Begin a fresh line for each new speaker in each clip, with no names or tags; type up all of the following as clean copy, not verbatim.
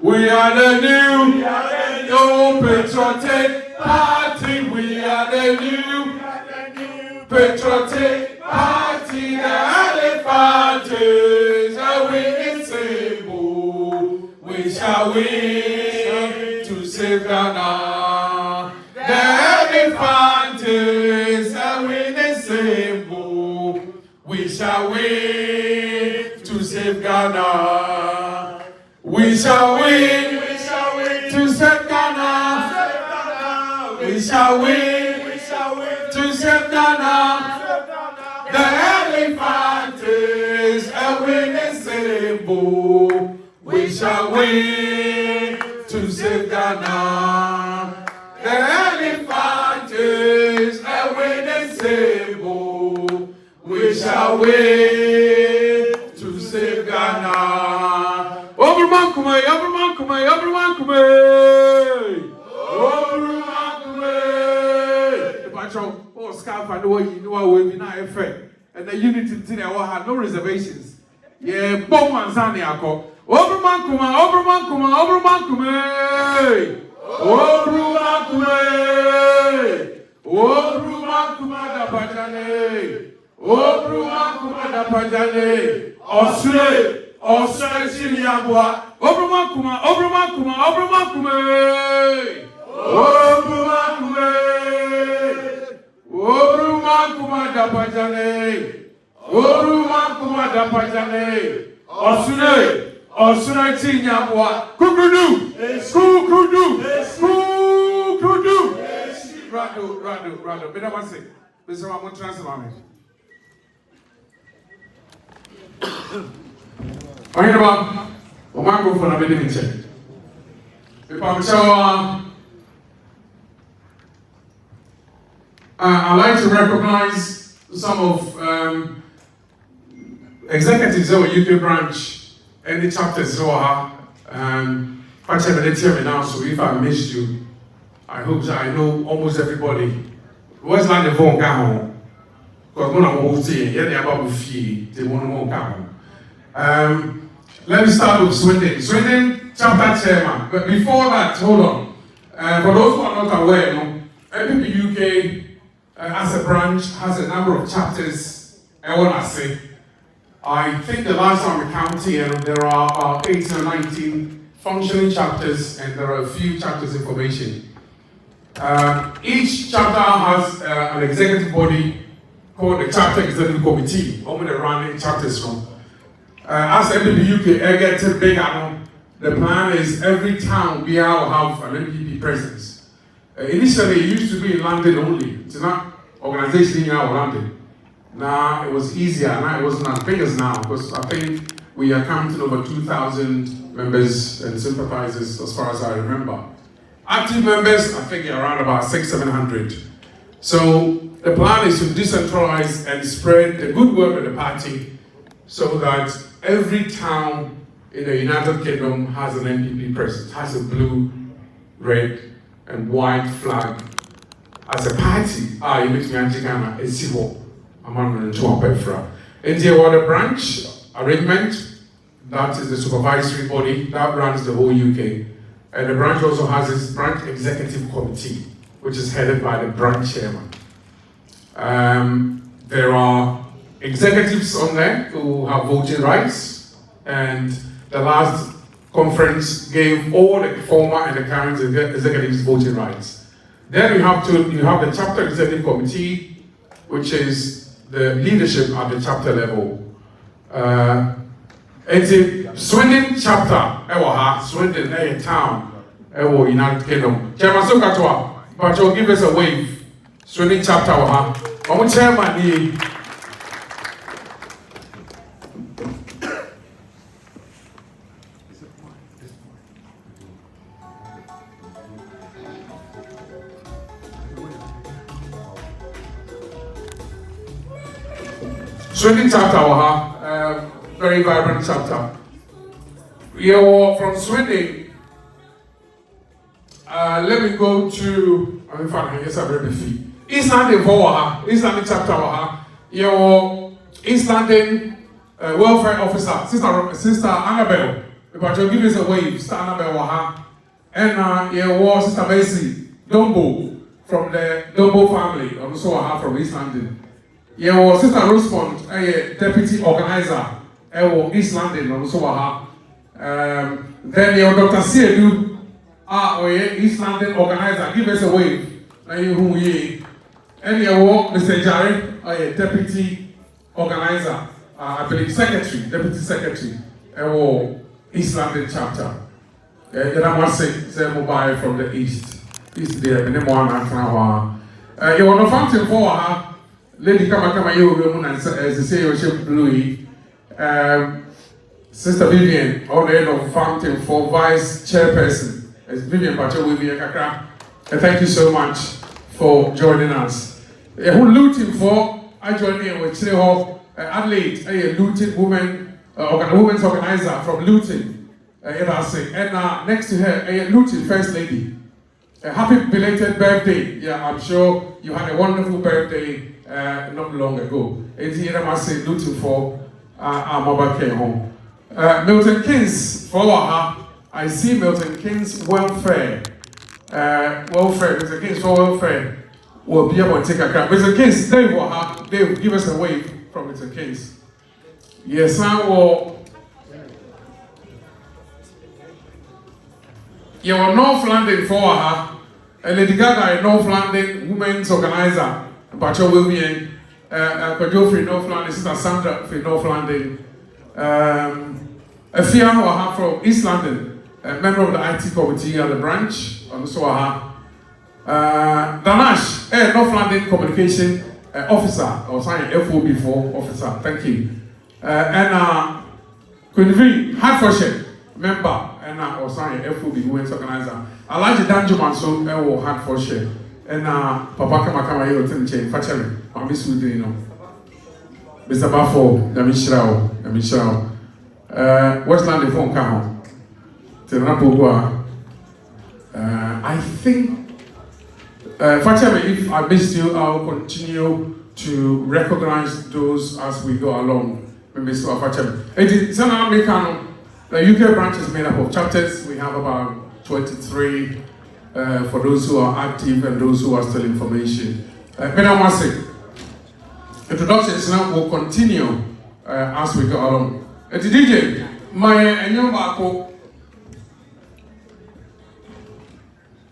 We are the new Patriotic Party. We are the new Patriotic Party. The elephant is a winning symbol. We shall win to save Ghana. The elephant is a winning symbol. We shall win to save Ghana. We shall win to save Ghana. We shall win to save Ghana. The elephant is a winning symbol. We shall win to save Ghana. The elephant is a winning symbol. We shall win to save Ghana. Everyone come, everyone come, everyone come. Everyone come. The patrol, oh, scarf and the way you know how we not effect. And the unity today will have no reservations. Yeah, bomb and Zani ako. Everyone come, everyone come, everyone come. Everyone come. Everyone come da pajane. Everyone come da pajane. Osre. Osre Siriabwa, Obruma Kuma, Obruma Kuma, Obruma Kuma, Obruma Kuma, Obruma Kuma da Pajane, Obruma Kuma da Pajane, Osre Siriabwa, Kukudu, Kukudu, Rado, Bedawase, Mr. Ramon Translame. I'm going to go for a minute check. If I'm sure, I'd like to recognize some of executives of the UK branch and the chapters. So, now, so if I missed you, I hope that I know almost everybody. Where's like the phone down? Because when I'm all saying, yeah, about the fee, they want to walk down. Let me start with Swindon. Swindon chapter chairman. But before that, hold on. For those who are not aware, EPP UK as a branch has a number of chapters. I want to say, I think the last time we counted, there are about 18 or 19 functioning chapters, and there are a few chapters information. Each chapter has an executive body called the Chapter Executive Committee. I'm going to run chapters from. As MPP UK, I get to big the plan is every town we will have an MPP presence. Initially, it used to be in London only. It's not organization in London. Now it was easier. Now it wasn't as big as now because I think we are counting over 2,000 members and sympathizers as far as I remember. Active members, I think around about 600-700. So the plan is to decentralize and spread the good work of the party so that every town in the United Kingdom has an MPP presence, has a blue, red, and white flag. As a party, you make me Antigana, a civil, among the two of Pefra. In the water branch arrangement, that is the supervisory body that runs the whole UK. And the branch also has its branch executive committee, which is headed by the branch chairman. There are executives on there who have voting rights, and the last conference gave all the former and the current executives voting rights. Then you have the chapter executive committee, which is the leadership at the chapter level. It's a Swindon chapter, Swindon, a town. United Kingdom. Chairman Sokatwa, but you'll give us a wave. Swinging chapter, chairman. Swindon chapter, very vibrant chapter. From Swindon, let me go to, East London East London chapter, East London welfare officer, Sister Annabelle, but you'll give us a wave, Sister Annabelle, and Sister Macy Dombo from the Dombo family, also from East London. Sister Rosemont, deputy organizer, East London, also then Dr. Siedu, East London organizer, give us a wave. And Mr. Jare, deputy organizer, I believe deputy secretary, East London chapter. Then I must say mobile from the east there, and then one after you want to function for her. Lady Kama you and say your Louis, Sister Vivian, all the head of Fountain for Vice Chairperson, as Vivian Pacho will be a kakra. Thank you so much for joining us. Who looting for? I joined in with Chile Adelaide, a looting women's organizer from Luton, and next to her, a Luton First Lady. A happy belated birthday. Yeah, I'm sure you had a wonderful birthday not long ago. It's here I must say looking for our mobile care home. Milton Keynes, I see Milton Keynes welfare. Mr. Keynes for welfare will be able to take a crap. Mr. Keynes, they will give us a wave from Mr. Keynes. Yes, I will. You are North London for her, and Lady Gaga, North London women's organizer, Pacho William, Kojo for North London, Sister Sandra for North London, a Fiano Aha from East London, a member of the IT committee at the branch, also Aha, Danash, North London communication officer, or sorry, FOB4 officer, thank you, and Queen V, Hertfordshire member. Or sorry, FOB women's organizer. I like the Danjuman so Hertfordshire. And Papa Kamakama Yotin Chain, Fatchery, or Miss Udino. Mr. Baffo, Yamishrao, West London phone Kaho. Tenapua. I think, Fatchery, if I missed you, I'll continue to recognize those as we go along. Mr. Fatchery. It's an American. The UK branch is made up of chapters. We have about 23 for those who are active and those who are still in formation. Introductions now will continue as we go along. DJ, my Enyobako,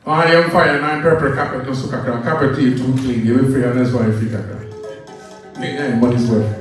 I am fire and I'm pepper carpet, no so carpet too clean, you free and that's why I feel like that. What is worth?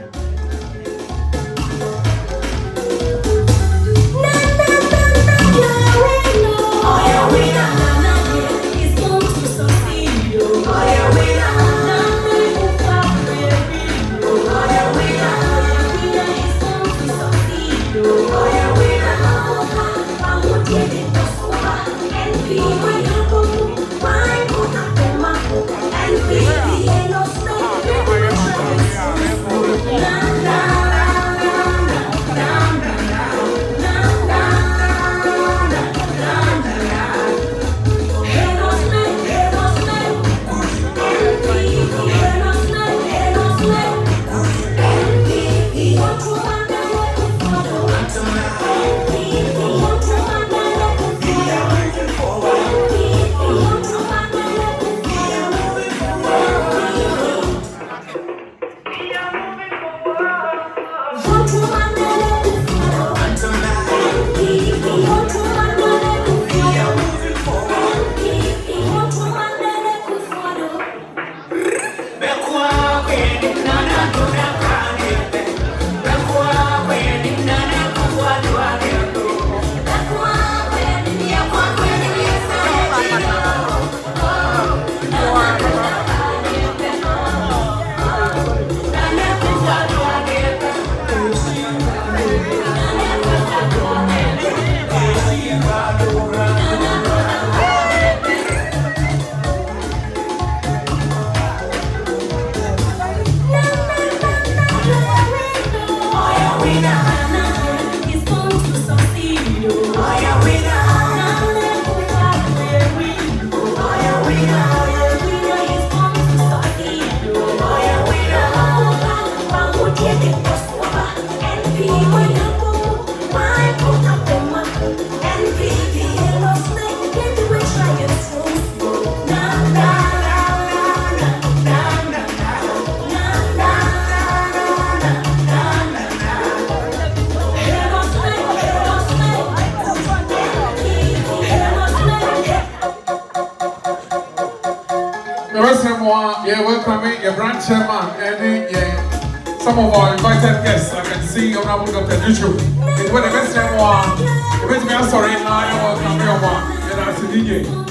Yeah, welcoming your branch chairman and some of our invited guests. I can see Honorable Dr. Educh. It's when the best time one. The best man sorry now. You welcome your one. Yeah, that's the DJ.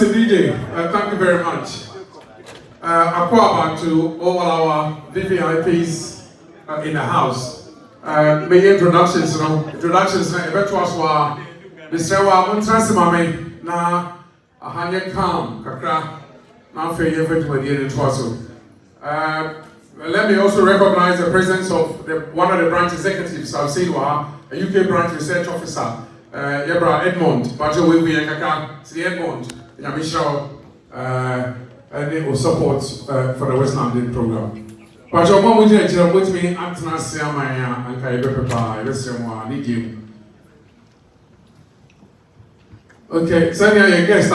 DJ, thank you very much. I call about to all our VVIPs in the house. Make introductions, introductions. Eventually, the Sewa Muntrasimame na Ahanya Kam Kakra na Fe Yevet in Twaso. Let me also recognize the presence of one of the branch executives. I've seen a UK branch research officer, Yebra Edmond. Bajo Wiwi and Kaka, see Edmond. Yamisha and support for the West London program. But your mom with me, Antona Siamaya and Kaibepa, Restaurant, need you. Okay, so now your guest,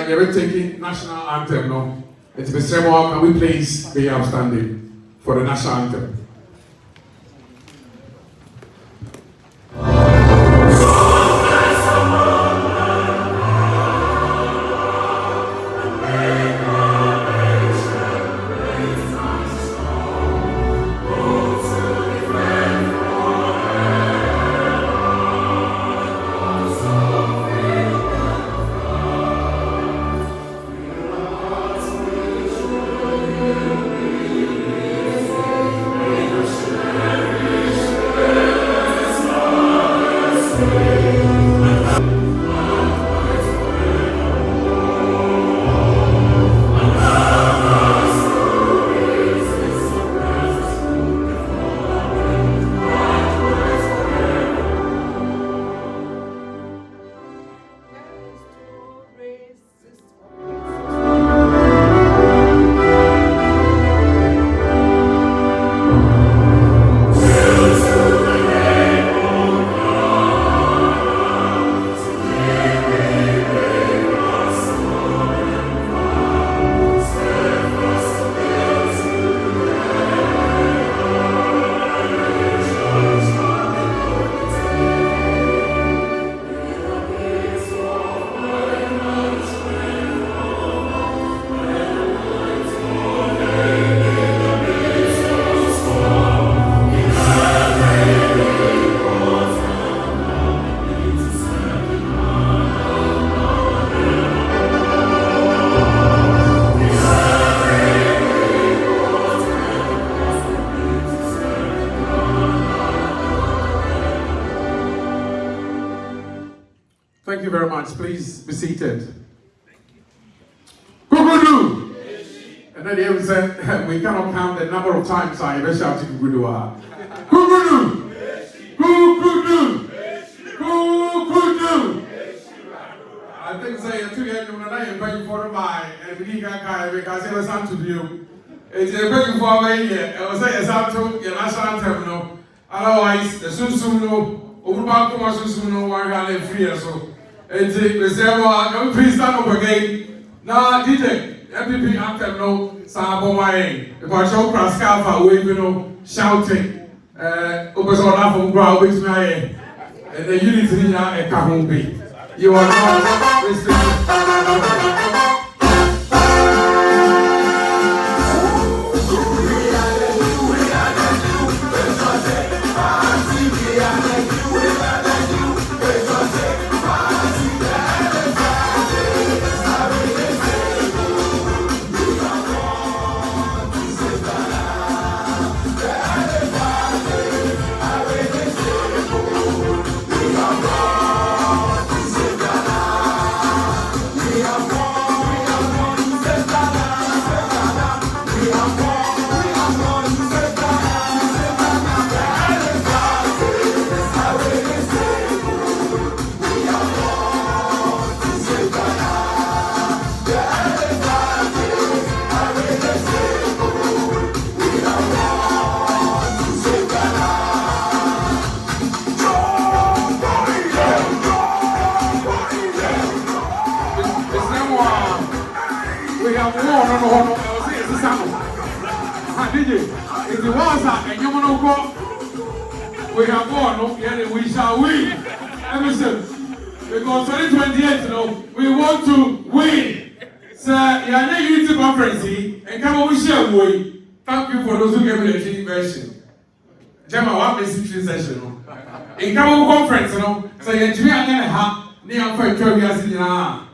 you're taking national anthem, no? It's the same one. Can we please be outstanding for the national anthem? you very much. Please be seated. Kugudu! And then he said, we cannot count the number of times I ever shouted Kugudu. Kugudu! Kugudu! Kugudu! I think say two years when I am paying for my and we can't because it was on to you. It's a paying for a year. I was saying, it's out to your national terminal. Otherwise, the Susuno, Ubako Susuno, one hundred free or so. And the reservoir, please stand up again. Now, did it? MPP anthem no, Sabo Mae. If I show Prascafa, we will shouting. Obezola from Grau, which may and the unity now a Kahumbi. You are not restricted. We have won, and we shall win. Emerson, because 2028, you know, we want to win. So, yeah, unity conference, and come over share we. Thank you for those who gave me the training version. Gemma, what is the session? In come conference, you know, so you're to be near for 12 years in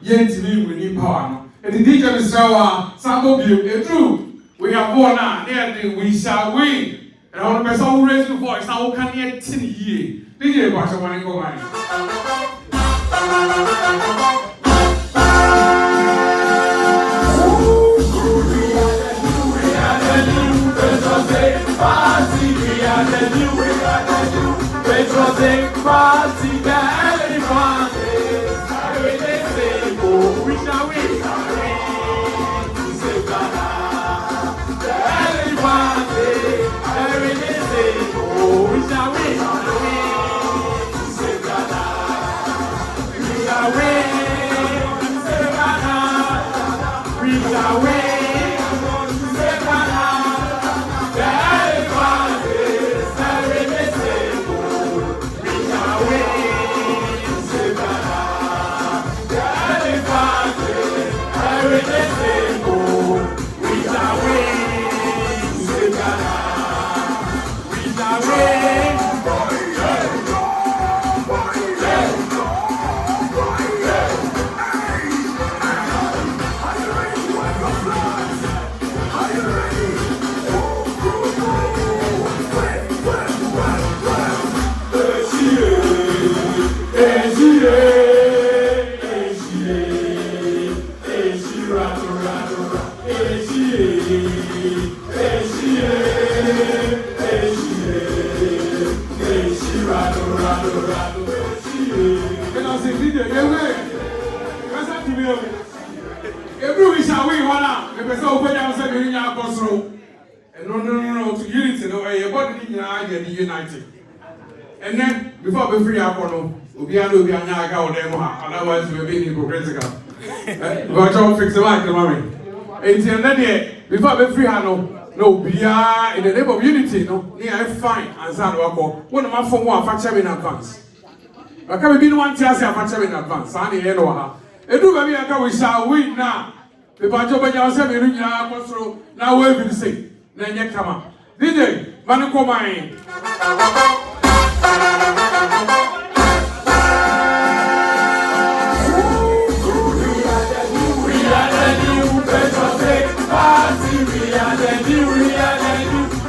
yet to be we need power. And the teacher is some of you, true. We have won now, we shall win. And I want to be raise your voice. Now, can you tell me? Did you watch a one go on? United. And then, before we free up, we'll be able to otherwise we'll be hypocritical. We're trying to fix the light, mommy. And then, before we free, no, we are in the name of unity, no, near fine and sound work. One of my phone will factor in advance. I can't be one chance I factor in advance. I need to know. And do maybe I we shall win now. The Patriotic now we're going to say, then you come up. DJ, Manako Mine. We are the new Patriotic Party. We are the new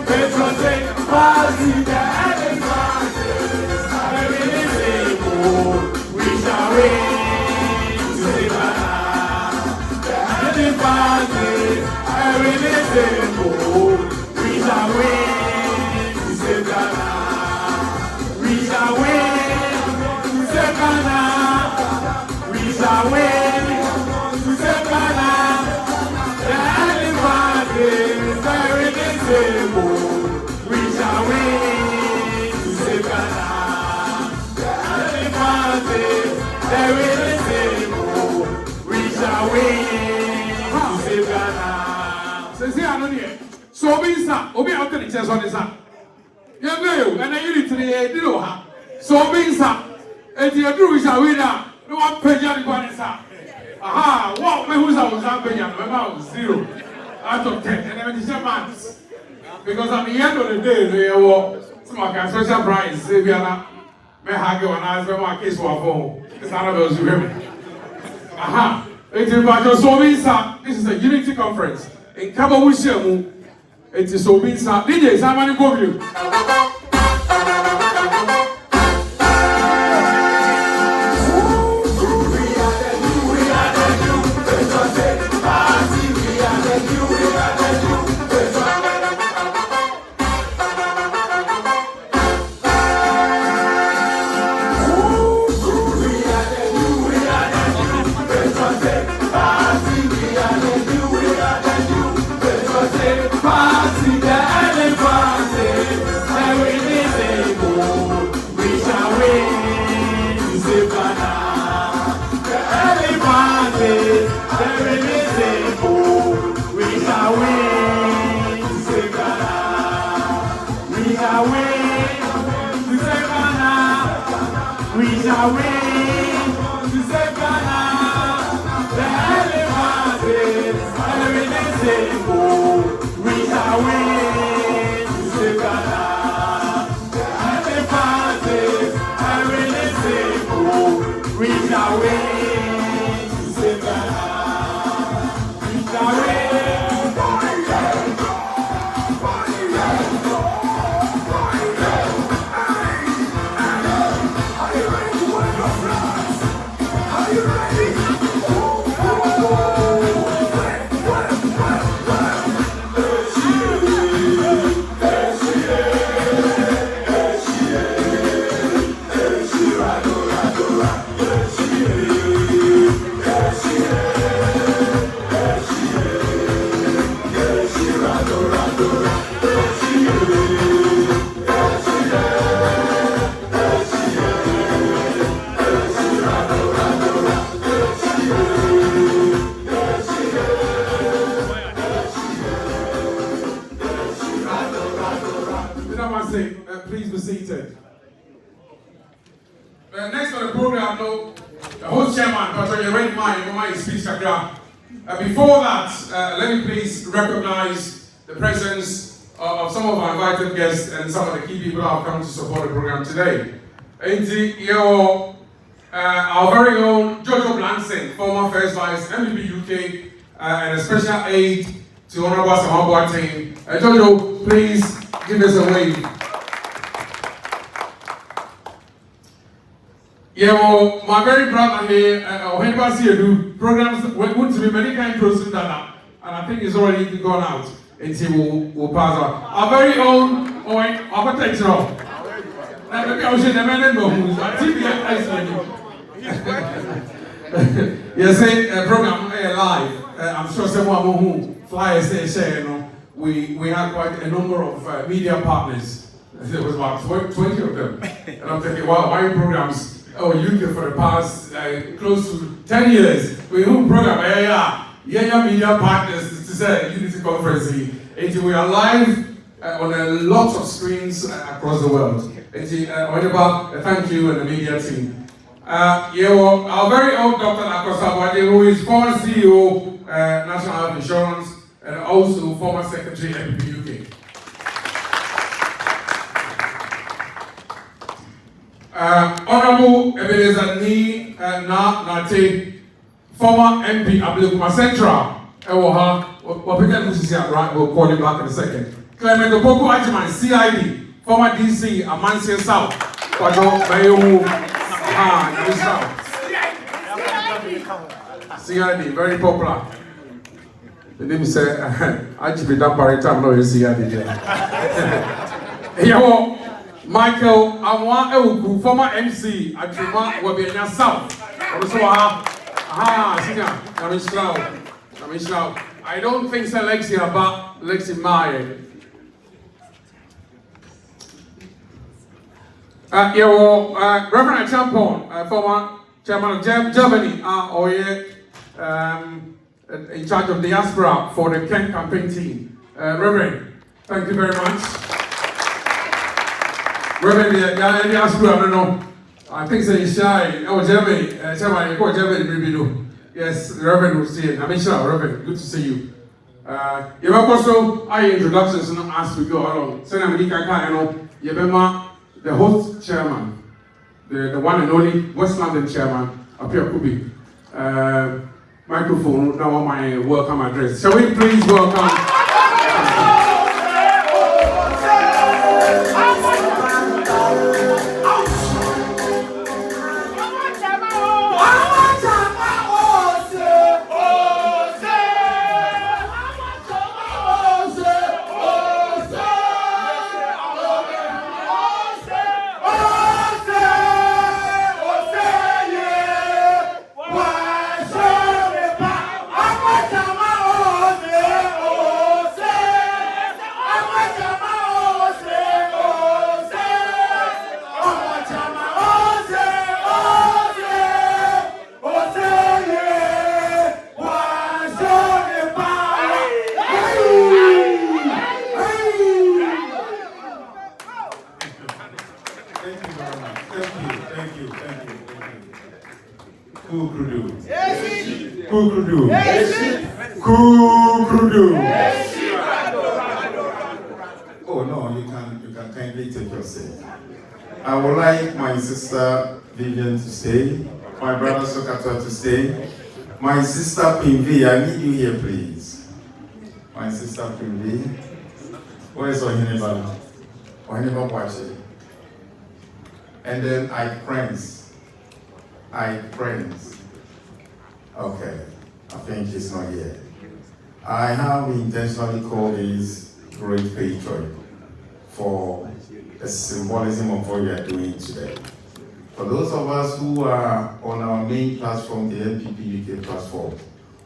Patriotic Party. The elephant is we shall win.
disabled, we shall win to save Ghana. The elephant, they will disabled, we shall win to save Ghana.
Say, I don't hear. So, Bisa, Obi out the chest on his hand. You know, and I need to do her. So, Bisa, and you do is a winner. No one pay you on his hand. Aha, what my who's I was happening, remember 0 out of 10, and then it's a month. Because at the end of the day, they were some of our special prize. Say, we are not, may have you and I as my case for a phone. It's not about you, women. Aha, it's about your so Bisa. This is a unity conference. In Kabawushamu, it is so big. DJ, somebody go with you. Please be seated. Next on the program, the host chairman, Patriotic, read my speech. Before that, let me please recognize the presence of some of our invited guests and some of the key people who have come to support the program today. Our very own Jojo Blanson, former First Vice, MVP UK, and a special aide to Honorable Samabwa team. Jojo, please give us a wave. Yeah, well, my very brother here, when you see do programs, we're going to be many kind of process that, and I think it's already gone out. Until we'll pass on. Our very own, our protection. Maybe I should have made yes, program live. I'm sure someone who flyers say, you know, we had quite a number of media partners. There was about 20 of them. And I'm thinking, wow, my programs. UK for the past close to 10 years. We have a program, media partners to say Unity Conference. We are live on a lot of screens across the world. Thank you and the media team. Our very own Dr. Nagosa, who is former CEO, National Health Insurance, and also former Secretary at the UK. Honorable Nati, former MP Ablekuma Central, we'll call him back in a second. Clement Opoko Ajiman, CID, former DC, Amansia South, CID, very popular. The name is Ajibi Damparita, no CID. Michael Amwa Ewu, former MC at Juma Wabiana South. I don't think so Lexi about Lexi Maya. Reverend Champon, former chairman of Germany, in charge of diaspora for the Kent campaign team. Reverend, thank you very much. Reverend, the diaspora, I don't know. I think it's shy. Oh, Germany, chairman, you go Germany, maybe no. Yes, the Reverend will see it. I'm sure, Reverend, good to see you. You have also introductions as we go along. So I'm the host chairman, the one and only West London chairman, Apia Kubi. Microphone, now my welcome address. Shall we please welcome?
Oh no, you can kindly take your seat. I would like my sister Vivian to stay, my brother Sokato to stay, my sister Pinvi, I need you here please. My sister Pinvi. Where's Ohineba? Ohineba watching. And then I friends. Okay, I think he's not here. I have intentionally called this great patriot for the symbolism of what we are doing today. For those of us who are on our main platform, the NPP UK platform,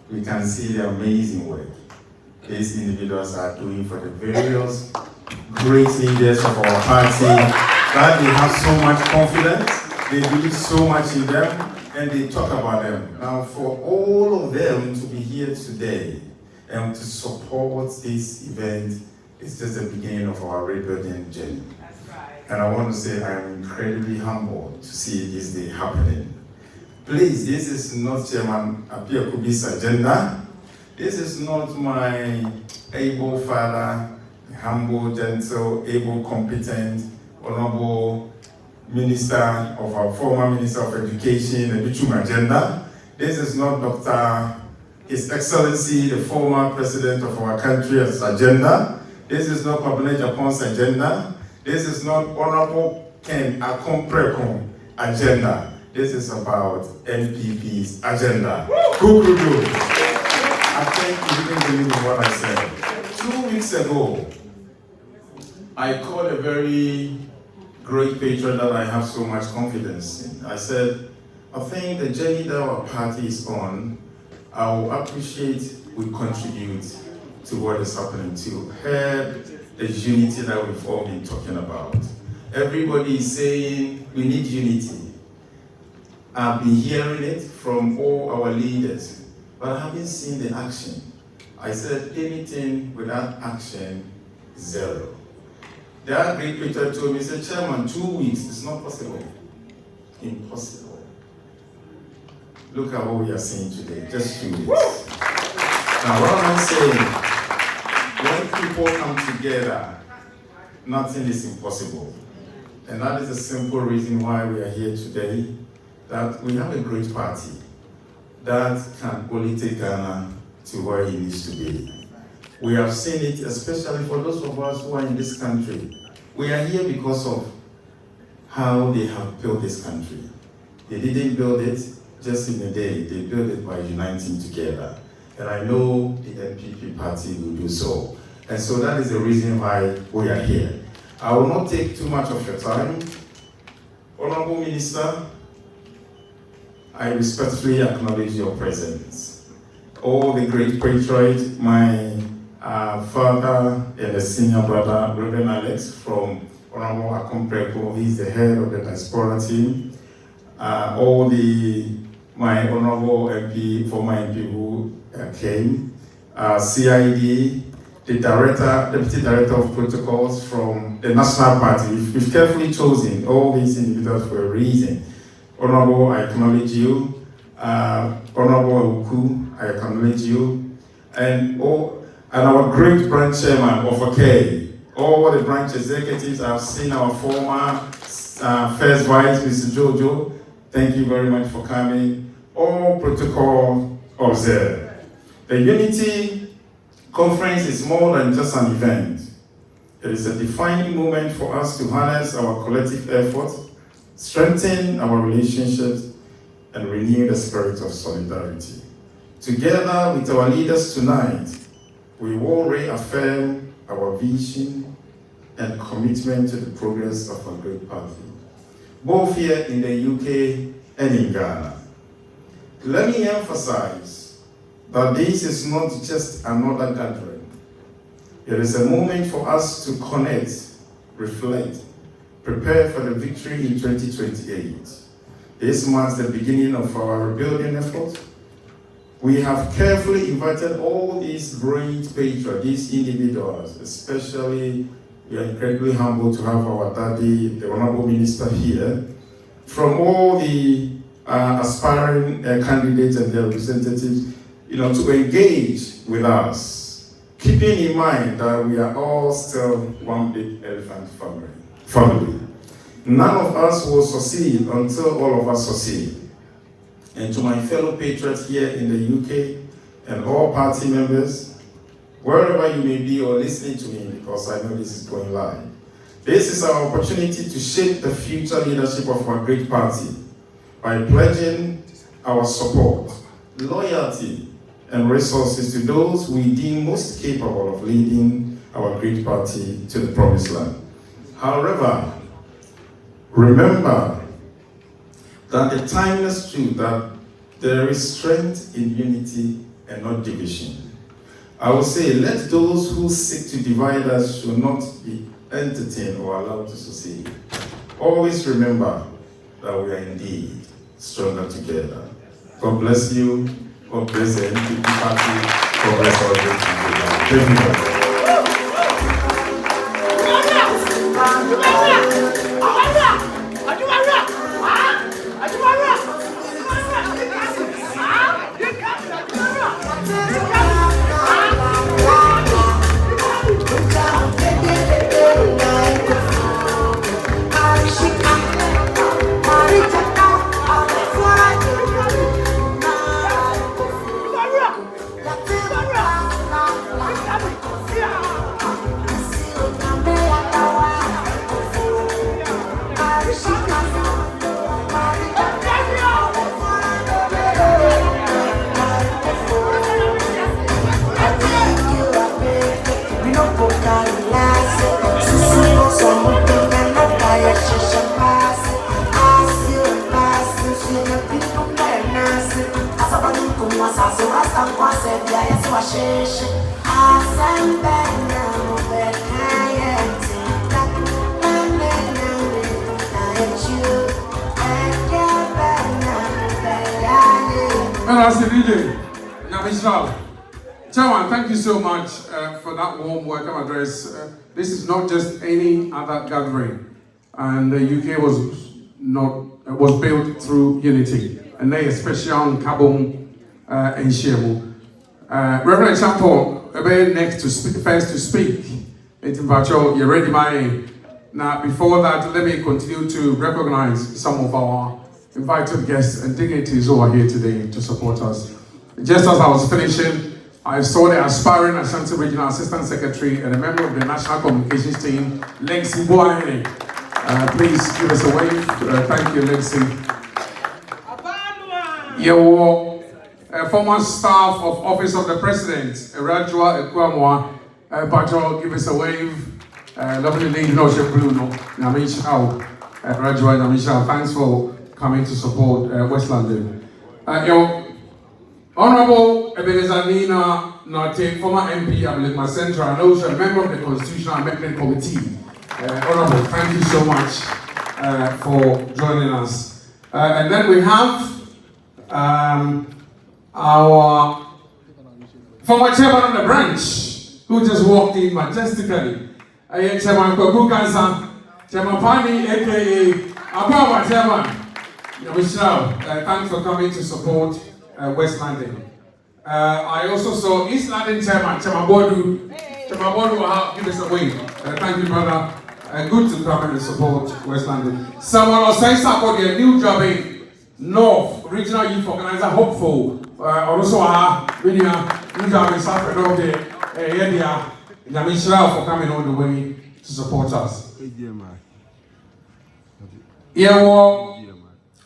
we can see the amazing work these individuals are doing for the various great leaders of our party, that they have so much confidence, they believe so much in them, and they talk about them. Now, for all of them to be here today and to support this event, it's just the beginning of our rebuilding journey.
That's right.
And I want to say I'm incredibly humbled to see this day happening. Please, this is not Chairman Apia Kubi's agenda. This is not my able father, humble, gentle, able, competent, honorable Minister of our former Minister of Education, Educh agenda. This is not Dr. His Excellency, the former President of our country's agenda. This is not Kwabena Japan's agenda. This is not Honorable Ken Akompreko agenda. This is about NPP's agenda. Kukudu. I think you didn't believe in what I said. 2 weeks ago, I called a very great patron that I have so much confidence in. I said, I think the journey that our party is on, I will appreciate we contribute to what is happening to help the unity that we've all been talking about. Everybody is saying we need unity. I've been hearing it from all our leaders, but I haven't seen the action. I said anything without action, zero. That great preacher told me, he said, Chairman, 2 weeks, it's not possible. Impossible. Look at what we are saying today, just 2 weeks. Now, what am I saying? When people come together, nothing is impossible. And that is the simple reason why we are here today, that we have a great party that can only take Ghana to where it needs to be. We have seen it, especially for those of us who are in this country. We are here because of how they have built this country. They didn't build it just in a day. They built it by uniting together. And I know the NPP party will do so. And so that is the reason why we are here. I will not take too much of your time. Honorable Minister, I respectfully acknowledge your presence. All the great patriots, my father and a senior brother, Reverend Alex from Honorable Akompreko, he's the head of the diaspora team. All my honorable MP, former MP who came, CID, the Deputy Director of Protocols from the National Party. We've carefully chosen all these individuals for a reason. Honorable, I acknowledge you. Honorable Oku, I acknowledge you. And our great branch chairman of OK, all the branch executives. I've seen our former first vice, Mr. Jojo. Thank you very much for coming. All protocol observed. The Unity Conference is more than just an event. It is a defining moment for us to harness our collective efforts, strengthen our relationships, and renew the spirit of solidarity. Together with our leaders tonight, we will reaffirm our vision and commitment to the progress of our great party, both here in the UK and in Ghana. Let me emphasize that this is not just another gathering. It is a moment for us to connect, reflect, prepare for the victory in 2028. This marks the beginning of our rebuilding effort. We have carefully invited all these great patrons, these individuals, especially we are incredibly humbled to have our daddy, the Honorable Minister here, from all the aspiring candidates and their representatives, to engage with us, keeping in mind that we are all still one big elephant family. None of us will succeed until all of us succeed. And to my fellow patriots here in the UK and all party members, wherever you may be or listening to me, because I know this is going live, this is our opportunity to shape the future leadership of our great party by pledging our support, loyalty, and resources to those we deem most capable of leading our great party to the promised land. However, remember that the timeless truth that there is strength in unity and not division. I will say, let those who seek to divide us should not be entertained or allowed to succeed. Always remember that we are indeed stronger together. God bless you. God bless the NPP party. God bless our great people. Thank you very much.
Chairman, thank you so much for that warm welcome address. This is not just any other gathering, and the UK was built through unity, and they especially on Kabum and Shemu. Reverend Champon, next first to speak. You're ready, my. Now, before that, let me continue to recognize some of our invited guests and dignitaries who are here today to support us. Just as I was finishing, I saw the aspiring Ashanti Regional Assistant Secretary and a member of the National Communications Team, Lexi Boahene. Please give us a wave. Thank you, Lexi. Your former staff of Office of the President, Rajwa Ekwamwa, Patriotic, give us a wave. Lovely lady, no blue, no. Rajwa Namisha, thanks for coming to support West London. Honorable Ebenezer Nina Nati, former MP of Lima Central, and also a member of the Constitutional Amendment Committee. Honorable, thank you so much for joining us. And then we have our former chairman of the branch, who just walked in majestically. Chairman Kwaku Kansa, Chairman Pani, aka Abawa Chairman. Thanks for coming to support West London. I also saw East London Chairman, Chairman Bodu. Chairman Bodu will give us a wave. Thank you, brother. Good to come and support West London. Someone else saying support the new job in North Regional Youth Organizer, hopeful. Also, new job in South North there. For coming all the way to support us. Yeah, well,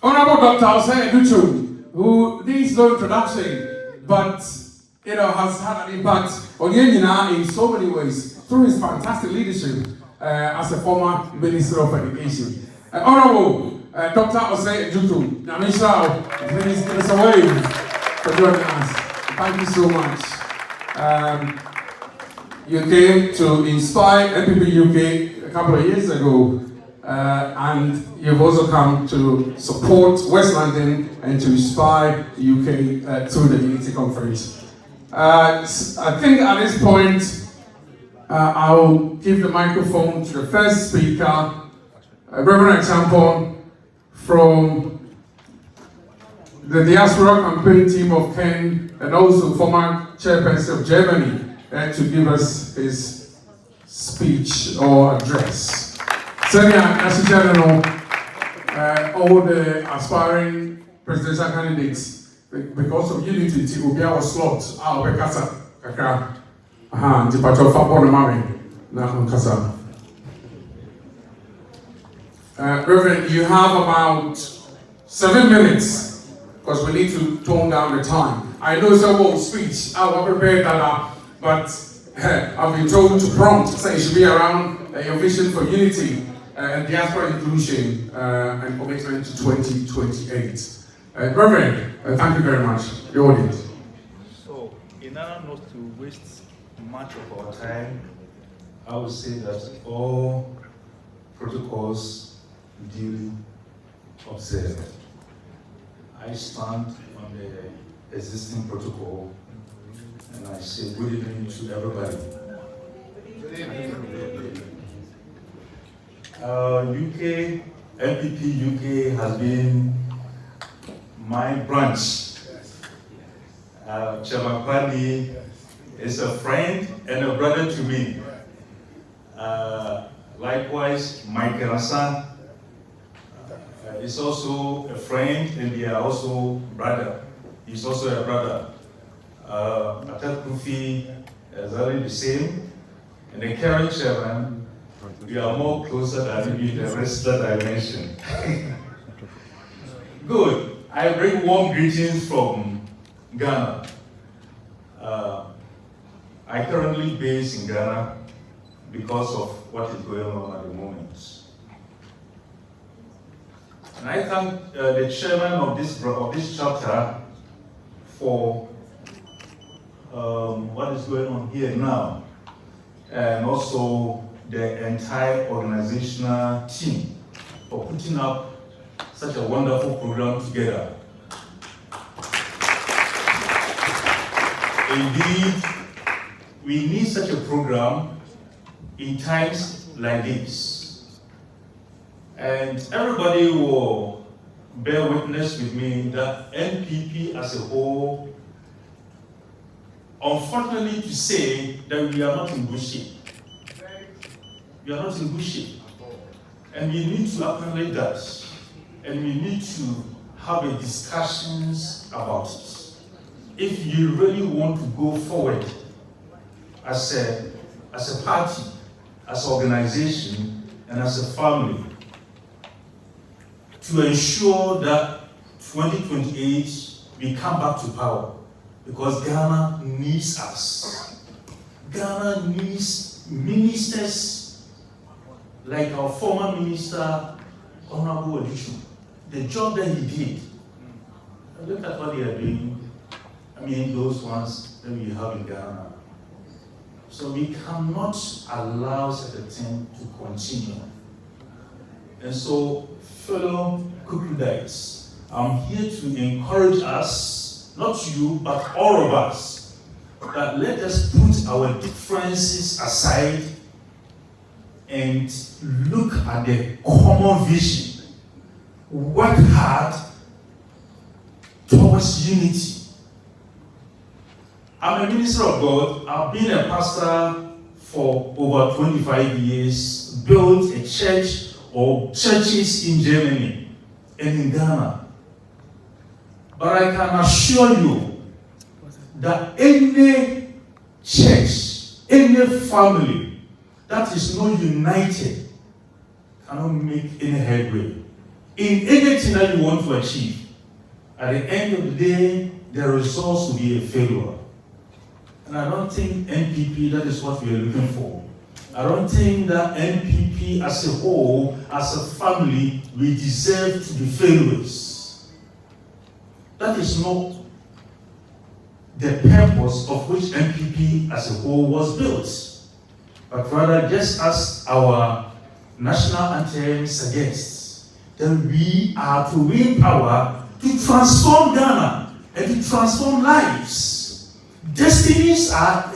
Honorable Dr. Educh, who needs no introduction, but has had an impact on Yenina in so many ways through his fantastic leadership as a former Minister of Education. Honorable Dr. Educh, please give us a wave for joining us. Thank you so much. You came to inspire MPP UK a couple of years ago, and you've also come to support West London and to inspire the UK through the Unity Conference. I think at this point, I'll give the microphone to the first speaker, Reverend Champon from the Diaspora Campaign Team of Ken and also former chairperson of Germany, to give us his speech or address. As you know, all the aspiring presidential candidates, because of unity, will be our slot, our Bekasa, Kaka, the Patriotic Football Mami, Nagosa. Reverend, you have about 7 minutes, because we need to tone down the time. I know several speech, I will prepare that. But I've been told to prompt, say it should be around your vision for unity and diaspora inclusion and commitment to 2028. Reverend, thank you very much. Your audience.
So, in order not to waste much of our time, I would say that all protocols duly observed. I stand on the existing protocol. And I say good evening to everybody. UK, MPP UK has been my branch. Chairman Pani is a friend and a brother to me. Likewise, Mike Rassan is also a friend and they are also brother. He's also a brother. Attack Kufi is only the same, and the current chairman, we are more closer than maybe the rest that I mentioned. Good. I bring warm greetings from Ghana. I currently based in Ghana because of what is going on at the moment. And I thank the chairman of this chapter for what is going on here now, and also the entire organizational team for putting up such a wonderful program together. Indeed, we need such a program in times like this. And everybody will bear witness with me that NPP as a whole, unfortunately to say that we are not in good shape. We are not in good shape. And we need to acknowledge that. And we need to have a discussions about it. If you really want to go forward as a party, as an organization, and as a family, to ensure that 2028 we come back to power. Because Ghana needs us. Ghana needs ministers like our former minister, Honorable Educh. The job that he did. Look at what they are doing. I mean, those ones that we have in Ghana. So we cannot allow such a thing to continue. And so, fellow Kukudites, I'm here to encourage us, not you, but all of us, that let us put our differences aside and look at the common vision. Work hard towards unity. I'm a minister of God. I've been a pastor for over 25 years, built a church or churches in Germany and in Ghana. But I can assure you that any church, any family that is not united cannot make any headway in anything that you want to achieve. At the end of the day, the results will be a failure. And I don't think NPP, that is what we are looking for. I don't think that NPP as a whole, as a family, we deserve to be failures. That is not the purpose of which NPP as a whole was built. But rather, just as our national anthem suggests, that we are to win power to transform Ghana and to transform lives. Destinies are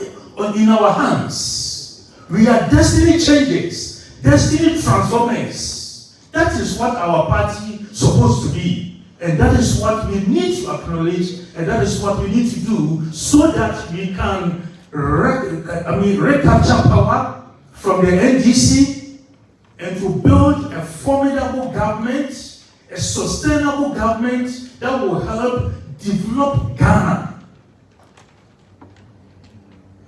in our hands. We are destiny changers, destiny transformers. That is what our party is supposed to be. And that is what we need to acknowledge, and that is what we need to do so that we can recapture power from the NDC and to build a formidable government, a sustainable government that will help develop Ghana.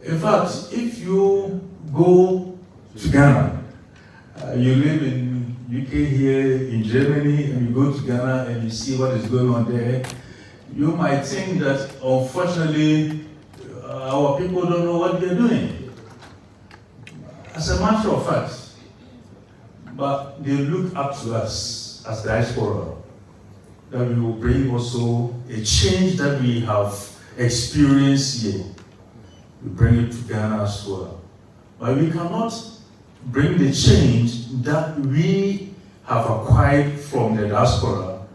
In fact, if you go to Ghana, you live in UK here, in Germany, and you go to Ghana and you see what is going on there, you might think that unfortunately our people don't know what they're doing. As a matter of fact, but they look up to us as diaspora, that we will bring also a change that we have experienced here. We bring it to Ghana as well. But we cannot bring the change that we have acquired from the diaspora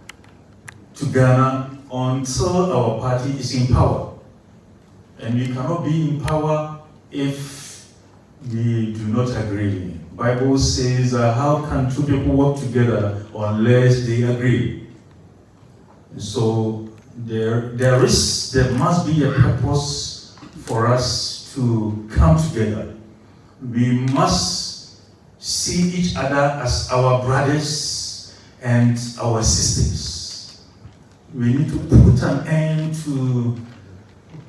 to Ghana until our party is in power. And we cannot be in power if we do not agree. The Bible says, how can two people work together unless they agree? And so there must be a purpose for us to come together. We must see each other as our brothers and our sisters. We need to put an end to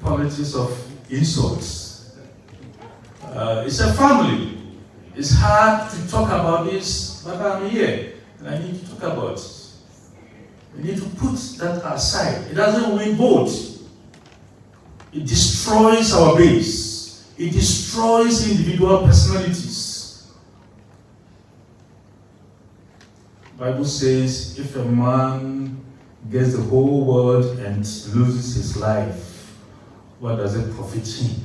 politics of insults. It's a family. It's hard to talk about this, but I'm here and I need to talk about it. We need to put that aside. It doesn't win votes. It destroys our base. It destroys individual personalities. The Bible says, if a man gets the whole world and loses his life, what does it profit him?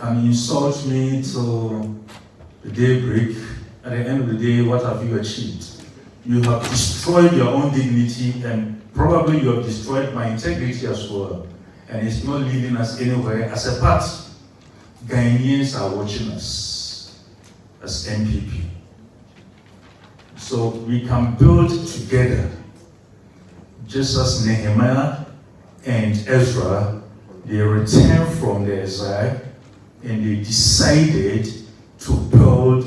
Can you insult me till the day break? At the end of the day, what have you achieved? You have destroyed your own dignity, and probably you have destroyed my integrity as well. And it's not leading us anywhere as a party. Ghanaians are watching us as NPP. So we can build together, just as Nehemiah and Ezra, they returned from the exile and they decided to build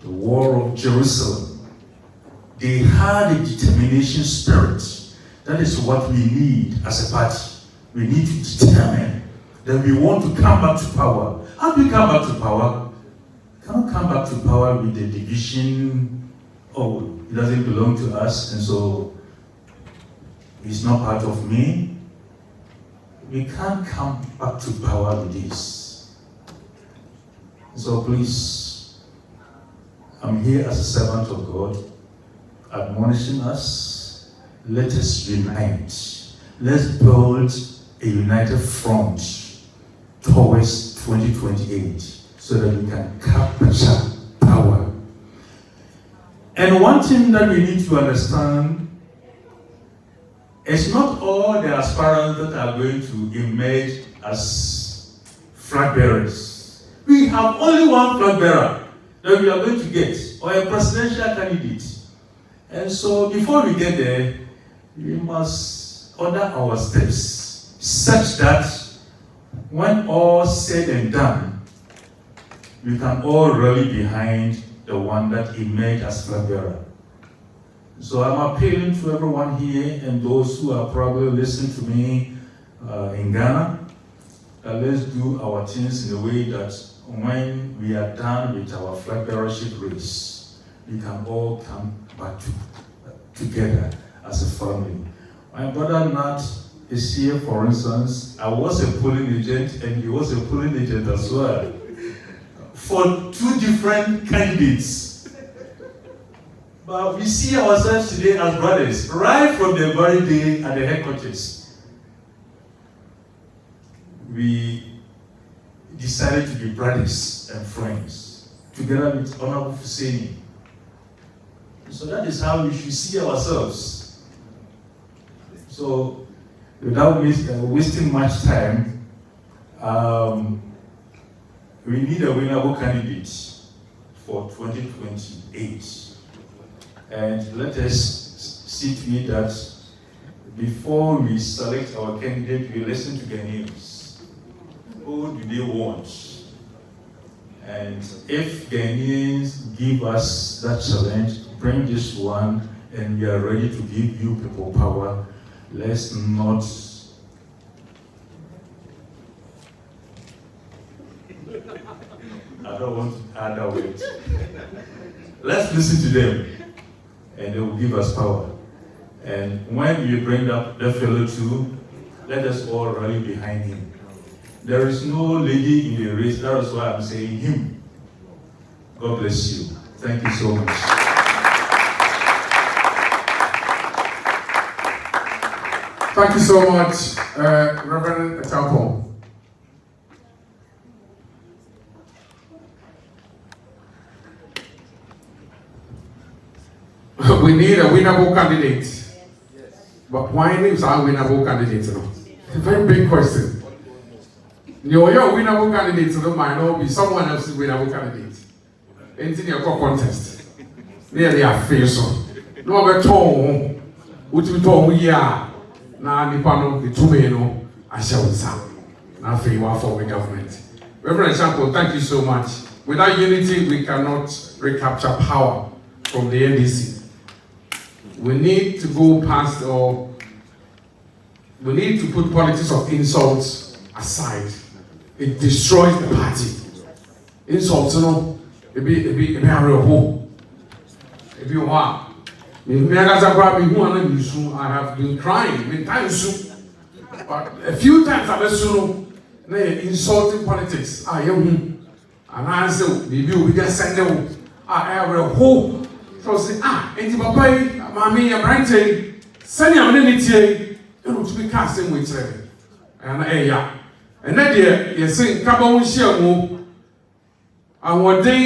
the wall of Jerusalem. They had a determination spirit. That is what we need as a party. We need to determine that we want to come back to power. How do we come back to power? We cannot come back to power with the division, oh, it doesn't belong to us, and so it's not part of me. We can't come back to power with this. So please, I'm here as a servant of God, admonishing us, let us unite. Let's build a united front towards 2028 so that we can capture power. And one thing that we need to understand is not all the aspirants that are going to emerge as flag bearers. We have only one flag bearer that we are going to get, or a presidential candidate. And so before we get there, we must order our steps such that when all said and done, we can all rally behind the one that emerged as flag bearer. So I'm appealing to everyone here and those who are probably listening to me in Ghana, that let's do our things in a way that when we are done with our flag bearership race, we can all come back together as a family. My brother Nat is here, for instance. I was a polling agent and he was a polling agent as well for two different candidates. But we see ourselves today as brothers, right from the very day at the headquarters. We decided to be brothers and friends, together with Honorable Husseini. So that is how we should see ourselves. So, without wasting much time, we need a winnable candidate for 2028. And let us see to it that before we select our candidate, we listen to Ghanaians. Who do they want? And if Ghanaians give us that challenge, bring this one, and we are ready to give you people power, let's not I don't want to add a word. Let's listen to them, and they will give us power. And when we bring up the fellow too, let us all rally behind him. There is no lady in the race, that is why I'm saying him. God bless you. Thank you so much.
Thank you so much, Reverend Etampo. We need a winnable candidate. Yes. But why names are winnable candidates? It's a very big question. Your winnable candidate might not be someone else's winnable candidate. Anything you call contest. They are face on. No other tone. What we told we are. Now, Nipano, the two men, I shall sound. Now, for the government. Reverend Champo, thank you so much. Without unity, we cannot recapture power from the NDC. We need to go past, or we need to put politics of insults aside. It destroys the party. Insults, you know, it be a real home. It be wow. I have been crying many times, but a few times I've been insulting politics. And I said, we just send them. I have a hope. So say, and papa, mommy, and Branty, send your minute, to be casting with them. And and that year, you sing Cabo Shiamu. And one day,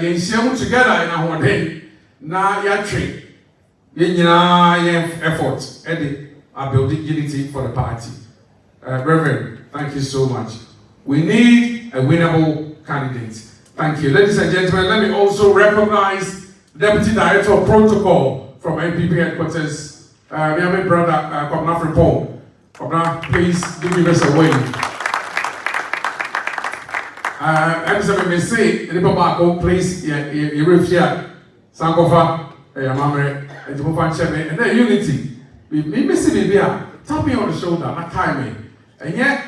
you share together and one day, now you're trained. Effort, Eddie, are building unity for the party. Reverend, thank you so much. We need a winnable candidate. Thank you. Ladies and gentlemen, let me also recognize Deputy Director of Protocol from NPP Headquarters, we have my brother, Kobna Fripong. Kobna, please give us a wave. I'm saying, we say, in the Pabako, please, you refuse. Sankofa, Mamre, and then unity. We miss it here. Tap me on the shoulder, not time me. And yet,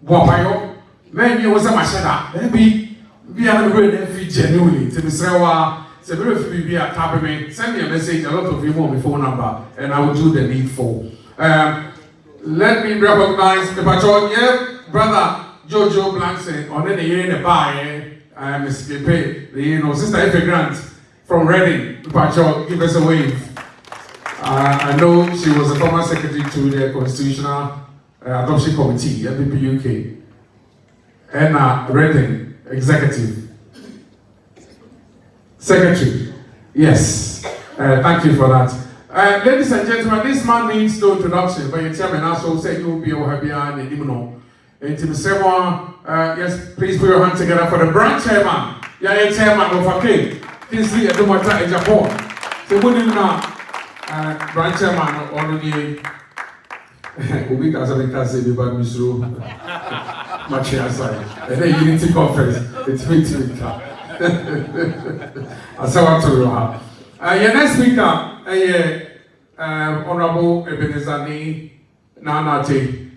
Wapayo, maybe it was a machada. Maybe we are not going genuinely to Mr. So if you be at tapping me, send me a message. A lot of you want my phone number, and I will do the needful. Let me recognize the Patriotic brother Jojo Blankson on the year in the bar. Mr. Pepe, Sister Efe Grant from Reading. Patriotic, give us a wave. I know she was a former secretary to the Constitutional Adoption Committee, NPP UK. and Reading, Executive. Secretary. Yes. Thank you for that. Ladies and gentlemen, this man needs no introduction, but your chairman also said you will be happy and you yes, please put your hands together for the branch chairman. Yeah, chairman of K. Kinsley Edumata in Japan. So we didn't know branch chairman already. We can say about Misru Machiasai. And then Unity Conference. It's me to I saw what to you. Your next speaker, Honorable Ebenezani Nati,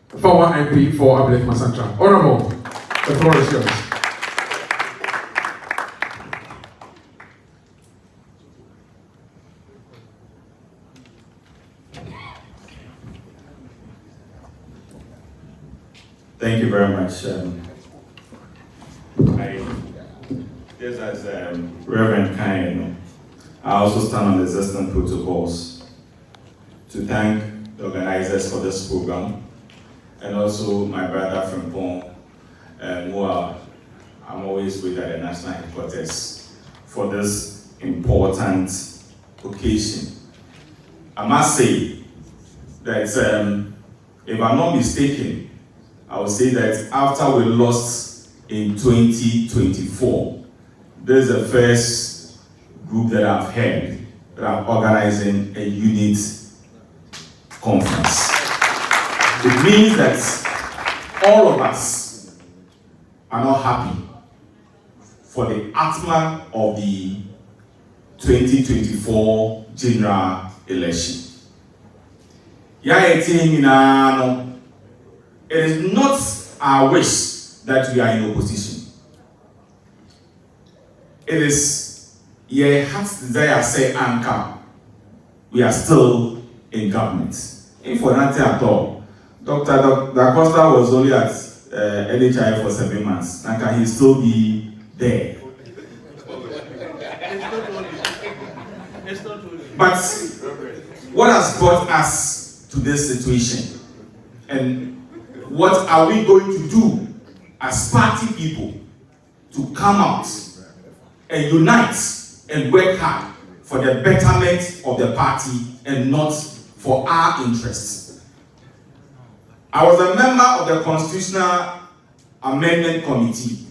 former MP for Ablek Masantra. Honorable, the floor is yours.
Thank you very much. Just as Reverend Kain, I also stand on the existing protocols to thank the organizers for this program, and also my brother from Pong, I'm always with at the National Headquarters for this important occasion. I must say that, if I'm not mistaken, I would say that after we lost in 2024, this is the first group that I've heard that are organizing a unit conference. It means that all of us are not happy for the outcome of the 2024 general election. It is not our wish that we are in opposition. It is your heart's desire say anchor. We are still in government. If for nothing at all, Dr. Nagosa was only at Educh for 7 months. And can he still be there? But what has brought us to this situation? And what are we going to do as party people to come out and unite and work hard for the betterment of the party and not for our interests? I was a member of the Constitutional Amendment Committee,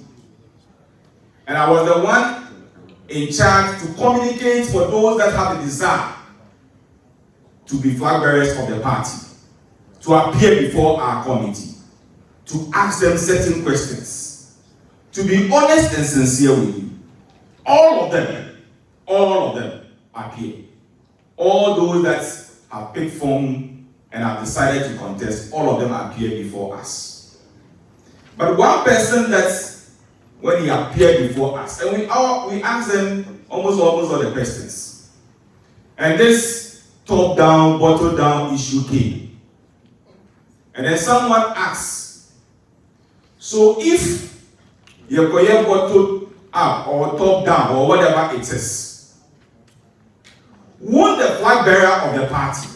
and I was the one in charge to communicate for those that have the desire to be flag bearers of the party, to appear before our committee, to ask them certain questions, to be honest and sincere with you. All of them appear. All those that have picked form and have decided to contest, all of them appear before us. But one person that, when he appeared before us, and we asked them almost all the questions. And this top-down, bottom-down issue came. And then someone asked, so if you're going bottom up or top down or whatever it is, won't the flag bearer of the party,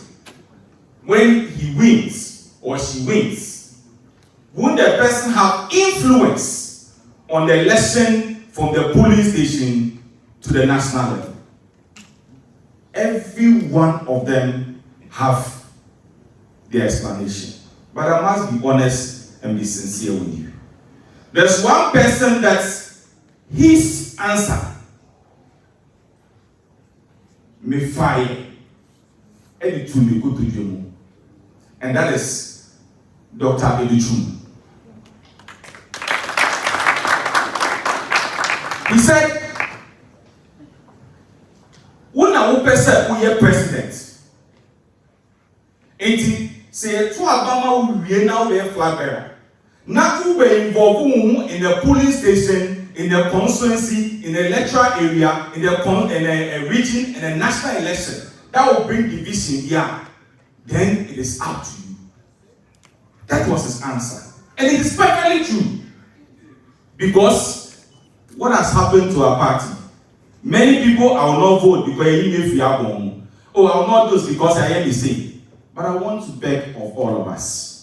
when he wins or she wins, won't the person have influence on the election from the polling station to the national level? Every one of them have their explanation. But I must be honest and be sincere with you. There's one person that his answer may fire and that is Dr. Educh. He said, when a person who is president, say to Obama we now be flag bearer. Now we were involved in the polling station, in the constituency, in the electoral area, in the region, in the national election. That will bring division here. Then it is up to you. That was his answer. And it is perfectly true. Because what has happened to our party? Many people, I will not vote because I am I will not do this because I am the same. But I want to beg of all of us.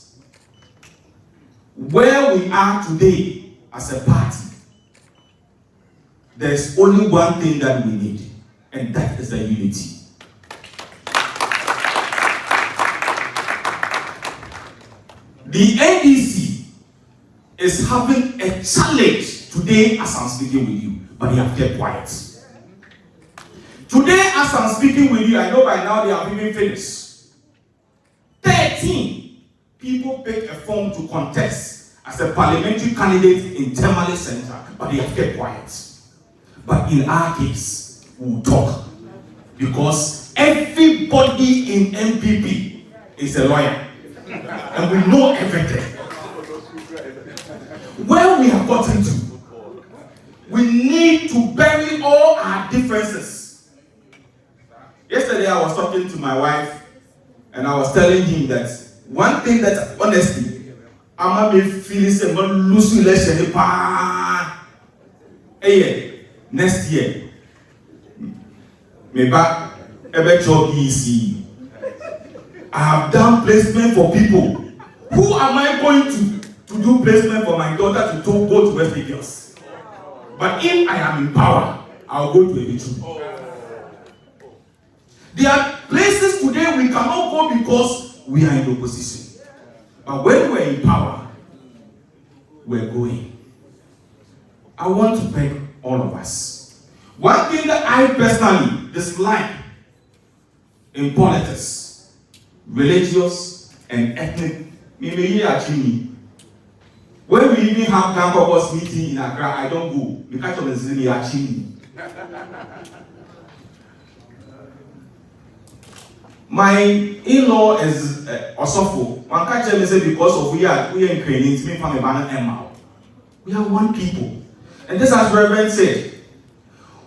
where we are today as a party, there's only one thing that we need, and that is the unity. The NDC is having a challenge today as I'm speaking with you, but they have kept quiet. Today, as I'm speaking with you, I know by now they have even finished. 13 people picked a form to contest as a parliamentary candidate in Tamale Center, but they have kept quiet. But in our case, we'll talk, because everybody in MPP is a lawyer, and we know everything. Where we have gotten to, we need to bury all our differences. Yesterday I was talking to my wife, and I was telling him that one thing that honestly, I'm going to feel is about lose election. Next year, maybe I have done placement for people. Who am I going to do placement for my daughter to go to West Indies? But if I am in power, I'll go to Educh. There are places today we cannot go because we are in opposition. But when we're in power, we're going. I want to beg all of us. One thing that I personally dislike in politics, religious and ethnic, when we even have Gangobos meeting in Accra, I don't go because of the Zini. My in-law is Osofo. One can't tell me say because of we are in Ukraine, me from a banner Emma. We are one people. And this, as Reverend said,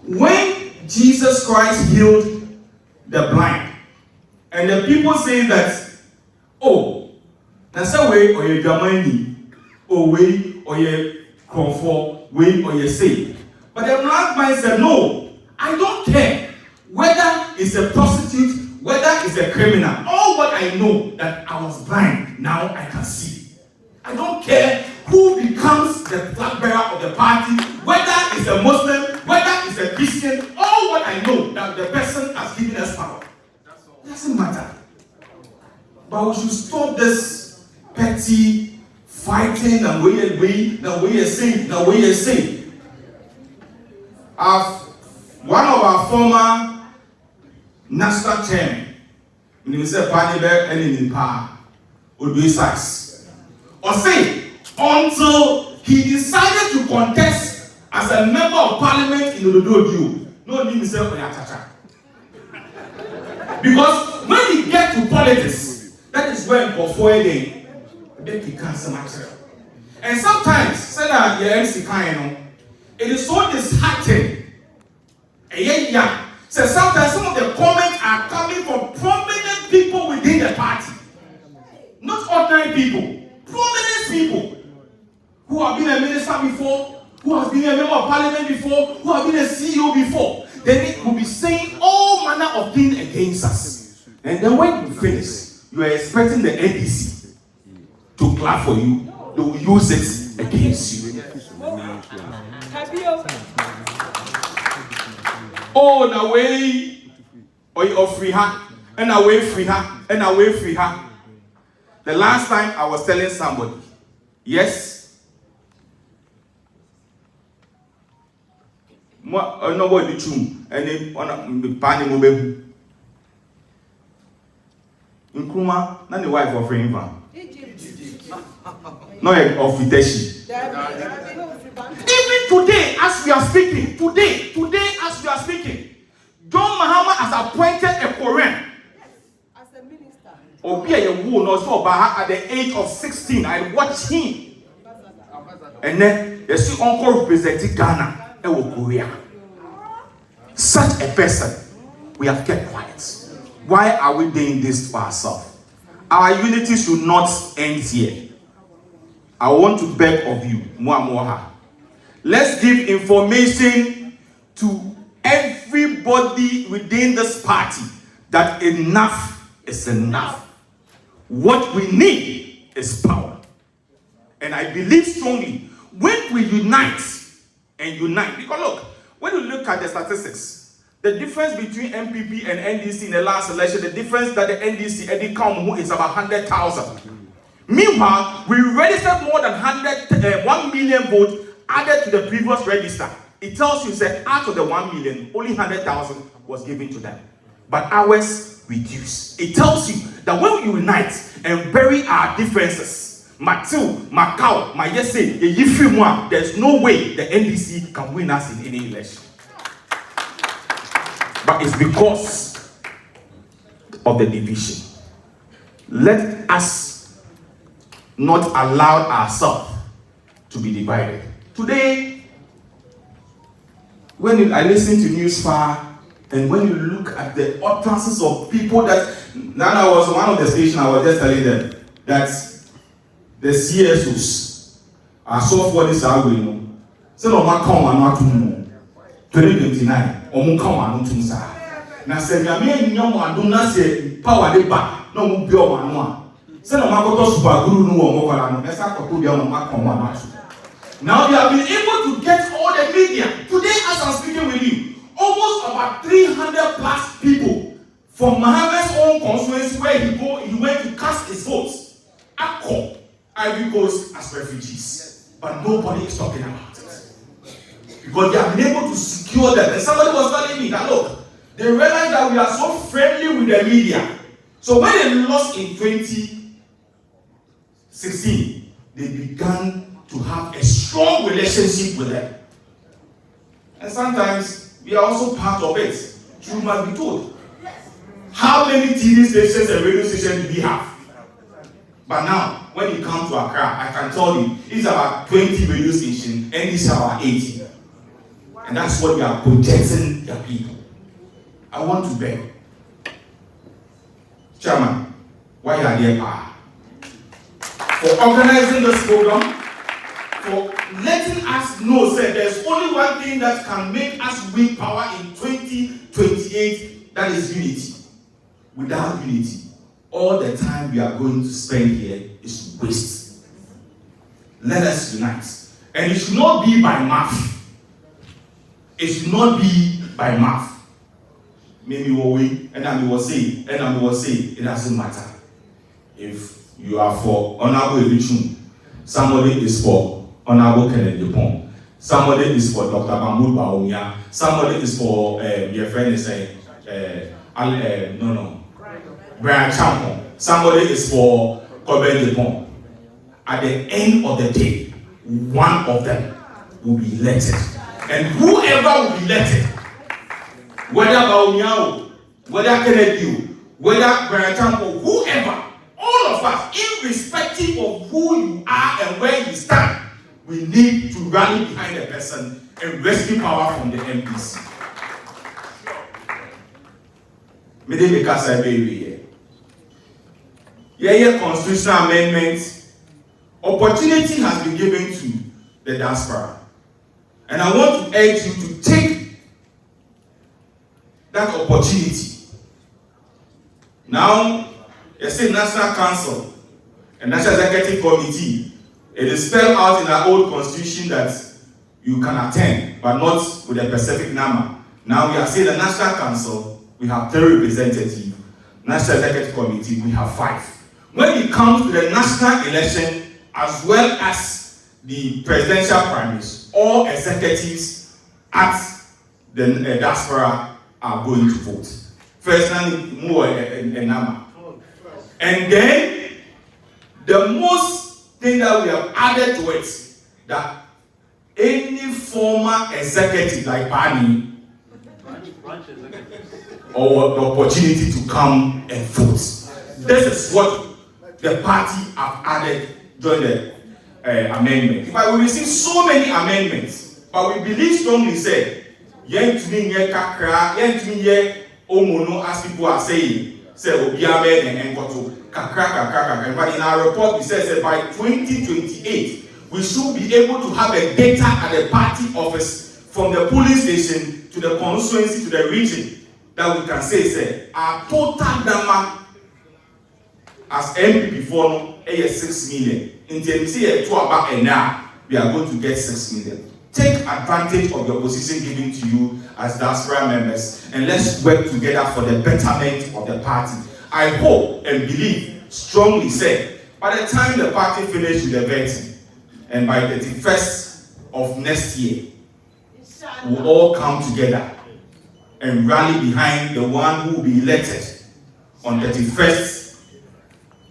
when Jesus Christ healed the blind, and the people say that, oh, that's a way or your Germany, or way or your comfort, way or your say. But the black man said, no, I don't care whether it's a prostitute, whether it's a criminal. All what I know that I was blind, now I can see. I don't care who becomes the flag bearer of the party, whether it's a Muslim, whether it's a Christian. All what I know that the person has given us power. It doesn't matter. But we should stop this petty fighting and way you say. One of our former national chairman, Mr. Panibek and in power, would be size. Or say, until he decided to contest as a member of parliament in Ododo, no need himself for Yatacha. Because when you get to politics, that is when before they become so material. And sometimes, say that your MC kind, it is so disheartening. So sometimes some of the comments are coming from prominent people within the party. Not ordinary people, prominent people who have been a minister before, who have been a member of parliament before, who have been a CEO before. They will be saying all manner of things against us. And then when you finish, you are expecting the NDC to clap for you. They will use it against you. Oh, na way, or free her, and away free her, and away free her. The last time I was telling somebody, yes, nobody the tune, and then on the panning mobile. Nkrumah, not the wife of Rainvan. No, of Viteshi. Even today, as we are speaking, today, as we are speaking, John Mahama has appointed a Korean.
As a minister.
At the age of 16, I watched him. And then they see Uncle representing Ghana and Korea. Such a person, we have kept quiet. Why are we doing this for ourselves? Our unity should not end here. I want to beg of you, Muamoha. Let's give information to everybody within this party that enough is enough. What we need is power. And I believe strongly, when we unite, because look, when you look at the statistics, the difference between MPP and NDC in the last election, the difference that the NDC Eddie Kamu is about 100,000. Meanwhile, we registered more than 1 million votes added to the previous register. It tells you that out of the 1 million, only 100,000 was given to them. But ours reduced. It tells you that when we unite and bury our differences, Matthew, Macau, Mayese, Yifimwa, there's no way the NDC can win us in any election. But it's because of the division. Let us not allow ourselves to be divided. Today, when I listen to Newsfar, and when you look at the utterances of people that, now I was one of the stations, I was just telling them that the CSOs are so for this argument. So no man come and not to 2029, or more come and not to say. Now say me and no one do not say power the back, no more be on one. So no man go to super guru no more no. Let's have to do the man come and not. Now we have been able to get all the media. Today, as I'm speaking with you, almost about 300 plus people from Mohammed's own constituency where he went to cast his votes, Akko, Ivory Coast as refugees. But nobody is talking about it. Because they have been able to secure them. And somebody was telling me that, look, they realized that we are so friendly with the media. So when they lost in 2016, they began to have a strong relationship with them. And sometimes we are also part of it. Truth must be told. How many TV stations and radio stations do we have? But now, when you come to Accra, I can tell you, it's about 20 radio stations and it's about 80. And that's what we are projecting the people. I want to beg. Chairman, why are there power? For organizing this program, for letting us know that there's only one thing that can make us win power in 2028, that is unity. Without unity, all the time we are going to spend here is waste. Let us unite. And it should not be by mouth. It should not be by mouth. Maybe we'll wait, and I will say, it doesn't matter. If you are for Honorable Educh, somebody is for Honorable Kennedy Dupont. Somebody is for Dr. Mahmoud Baumia. Somebody is for your friend is saying Brian Champon. Somebody is for Corbin Dupont. At the end of the day, one of them will be elected. And whoever will be elected, whether Baumia, whether Kennedy, whether Brian Champon, whoever, all of us, irrespective of who you are and where you stand, we need to rally behind the person and rescue power from the MPs. Maybe because I baby here. Constitutional amendment opportunity has been given to the diaspora, and I want to urge you to take that opportunity. Now, you say National Council and National Executive Committee. It is spelled out in our old constitution that you can attend, but not with a specific number. Now we are saying the National Council, we have 3 representatives. National Executive Committee, we have 5. When it comes to the national election, as well as the presidential primaries, all executives at the diaspora are going to vote. First, more a number. And then, the most thing that we have added to it, that any former executive like Bani or the opportunity to come and vote. This is what the party have added during the amendment. If I will receive so many amendments, but we believe strongly, say, omono, as people are saying, say Obiabe and Enkoto, kakra. But in our report, we said that by 2028, we should be able to have a data at the party office from the polling station to the constituency to the region that we can say our total number as MP before 6 million. In the to about and now we are going to get 6 million. Take advantage of your position given to you as diaspora members, and let's work together for the betterment of the party. I hope and believe, strongly say, by the time the party finishes with the vetting, and by the 31st of next year, we'll all come together and rally behind the one who will be elected on 31st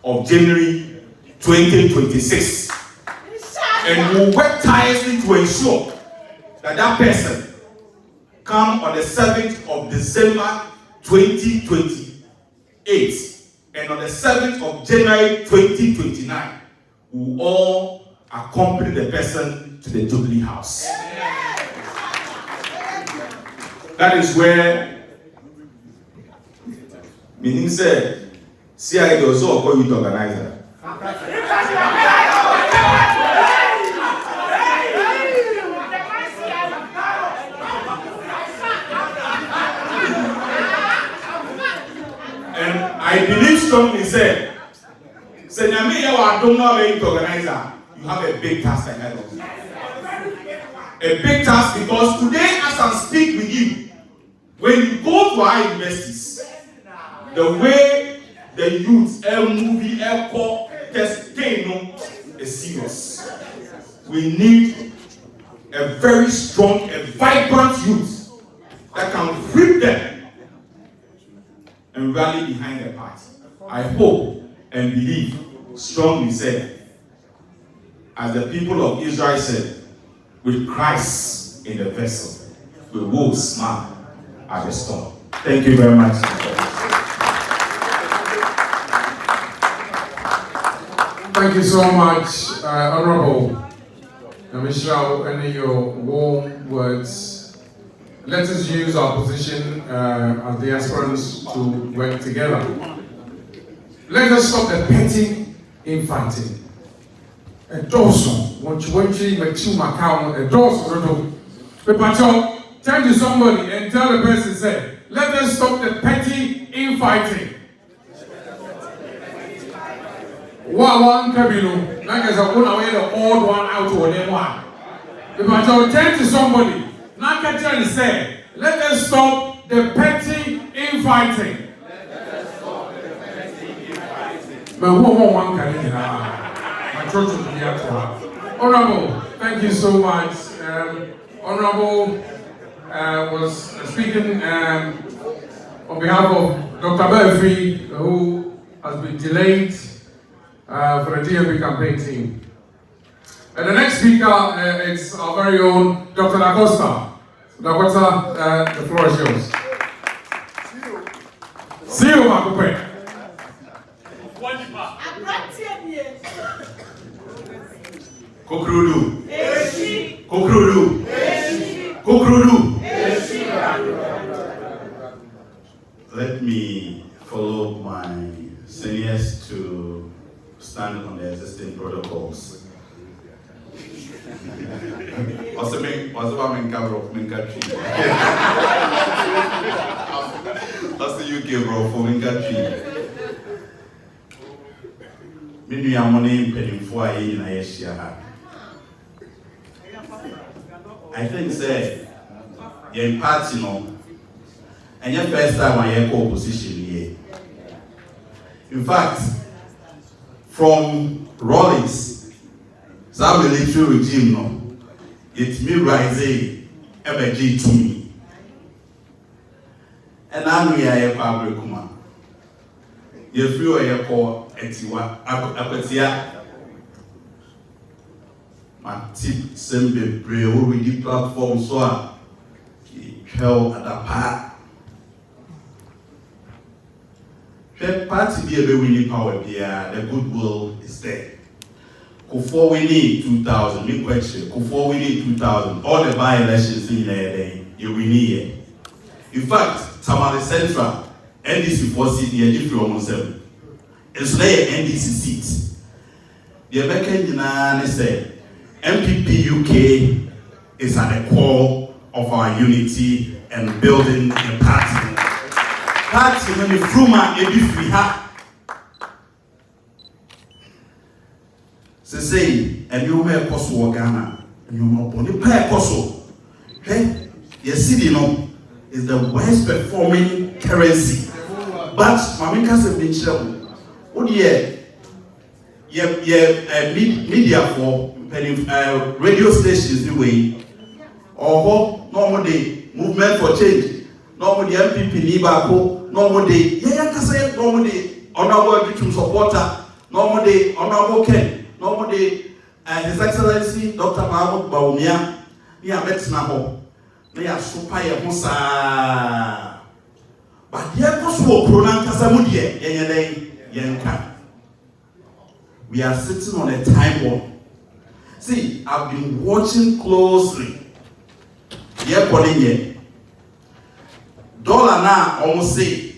of January 2026. And we'll work tirelessly to ensure that that person come on the 7th of December 2028, and on the 7th of January 2029, we'll all accompany the person to the Jubilee House. That is where meaning said, CIA also call youth organizer. And I believe strongly said, Senyame Yawa don't know youth organizer, you have a big task ahead of you. A big task, because today as I speak with you, when you go to our universities, the way the youth, movie, core, test, is serious. We need a very strong, a vibrant youth that can grip them and rally behind the party. I hope and believe, strongly said, as the people of Israel said, with Christ in the vessel, we will smile at the storm. Thank you very much.
Thank you so much, Honorable Michelle, and your warm words. Let us use our position as the aspirants to work together. Let us stop the petty infighting. A dozen, what you want to make two Macau, a dozen, turn to somebody and tell the person, say, let us stop the petty infighting. One Kabilo, like as I want away the old one out to them one. But turn to somebody, Naka and say, let us stop the petty infighting. But who one can Honorable, thank you so much. Honorable was speaking on behalf of Dr. Belfry, who has been delayed for the DMP campaign team. And the next speaker is our very own Dr. Nagosa. Nagosa, the floor is yours. See you, Makupe.
Kokrudu. Kokrudu. Kokrudu. Let me follow my seniors to stand on the existing protocols. What's the UK bro for Minkachi? Maybe I'm only paying for a year in Asia. I think say your party and your first time I hear opposition here. In fact, from Rawlings, some military regime it me rising ever to me. And now we are a public command. You feel a call etiwa apatia. My tip sembe pray we the platform so hell at a part. The party be a winning power there, the goodwill is there. Before we need 2000, me question, before we need 2000, all the by-elections in there, you will need. In fact, Tamale Central, NDC 4 seat, the NDC 317. It's like NDC seat. The American say, MPP UK is at the core of our unity and building the party. Party when the Fruma ebi free ha. say and you may cost war Ghana and you know boni pay koso okay yes city no is the worst performing currency but mama can say be chiro what media for radio stations the way or normal day movement for change normal day MPP ni baako normal day yeah can say normal day honorable victim supporter normal day honorable Ken normal day His Excellency Dr. Mahmoud Bawumia ni abetina ho na ya sopa ye ho saa but ye koso okro kasa mu de yenka we are sitting on a time bomb. See, I've been watching closely. Dollar now almost say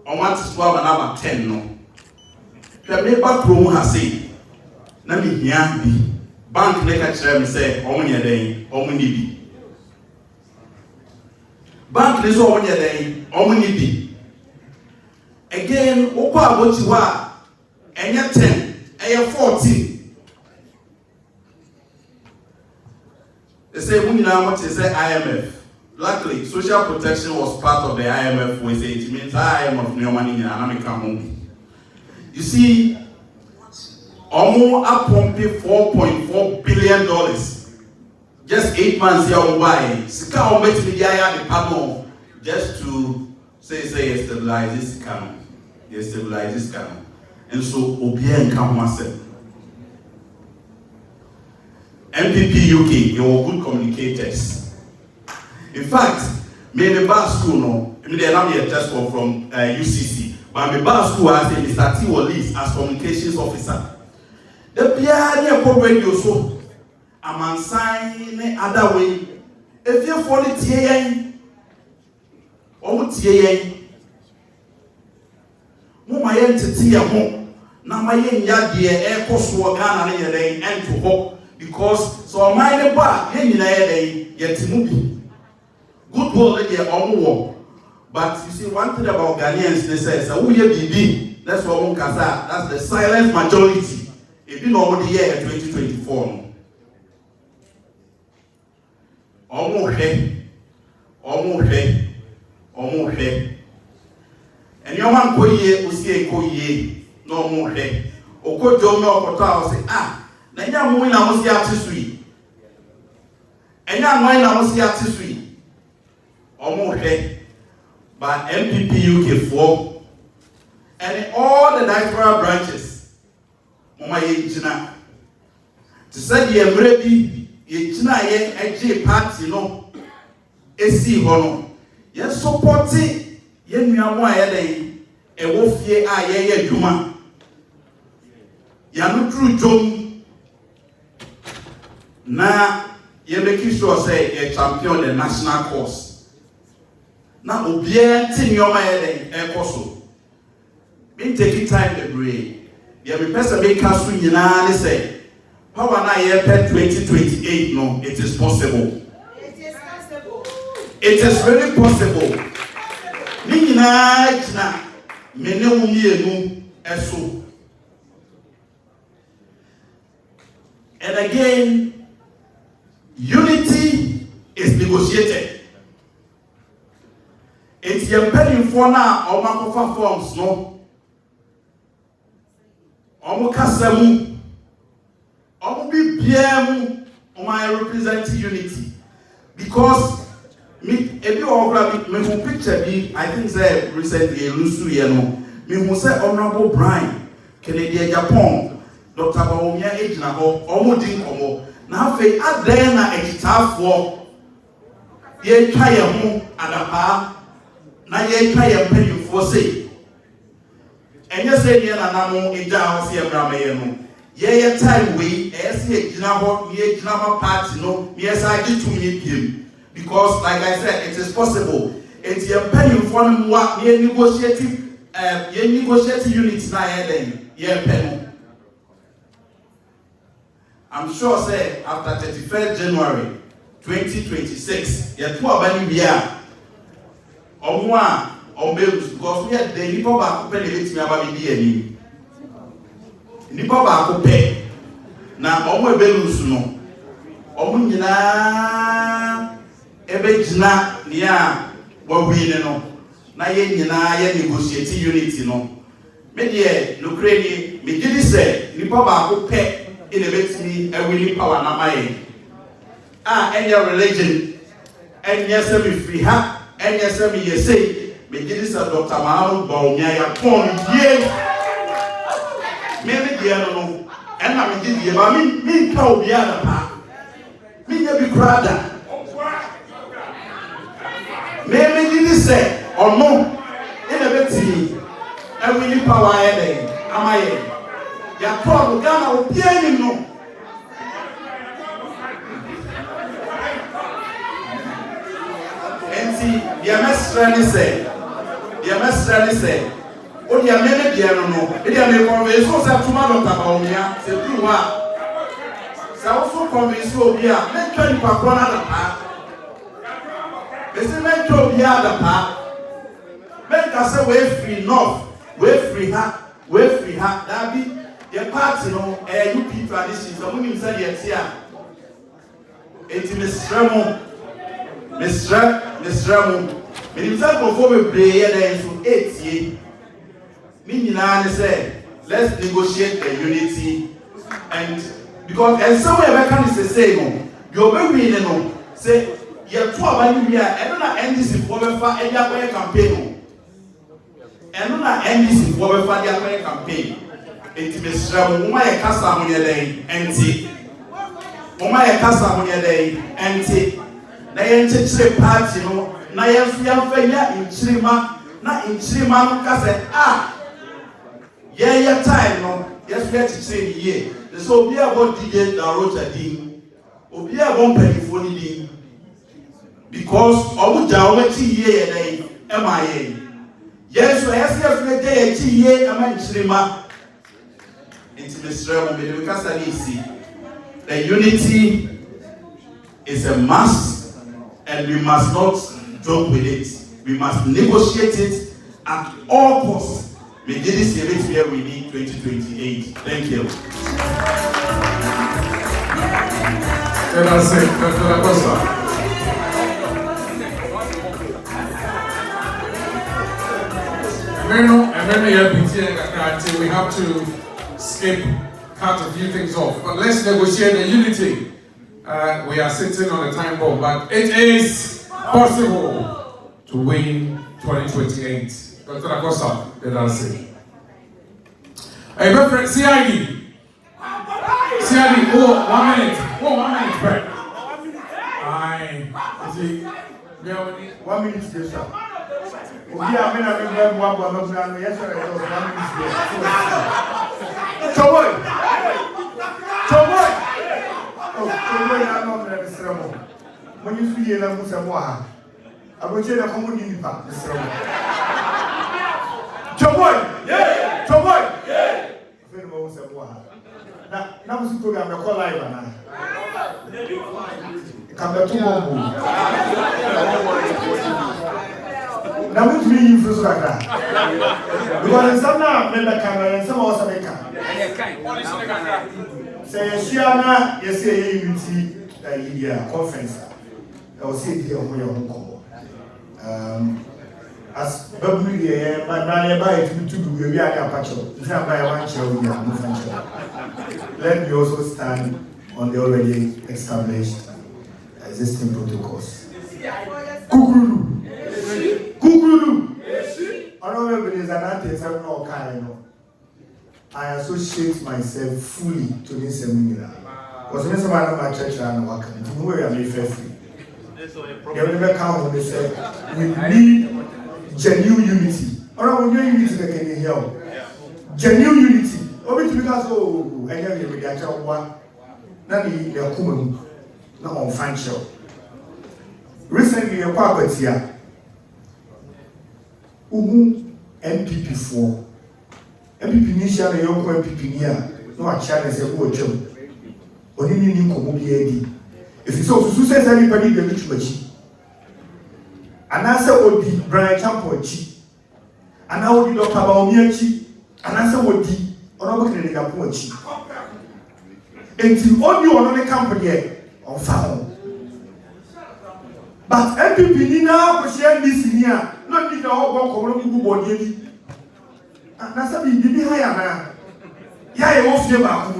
almost 12 and about 10 no. The neighbor promo has said, "Na me here be bank neka chere me say omunye den omuni bi." Bank dey so omunye den omuni bi. Again, okwa aboti wa enye 10, enye 14. They say we now want to say IMF. Luckily, social protection was part of the IMF. We say it means IMF no money in America. You see, almost a pumping $4.4 billion. Just 8 months here on why. Sika on bet media the partner just to say stabilize this economy. Yes, stabilize this economy. And so Obien come myself. MPP UK, they were good communicators. In fact, me bar school no, I mean they allow me a test from UCC, but my bar school has a Mr. T Wallace as communications officer. The PR near radio so I'm sign other way. If you follow TAN, or TAN, mo my entity a home, now my young air cost for Ghana and to hope. Because so my bar, yet movie. Good work, but you see one thing about Ghanaians, they say, so we BB, that's what one can say, that's the silent majority. If you know the year 2024. Almost. And your man go ye, who say go ye, no more. Oko Jomo Kota say, Enya mwe na musi atisui. Enya mwe na musi atisui. Omo he. But MPP UK 4 and in all the diaspora branches. Mama ye jina. To say ye mrebi ye jina ye eje party no. Esi hono. Ye supporti ye nuamu ayede e wo fie a ye dwuma. Ya no true jom. Now, you make sure say a champion the national course. Now, obey thing your mind and also. Been taking time to break. You have a person make us swing in and say, how am I here 2028? No, it is possible.
It is possible.
It is very possible. Nina, mene unu eso. And again, unity is negotiated. It's your penny for now, or Makofa forms, no. Omo Kasamu, Omo BBM, I represent unity. Because me, if you all me picture me, I think say recently Lusu Yeno, me who say Honorable Brian, Canadian Japan, Dr. Bawumia Ejina ho, Omo Din Komo. Now, if I then a guitar for ye try a home and a pa, now ye try a penny for say. And you say, Yanamo, a down, see a Bramayano. Ye time we, as ye Jinamo, ye Jinama party, no, yes, I did to meet him. Because, like I said, it is possible. It's your penny for what ye negotiating units now, ye penny. I'm sure say after 31st January 2026, you two abani biya. Omwa ombelus because we are the nipa ba ko pe le betimi aba bi ani. Nipa ba ko pe na omo ebelus no omo nyina ebegina nia wawine no na ye nyina ye negotiate unity no me de no kreni me gidi se nipa ba ko pe in a betimi ewili power na maye any religion and yes me free ha and yes me say me gidi se Dr. Mahmoud Bawumia ya pon ye me de no and na me gidi ba me ka obi ada pa me nya bi krada me gidi se ono in a betimi ewili power ya amaye ya kwa Ghana obiani no enti dia mesrani say o dia meme dia no e dia me convince so say tuma Dr. Bawumia se tu wa sa o so convince obi a me twa ni pakwa na da pa be se me twa obi a da pa me ka say we free north we free ha that be the party no UP tradition so we say the tia enti Mr. Me say before we play here so 8 year me nyina ne say let's negotiate the unity and because and somewhere we can say no you be win no say ye to abani wi a eno na NDC for be fa e dia campaign no eno na NDC for be fa dia campaign enti Mr. Muma ye kasa mo ye den enti Muma ye kasa mo ye den enti na ye nchechire party no na ye mfanya inchirima na inchirima no kase ye time no yes we nchechire ni ye so obi about DJ Darota din obi about penifo ni din because omuja oweti ye den ema ye yes we dey chi ye ema nchirima into Mr. Mumbi kasa ni si the unity is a must. And we must not joke with it. We must negotiate it at all costs. We did this here we need 2028. Thank you.
Nasei, Dr. Nagosa. We have to cut a few things off. But let's negotiate the unity. We are sitting on a time bomb, but it is possible to win 2028. Dr. Nagosa, let us say. Hey, my friend, CID, 1 minute. 1 minute, right? I see.
1 minute, yes, sir. We are men and women who are yes, sir. 1 minute, Choboy. Oh, I know that Mr. Ramo. When you see a Musamoa, I will tell you a community back, Mr. Ramo. Choboy! Yeah! Choboy! Yeah! Now, was the program I call live now. Come back to Mombo. Now, which means you feel like that? Because some now, men that can and some also make up. Say, Shiana, you say, unity conference. I will say, dear, we are as Babu, my man, buy it to do, we are a patch of. It's not by one show, we are no. Let me also stand on the already established existing protocols. Kukuru! Honorable Zanate is no kind. I associate myself fully to this seminar. Because when someone at my church and work, we are made free. They will never come when they say we need genuine unity. Or when unity they can hear. Genuine unity. Obviously because and then we are one. Now they are coming. Not on financial. Recently, a corporate here. MPP 4. MPP initial na yoko MPP nia no acha na se wo twem oni ni nkomo bi adi if so say say ni padi de luchumachi anase odi Brian Champo chi ana odi Dr. Bawumia chi anase odi ono bo kire de gapo chi Until only on the company on farm. But MPP now was sharing this in here. Not need all one community body. And that's a bit higher now. Yeah, I off your back.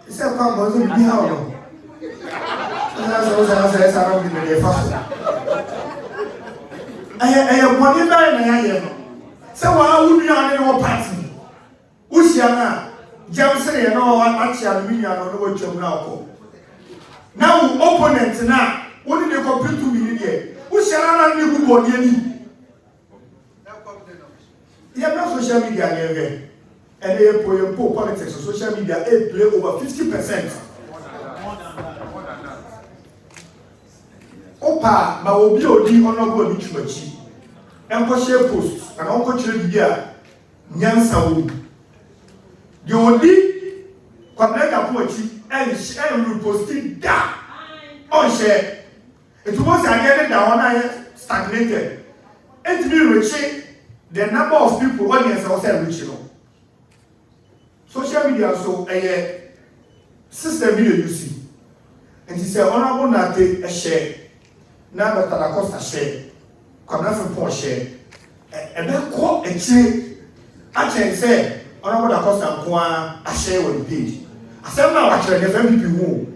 It's a problem. It's a bit higher. That's around in the first. I have one in there. So, I would be on any party. Usiana, Jamson, and all actually, we are on the now. Now, opponents now, what did they compete to me here? Usiana, you go near. You have no social media near and they put politics on social media, they play over 50%. Opa, ma obi odi honorable ni chumachi. Enko share post, and onko chere bibia nyansa wo. Di odi kwabena ka pochi en reposting da. On share. It was again that one stagnated. It will reach the number of people audience also reaching. Social media so a system video you see. And he said honorable Nati a share. Now Dr. Nagosa share, come from Port share, and then call a tree. Actually, say, Honorable Nagosa a share with the page. I said, now actually, the MVP who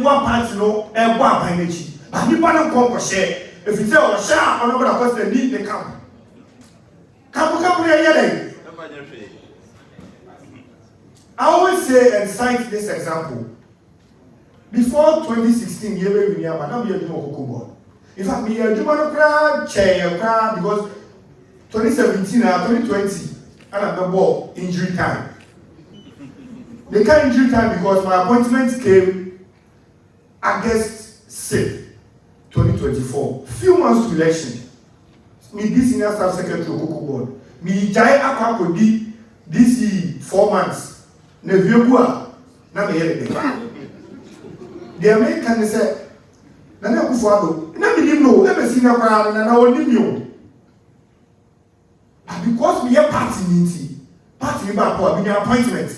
one party no, one pioneer. But you can't come for share. If you say, oh, share, Honorable Nagosa need the camp. Come here, I always say and cite this example. Before 2016, you were in Madam Yadimo. In fact, me a Jumano chair because 2017 and 2020, and I'm the ball injury time. They can't injury time because my appointment came August 6th, 2024. Few months to election. Me this senior staff secretary Coco board. Me jai akwa this 4 months. Ne vieux na me yere. The American said, Nana Kufuado, never know, never seen a crowd and I will leave you. But because we are party meeting, party about for being appointment.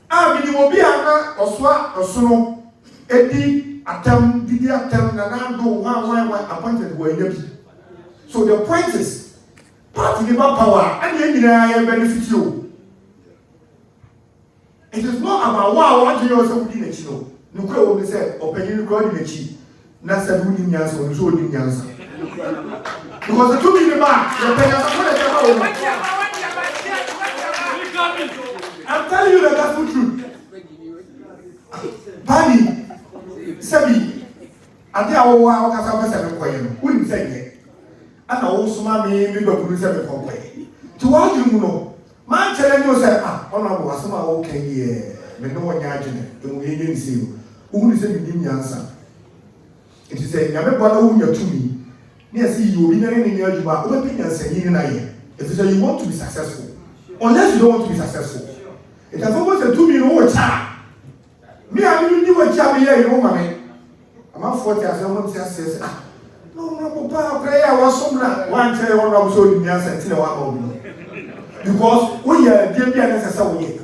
I mean, you will be or swap or so, Eddie, attempt, did the attempt, and I do one appointed were so the point is, party about power, and then I benefit you. It is not about what you know, something that you know. Nukwe will say, opinion recording the chi. Nasa do in Yansa or so in Yansa. Because the two in the back, the I'm telling you the gospel truth. Bani, Sabi, I think I will walk as I was a coin. Wouldn't say it. And I also mammy, maybe a police ever complain. To what you know, man telling you, say, honorable, as someone okay, yeah, but no one yards, don't we didn't see you. Who is the answer? It is a never one who to me. Yes, you will be in your job, open and say, if you want to be successful, unless you don't want to be successful. It has always a 2 minute old child. Me, I didn't do a job here in Roman. I'm not 40 as I want to say, no, Papa, prayer was somewhere. One tell one of so in the answer until one because we are deeply unnecessary.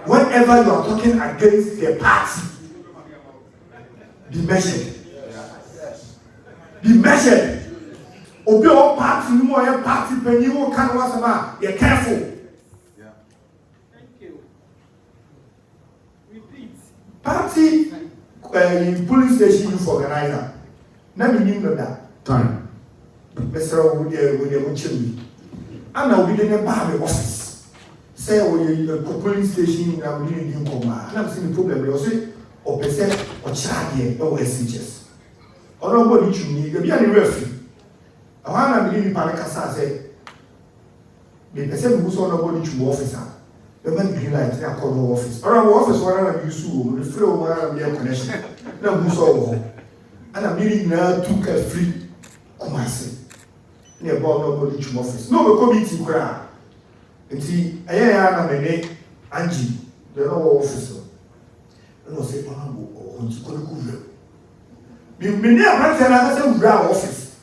Whenever you are talking against the party, be measured. Be measured. Obey all party, no more party, when you can't was a man. You're careful.
Thank you. Repeat.
Party police station youth organizer. Now we need that time. Mr. William Chimney. And now we didn't buy the office. Say we police station and we didn't come. And I'm seeing the problem. We also or percent or charge or SHS. Or nobody to me, you'll be a referee. I want to be in Panicasa say, the person who's on nobody to officer. The man green light, they are called no office. Or our office, one of you sue, the free over their connection. No, who's all. And I'm meeting now took a free commerce. Near about nobody to office. No, the committee crowd. And see, I am a name, Angie, the no officer. No say honorable or on Chikoku. Many a branch and I say office.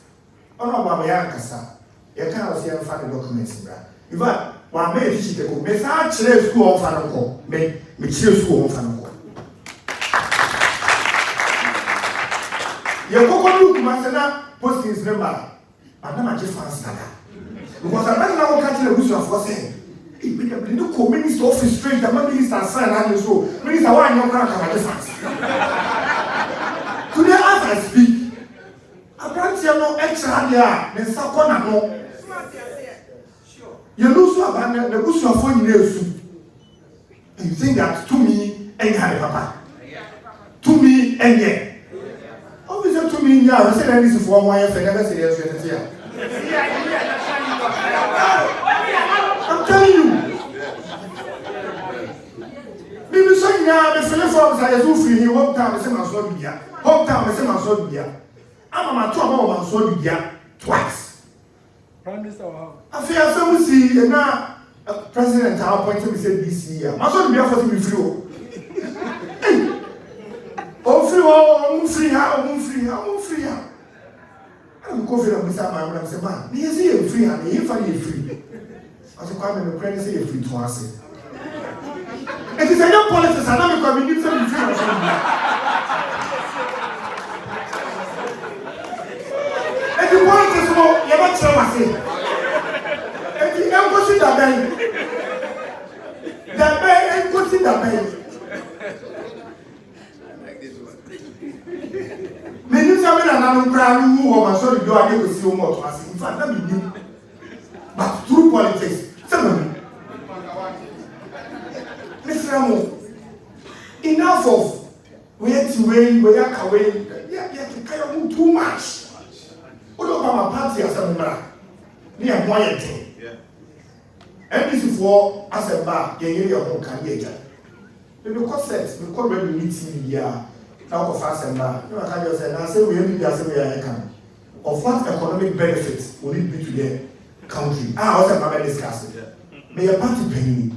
Honorable Mayakasa. You can't see a funny documents in that. In fact,
Wa me teach the go. Me sa chire school on fa no ko. Me chire school on fa no ko. Ye koko look ma se na postings member. But na ma je fans nada. Because I bet now catch the bush for say. Hey, we no ko minister office straight, the minister sign and so. Minister why no can come fans. Today as I speak, Abrantia no extra there, the second no. You lose your band, the bush of phone you and you think that to me and had papa. To me and yet. Obviously to me, yeah, I said this is for my friend, never say yes. I'm telling you. Maybe so now, the Philippines are so free, hometown, the same as what we are. Hometown, the same as what we are. I'm a trouble man, so we are twice.
Prime Minister,
I feel some see, and now President appointed me said this year. My son be for to be free. Oh, free. I'm confident with my man. I say, man, he is free, and he free. I said, come and credit say free to us. It is a young politics, and I'm going to give them free. And the politics, you never tell us it. And the young person that bay, and go see that bay. Many family and I'm proud who are sorry do I never see more to us. In fact, let me do. But through politics, Mr. Ramo, enough of where to wait, yeah, too much. What about my party as a member? Me and one thing. And this is for as a bar, your home can get. Because sets, we call ready meeting here. Now of us and now, you can just say, now say we have to say we are can. Of what economic benefits will it be to the country? I also have discussed it. May a party penny.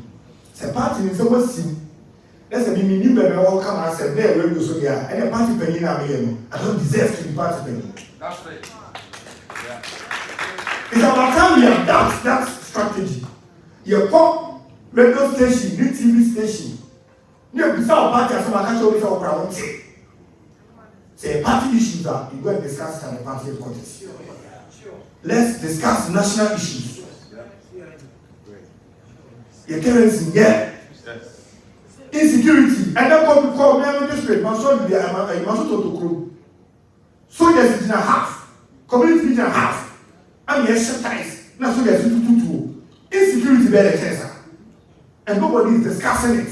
Say party in some way. Let's say me new baby all come and say there where you so there. And a party penny now me. I don't deserve to be party penny.
That's right. Yeah.
It's about time we have that strategy. You pop radio station, new TV station. You beside party as my country with our ground. Say party issues that you go and discuss at the party headquarters. Let's discuss national issues. Your currency, yeah. Insecurity. And then call me district. Must be a to crew. Soldiers in a half. Community in a half. I'm yes, ties. Now soldiers two. Insecurity better cancer. And nobody is discussing it.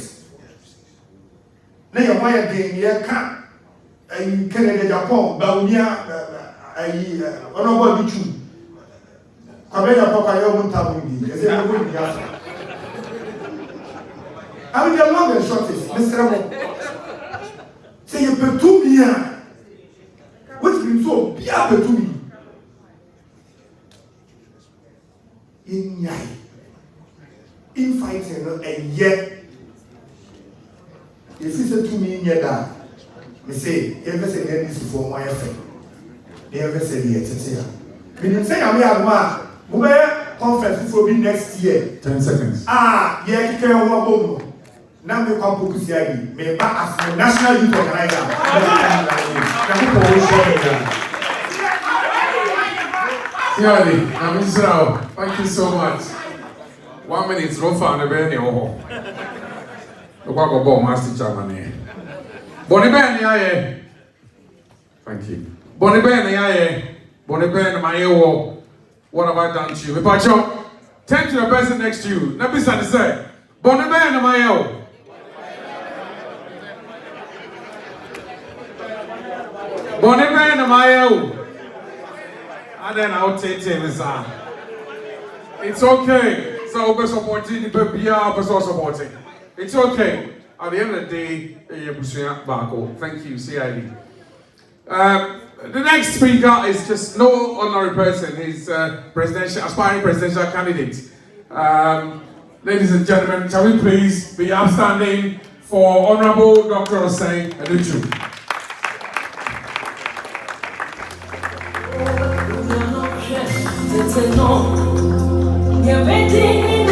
Now your mind again, yeah, can't. I Canada, Japan, Baunia, honorable Bichu. Kamera Papa, you won't tell me. I mean, the long and short is Mr. Ramo. Say you pay 2 million. Which means so, be up to me. In Yai. In fighting, and yet, if you say 2 million, that. Me say, ever say this for my friend. They ever say here. When you say I'm here, we conference will be next year.
10 seconds.
Yeah, you can walk home. Now we come to Kusiagi. Me back as the national youth organizer.
Thank you so much. 1 minute, no fun, a very old. The Wagabo Master Germany. Bonnie Ben, thank you. Bonnie Ben, my ear. What have I done to you? Pacho, turn to the person next to you. Nabi say, Bonnie Ben, my ear. Bonnie Ben, my ear. And then I'll take him. It's okay. So we're supporting the baby, we're supporting. It's okay. At the end of the day, thank you, CID. The next speaker is just no ordinary person. He's aspiring presidential candidate. Ladies and gentlemen, shall we please be upstanding for Honorable Dr. Nasei Educh.
You're ready,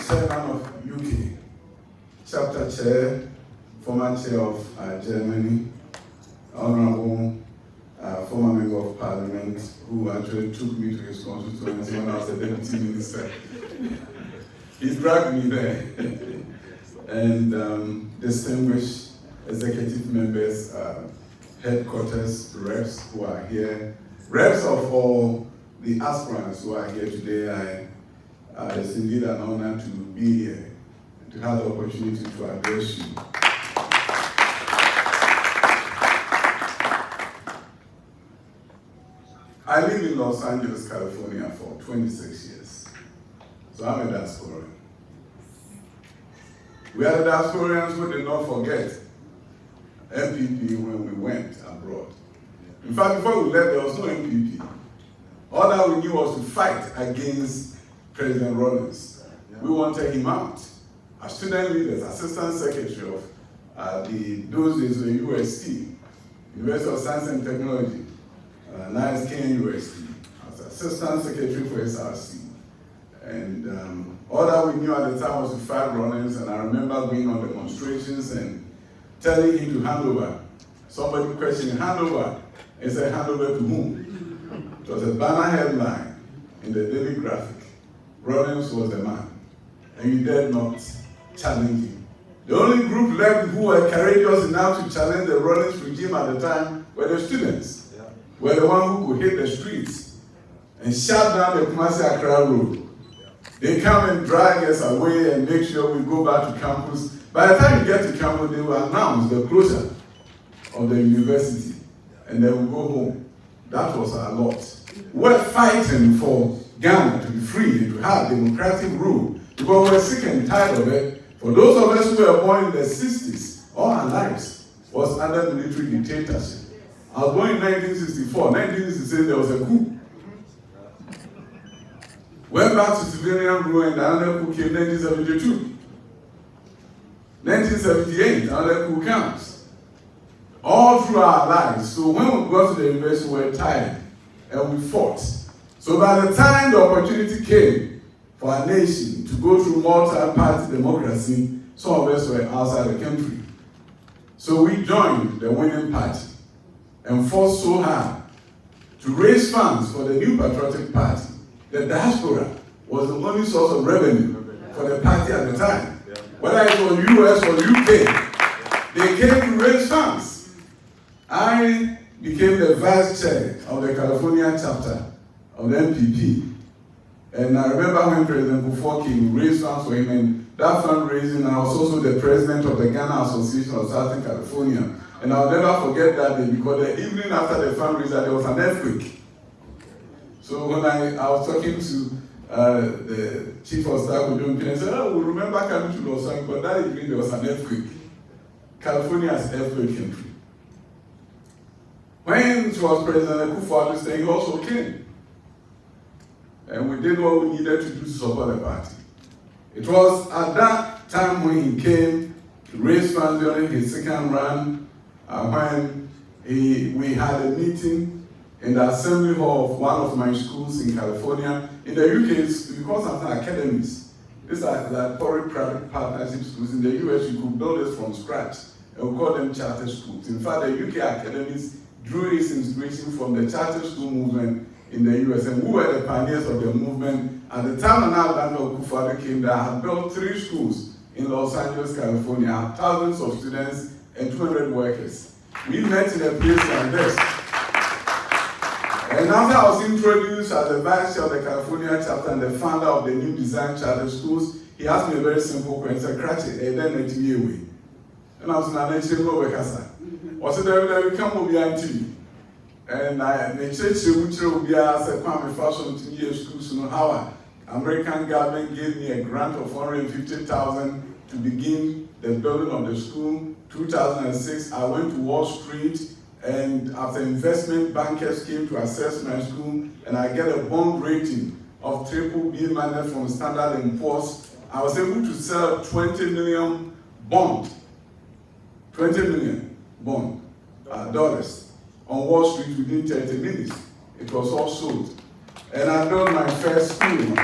Chairman of UK, chapter chair, former chair of Germany, honorable former member of parliament who actually took me to his constituency when I was a deputy minister. He dragged me there. And distinguished executive members, headquarters reps who are here, reps of all the aspirants who are here today. It's indeed an honor to be here, to have the opportunity to address you. I live in Los Angeles, California for 26 years. So I'm a diasporan. We are the diasporans who did not forget MPP when we went abroad. In fact, before we left, there was no MPP. All that we knew was to fight against President Rawlings. We wanted him out. As student leaders, assistant secretary of those days the UST, University of Science and Technology, now it's KNUST, as assistant secretary for SRC. And all that we knew at the time was to fight Rawlings, and I remember going on demonstrations and telling him to hand over. Somebody questioned, hand over? He said, hand over to whom? It was a banner headline in the Daily Graphic. Rawlings was the man, and you dared not challenge him. The only group left who were courageous enough to challenge the Rawlings regime at the time were the students. Yeah. Were the ones who could hit the streets and shut down the Kumasi Accra Road. They come and drag us away and make sure we go back to campus. By the time you get to campus, they will announce the closure of the university, and then we go home. That was our lot. We're fighting for Ghana to be free and to have democratic rule because we're sick and tired of it. For those of us who were born in the 60s, all our lives was under military dictatorship. I was born in 1964. 1966, there was a coup. Went back to civilian rule and another coup came in 1972. 1978, another coup comes. All through our lives. So when we got to the university, we were tired and we fought. So by the time the opportunity came for our nation to go through multi-party democracy, some of us were outside the country. So we joined the winning party and fought so hard to raise funds for the new Patriotic Party. The diaspora was the only source of revenue for the party at the time. Whether it was US or UK, they came to raise funds. I became the vice chair of the California chapter of the MPP. And I remember when President Kufuor came, we raised funds for him, and that fundraising, I was also the president of the Ghana Association of Southern California. And I'll never forget that day because the evening after the fundraiser, there was an earthquake. So when I was talking to the chief of staff, I said, oh, we remember coming to Los Angeles, but that evening there was an earthquake. California is an earthquake country.
When it was President Akufo-Addo staying, he also came. And we did what we needed to do to support the party. It was at that time when he came to raise funds during his second run, when we had a meeting in the assembly hall of one of my schools in California. In the UK, we call something academies. These are the public-private partnership schools. In the US, you could build it from scratch, and we call them charter schools. In fact, the UK academies drew its inspiration from the charter school movement in the US, and we were the pioneers of the movement. At the time Nana Akufo-Addo came there, I had built 3 schools in Los Angeles, California. I had thousands of students and 200 workers. We met in a place like this. And after I was introduced as the vice chair of the California chapter and the founder of the new design charter schools, he asked me a very simple question. He said, "Kratche, then let me away." And I was in an ancient over Casa. I said, "There will come be anti." And the church will be as a family fashion to year schools to know how American government gave me a grant of $450,000 to begin the building of the school. 2006, I went to Wall Street, and after investment bankers came to assess my school, and I get a bond rating of BBB- from Standard & Poor's. I was able to sell 20 million bond, dollars on Wall Street within 30 minutes. It was all sold. And I built my first school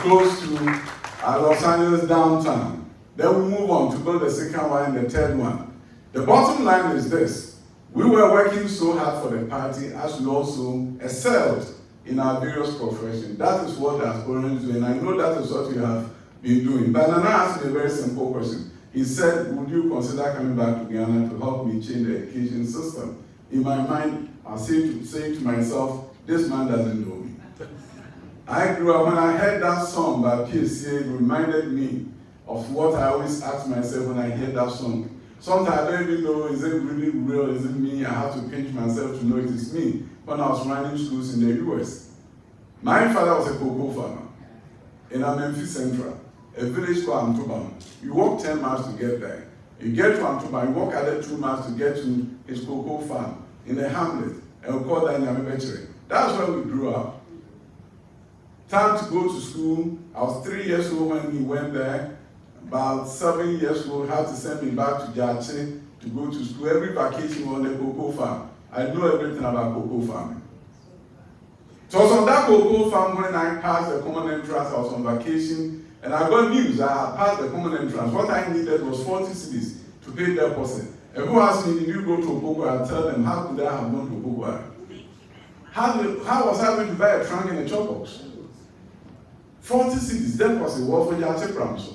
close to Los Angeles downtown. Then we move on to build the second one and the third one. The bottom line is this: we were working so hard for the party as we also excelled in our various professions. That is what diasporans do, and I know that is what you have been doing. But Nana asked me a very simple question. He said, "Would you consider coming back to Ghana to help me change the education system?" In my mind, I say to myself, this man doesn't know me. I grew up, when I heard that song by PSA, it reminded me of what I always ask myself when I hear that song. Sometimes I don't even know, is it really real, is it me? I have to pinch myself to know it is me. When I was running schools in the US. My father was a cocoa farmer in Memphis Central, a village called Antubam. You walk 10 miles to get there. You get to Antubam, you walk another 2 miles to get to his cocoa farm in a hamlet, and we call that Nyamebechere. That's where we grew up. Time to go to school. I was 3 years old when he went there. About 7 years old, had to send me back to Jache to go to school. Every vacation on the cocoa farm. I know everything about cocoa farming. So I was on that cocoa farm when I passed the common entrance. I was on vacation, and I got news. I had passed the common entrance. What I needed was 40 cedis to pay deposit. And who asked me, did you go to Opoku? I tell them, how could I have gone to Opoku? How was I going to buy a trunk and a chop box? 40 cedis deposit was for Jache Pramso.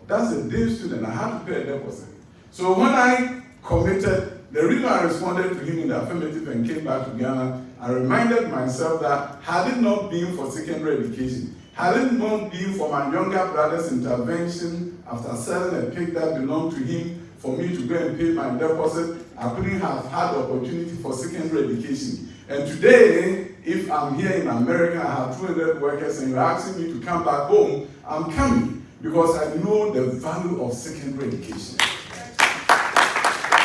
That's a day student. I had to pay a deposit. So when I committed, the reason I responded to him in the affirmative and came back to Ghana, I reminded myself that had it not been for secondary education, had it not been for my younger brother's intervention after selling a pig that belonged to him for me to go and pay my deposit, I couldn't have had the opportunity for secondary education. And today, if I'm here in America, I have 200 workers, and you're asking me to come back home, I'm coming because I know the value of secondary education.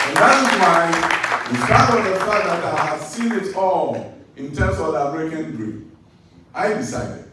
And that is why, in spite of the fact that I have seen it all in terms of the American dream, I decided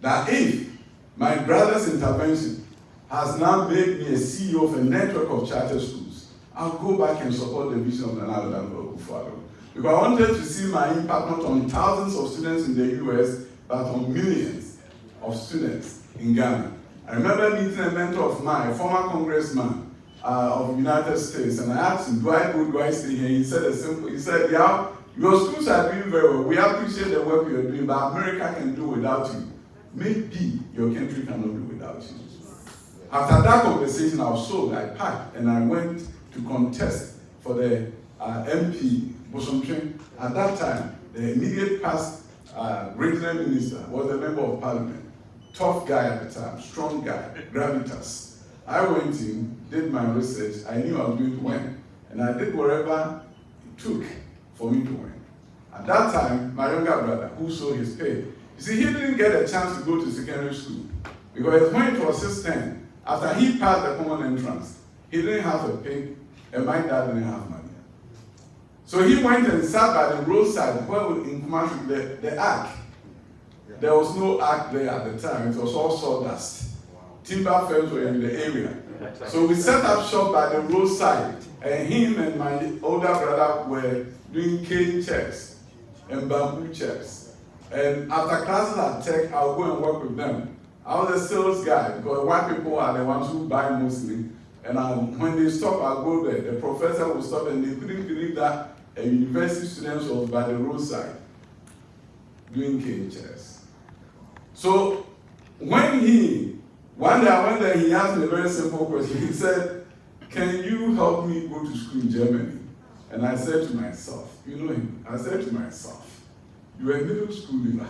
that if my brother's intervention has now made me a CEO of a network of charter schools, I'll go back and support the vision of Nana Akufo-Addo. Because I wanted to see my impact not on thousands of students in the US, but on millions of students in Ghana. I remember meeting a mentor of mine, a former congressman of the United States, and I asked him, do I go, do I stay here? He said, yeah, your schools are doing very well. We appreciate the work you're doing, but America can do without you. Maybe your country cannot do without you. After that conversation, I was sold, I packed, and I went to contest for the MP, Bosomtwe. At that time, the immediate past regional minister was a member of parliament. Tough guy at the time, strong guy, gravitas. I went in, did my research, I knew I was going to win. And I did whatever it took for me to win. At that time, my younger brother, who saw his pay, you see, he didn't get a chance to go to secondary school. Because when it was his turn, after he passed the common entrance, he didn't have a pay, and my dad didn't have money. So he went and sat by the roadside where in Kumasi, the ark. There was no ark there at the time. It was all sawdust. Timber firms were in the area. So we set up shop by the roadside, and him and my older brother were doing cane chairs and bamboo chairs. And after classes at Tech, I'll go and work with them. I was a sales guy because white people are the ones who buy mostly. And when they stop, I'll go there. The professor will stop, and they couldn't believe that a university student was by the roadside doing cane chairs. So one day I went there, he asked me a very simple question. He said, "Can you help me go to school in Germany?" And I said to myself, you know him, I said to myself, "You're a middle school leaver.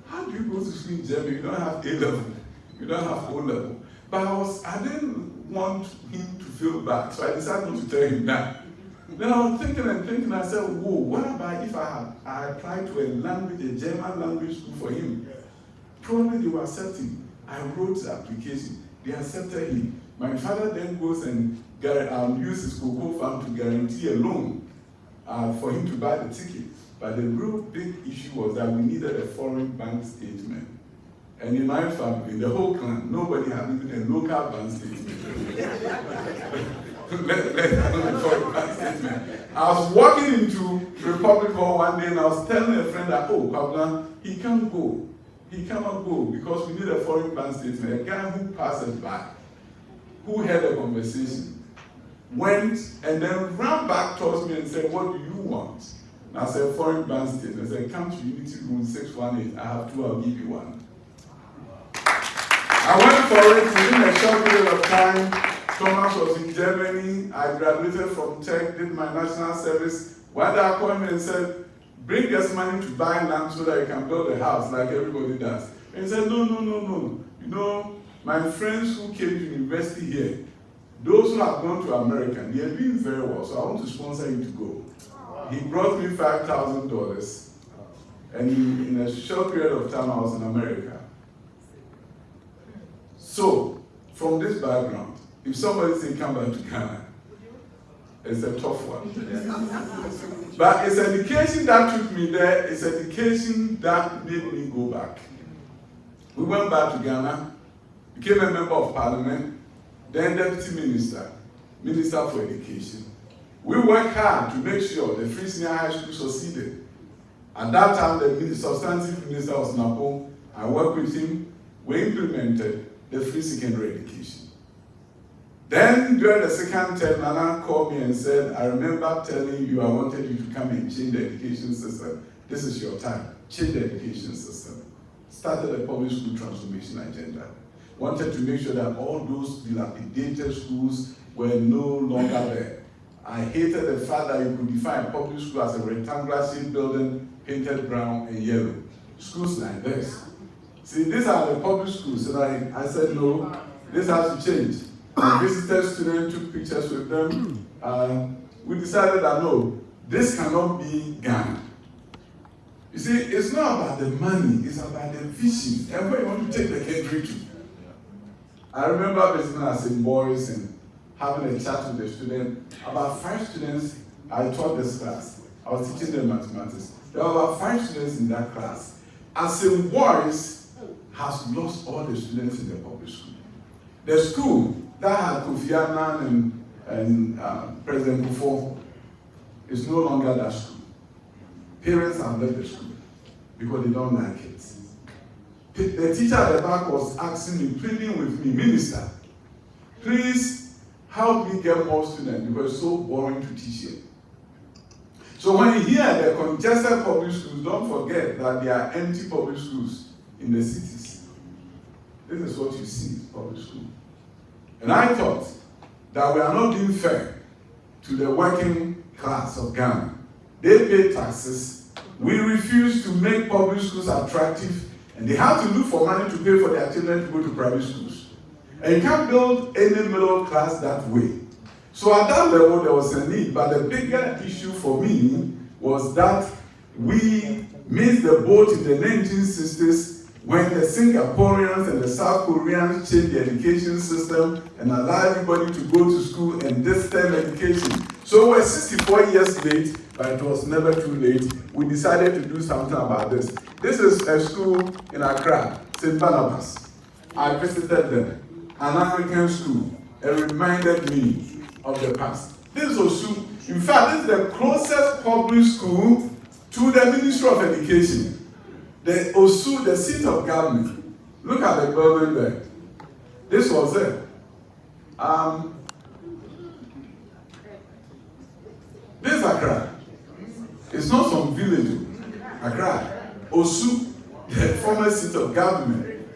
How do you go to school in Germany? You don't have A level, you don't have O level." But I didn't want him to feel bad, so I decided not to tell him that. Then I was thinking and thinking, I said, whoa, what about if I applied to a German language school for him? Probably they will accept him. I wrote the application, they accepted him. My father then goes and uses his cocoa farm to guarantee a loan for him to buy the ticket. But the real big issue was that we needed a foreign bank statement. And in my family, the whole clan, nobody had even a local bank statement. I was walking into Republic Hall one day and I was telling a friend that, oh, Pabla, he can't go. He cannot go because we need a foreign bank statement. A guy who passes by, who had a conversation, went and then ran back towards me and said, "What do you want?" And I said, "Foreign bank statement." I said, "Come to Unity Room 618. I have two, I'll give you one." I went for it within a short period of time. Thomas was in Germany. I graduated from Tech, did my national service. One day I called him and said, "Bring us money to buy land so that you can build a house like everybody does." And he said, no. You know, my friends who came to university here, those who have gone to America, they are doing very well, so I want to sponsor you to go. He brought me $5,000, and in a short period of time, I was in America. So, from this background, if somebody say come back to Ghana, it's a tough one. But it's education that took me there, it's education that made me go back. We went back to Ghana, became a member of parliament, then deputy minister for education. We worked hard to make sure the Free Senior High School succeeded. At that time, the substantive minister was Napo. I worked with him. We implemented the free secondary education. Then during the second term, Nana called me and said, "I remember telling you I wanted you to come and change the education system. This is your time. Change the education system." Started a public school transformation agenda. Wanted to make sure that all those dilapidated schools were no longer there. I hated the fact that you could define a public school as a rectangular shaped building painted brown and yellow. Schools like this. See, these are the public schools. So I said, no, this has to change. I visited students, took pictures with them. We decided that no, this cannot be Ghana. You see, it's not about the money, it's about the vision and where you want to take the country to. I remember visiting as in boys and having a chat with the student. About 5 students, I taught this class. I was teaching them mathematics. There were about 5 students in that class. As in boys has lost all the students in the public school. The school that had Kofi Annan and President Kufuor is no longer that school. Parents have left the school because they don't like it. The teacher at the back was asking me, pleading with me, "Minister, please help me get more students because it's so boring to teach here." So when you hear the congested public schools, don't forget that there are empty public schools in the cities. This is what you see in public school. And I thought that we are not being fair to the working class of Ghana. They pay taxes. We refuse to make public schools attractive, and they have to look for money to pay for their children to go to private schools. And you can't build any middle class that way. So at that level, there was a need, but the bigger issue for me was that we missed the boat in the 1960s when the Singaporeans and the South Koreans changed the education system and allowed everybody to go to school and distance education. So we're 64 years late, but it was never too late. We decided to do something about this. This is a school in Accra, St. Barnabas. I visited them, an African school. It reminded me of the past. This was, in fact, this is the closest public school to the Ministry of Education. The Osu, the seat of government. Look at the building there. This was it. This is Accra. It's not some village. Accra. Osu, the former seat of government.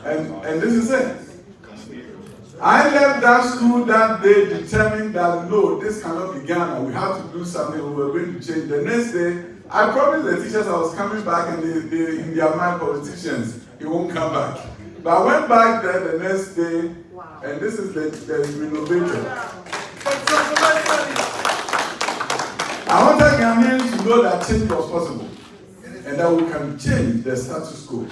And this is it. I left that school that day determined that no, this cannot be Ghana. We have to do something. We were going to change. The next day, I promised the teachers I was coming back, and they in their mind, politicians, he won't come back. But I went back there the next day, and this is the renovator. I wanted Ghanaians to know that change was possible, and that we can change the status quo.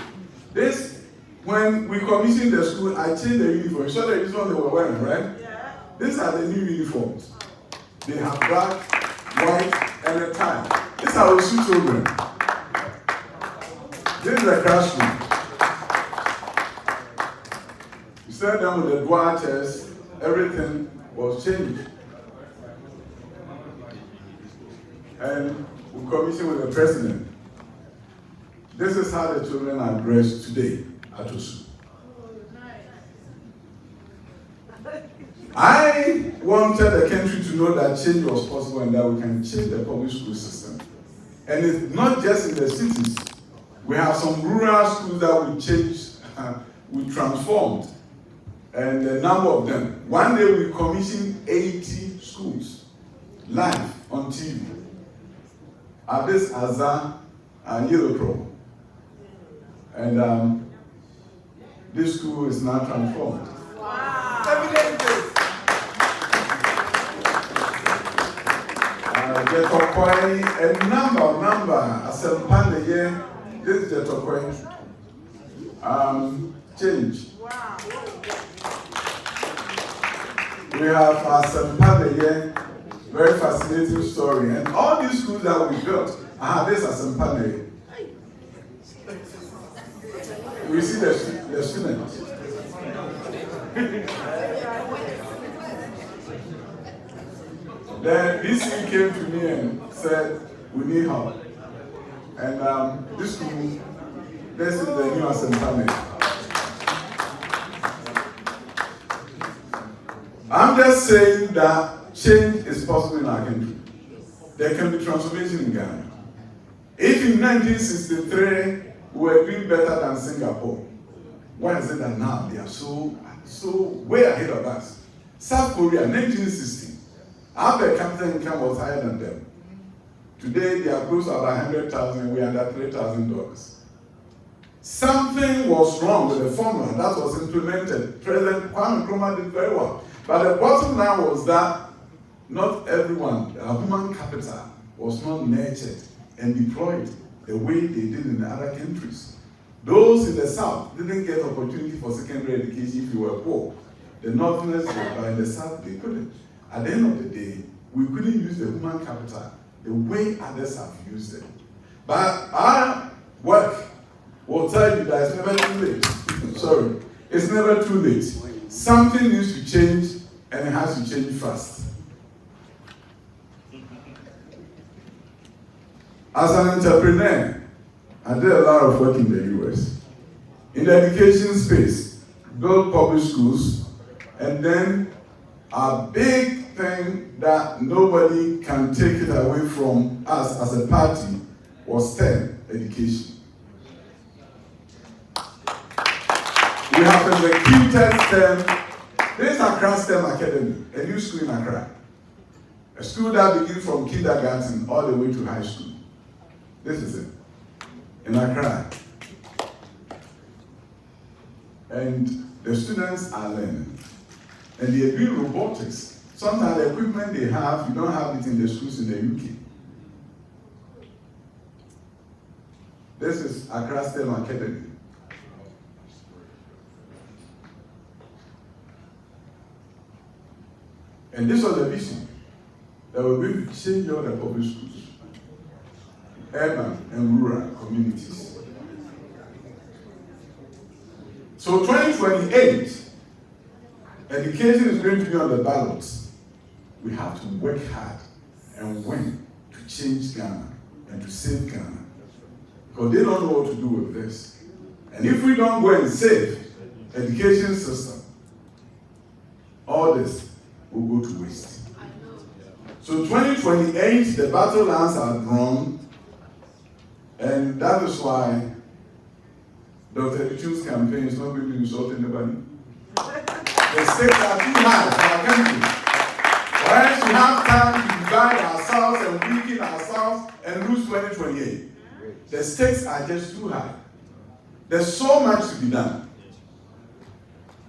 This, when we commissioned the school, I changed the uniform. You saw the uniform they were wearing, right? Yeah. These are the new uniforms. They have black, white, and a tie. These are our school children. This is the classroom. You sat down with the dual chairs, everything was changed. And we commissioned with the president. This is how the children are dressed today at Osu. I wanted the country to know that change was possible and that we can change the public school system. And it's not just in the cities. We have some rural schools that we changed, we transformed, and a number of them. One day we commissioned 80 schools live on TV. Abyss Azar and Yellow Pro. And this school is now transformed.
Wow.
The Tokoi, a number, Asempane here, this is the Tokoi. Change.
Wow.
We have Asempane here, very fascinating story. And all these schools that we built, this Asempane here. We see the students. Then this thing came to me and said, we need help. And this school, this is the new assembly. I'm just saying that change is possible in our country. There can be transformation in Ghana. If in 1963, we were doing better than Singapore, why is it that now they are so way ahead of us? South Korea, 1960. Our per capita income was higher than them. Today, they are close to about 100,000, we are under $3,000. Something was wrong with the formula that was implemented. President Kwame Nkrumah did very well. But the bottom line was that not everyone, human capital, was not nurtured and deployed the way they did in the other countries. Those in the South didn't get opportunity for secondary education if you were poor. The Northerners, but in the South, they couldn't. At the end of the day, we couldn't use the human capital the way others have used it. But our work will tell you that it's never too late. Sorry, it's never too late. Something needs to change, and it has to change fast. As an entrepreneur, I did a lot of work in the US. In the education space, built public schools, and then a big thing that nobody can take it away from us as a party was STEM education. We have executed STEM. This is Accra STEM Academy, a new school in Accra. A school that begins from kindergarten all the way to high school. This is it, in Accra. And the students are learning. And they are doing robotics. Sometimes the equipment they have, you don't have it in the schools in the UK. This is Accra STEM Academy. And this was the vision, that we're going to change all the public schools, urban and rural communities. So 2028, education is going to be on the ballot. We have to work hard and win to change Ghana and to save Ghana. Because they don't know what to do with this. And if we don't go and save education system, all this will go to waste. So 2028, the battle lines are drawn, and that is why Dr. Educh's campaign is not going to insult anybody. The stakes are too high for our country. Whereas we have time to divide ourselves and weaken ourselves and lose 2028. The stakes are just too high. There's so much to be done.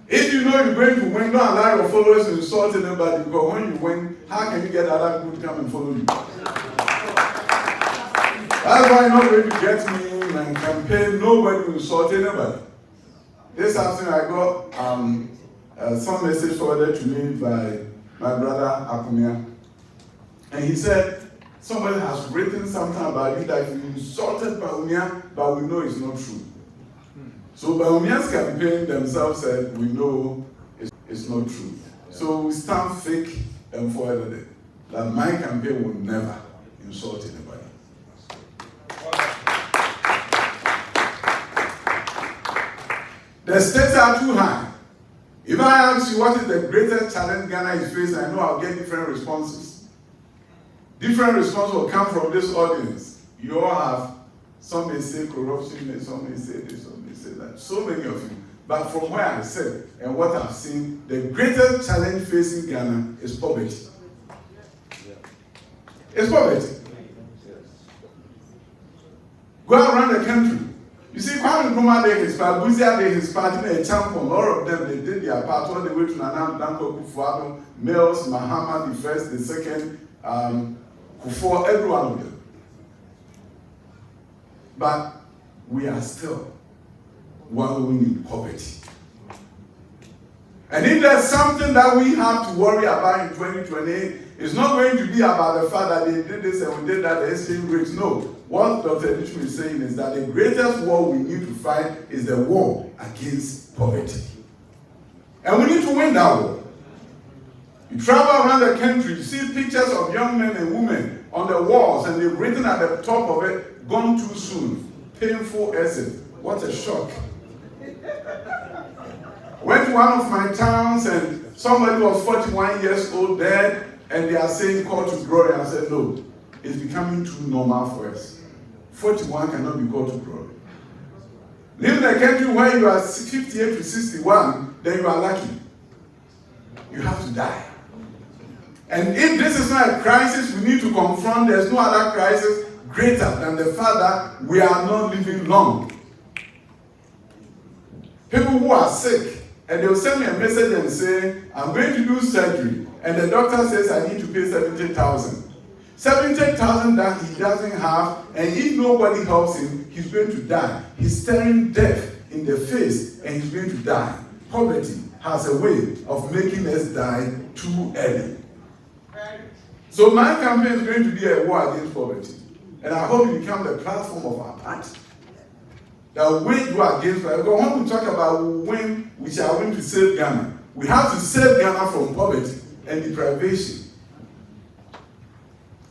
If you know you're going to win, don't allow your followers to insult anybody, because when you win, how can you get other people to come and follow you? That's why you're not going to get me in my campaign. Nobody will insult anybody. This afternoon I got some message forwarded to me by my brother Akumia. And he said, somebody has written something about you that you insulted Baumia, but we know it's not true. So Baumia's campaign themselves said, we know it's not true. So we stand fake and forwarded it. That my campaign will never insult anybody. The stakes are too high. If I ask you what is the greatest challenge Ghana is facing, I know I'll get different responses. Different responses will come from this audience. You all have, some may say corruption, and some may say this, some may say that. So many of you. But from where I said and what I've seen, the greatest challenge facing Ghana is poverty. It's poverty. Go around the country. You see, Kwame Nkrumah did his part, Buzia did his part, a champion, all of them, they did their part, all the way to Nana Danko Kufuado, Mills, Mahama, the first, the second, Kufuor, every one of them. But we are still wallowing in poverty. And if there's something that we have to worry about in 2028, it's not going to be about the fact that they did this and we did that, the exchange rates. No. What Dr. Educh is saying is that the greatest war we need to fight is the war against poverty. And we need to win that war. You travel around the country, you see pictures of young men and women on the walls, and they've written at the top of it, gone too soon, painful exit. What a shock. I went to one of my towns and somebody was 41 years old dead, and they are saying call to glory. I said, no, it's becoming too normal for us. 41 cannot be called to glory. Live in a country where you are 58 to 61, then you are lucky. You have to die. And if this is not a crisis we need to confront, there's no other crisis greater than the fact that we are not living long. People who are sick, and they'll send me a message and say, I'm going to do surgery, and the doctor says I need to pay 70,000. 70,000 that he doesn't have, and if nobody helps him, he's going to die. He's staring death in the face, and he's going to die. Poverty has a way of making us die too early. So my campaign is going to be a war against poverty. And I hope it becomes the platform of our party. That we wage war against poverty. Because when we talk about when we shall win to save Ghana, we have to save Ghana from poverty and deprivation.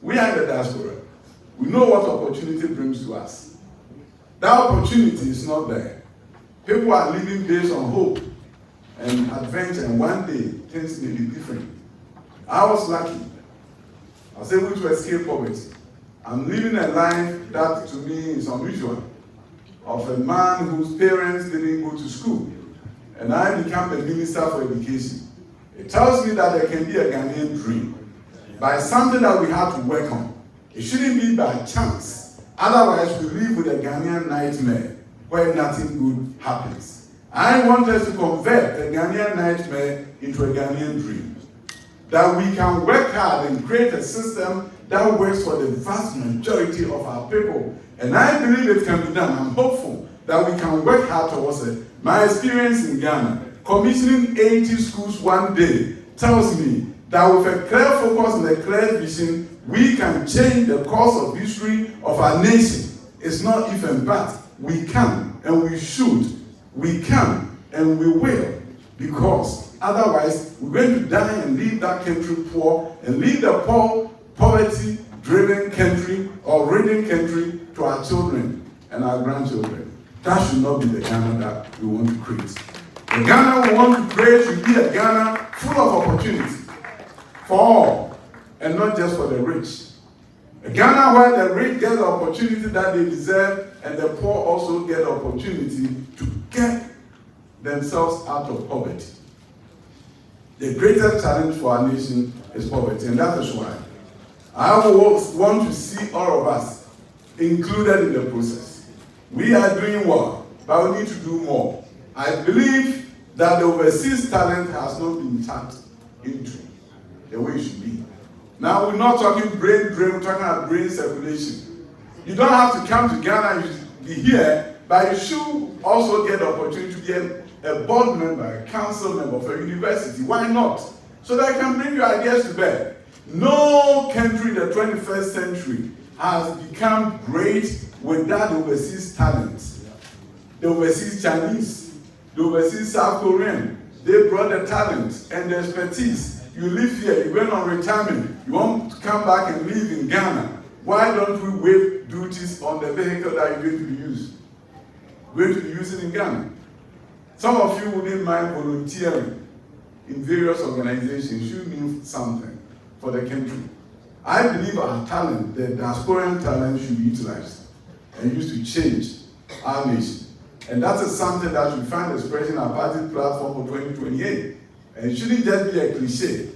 We are in the diaspora. We know what opportunity brings to us. That opportunity is not there. People are living based on hope and adventure, and one day things may be different. I was lucky. I was able to escape poverty. I'm living a life that to me is unusual, of a man whose parents didn't go to school, and I became the Minister for Education. It tells me that there can be a Ghanaian dream, by something that we have to work on. It shouldn't be by chance. Otherwise, we live with a Ghanaian nightmare where nothing good happens. I want us to convert the Ghanaian nightmare into a Ghanaian dream. That we can work hard and create a system that works for the vast majority of our people. And I believe it can be done. I'm hopeful that we can work hard towards it. My experience in Ghana, commissioning 80 schools one day, tells me that with a clear focus and a clear vision, we can change the course of history of our nation. It's not if and but. We can and we should. We can and we will. Because otherwise, we're going to die and leave that country poor and leave the poor, poverty-driven country or ridden country to our children and our grandchildren. That should not be the Ghana that we want to create. The Ghana we want to create should be a Ghana full of opportunity for all and not just for the rich. A Ghana where the rich get the opportunity that they deserve and the poor also get the opportunity to get themselves out of poverty. The greatest challenge for our nation is poverty, and that is why I want to see all of us included in the process. We are doing well, but we need to do more. I believe that the overseas talent has not been tapped into the way it should be. Now, we're not talking brain drain, we're talking about brain circulation. You don't have to come to Ghana, you should be here, but you should also get the opportunity to be a board member, a council member of a university. Why not? So that I can bring your ideas to bear. No country in the 21st century has become great without overseas talent. The overseas Chinese, the overseas South Korean, they brought the talent and the expertise. You live here, you went on retirement, you want to come back and live in Ghana. Why don't we waive duties on the vehicle that you're going to be using? Going to be using in Ghana. Some of you wouldn't mind volunteering in various organizations. You mean something for the country. I believe our talent, the diasporan talent, should be utilized and used to change our nation. And that is something that should find expression in our party platform for 2028. And it shouldn't just be a cliche,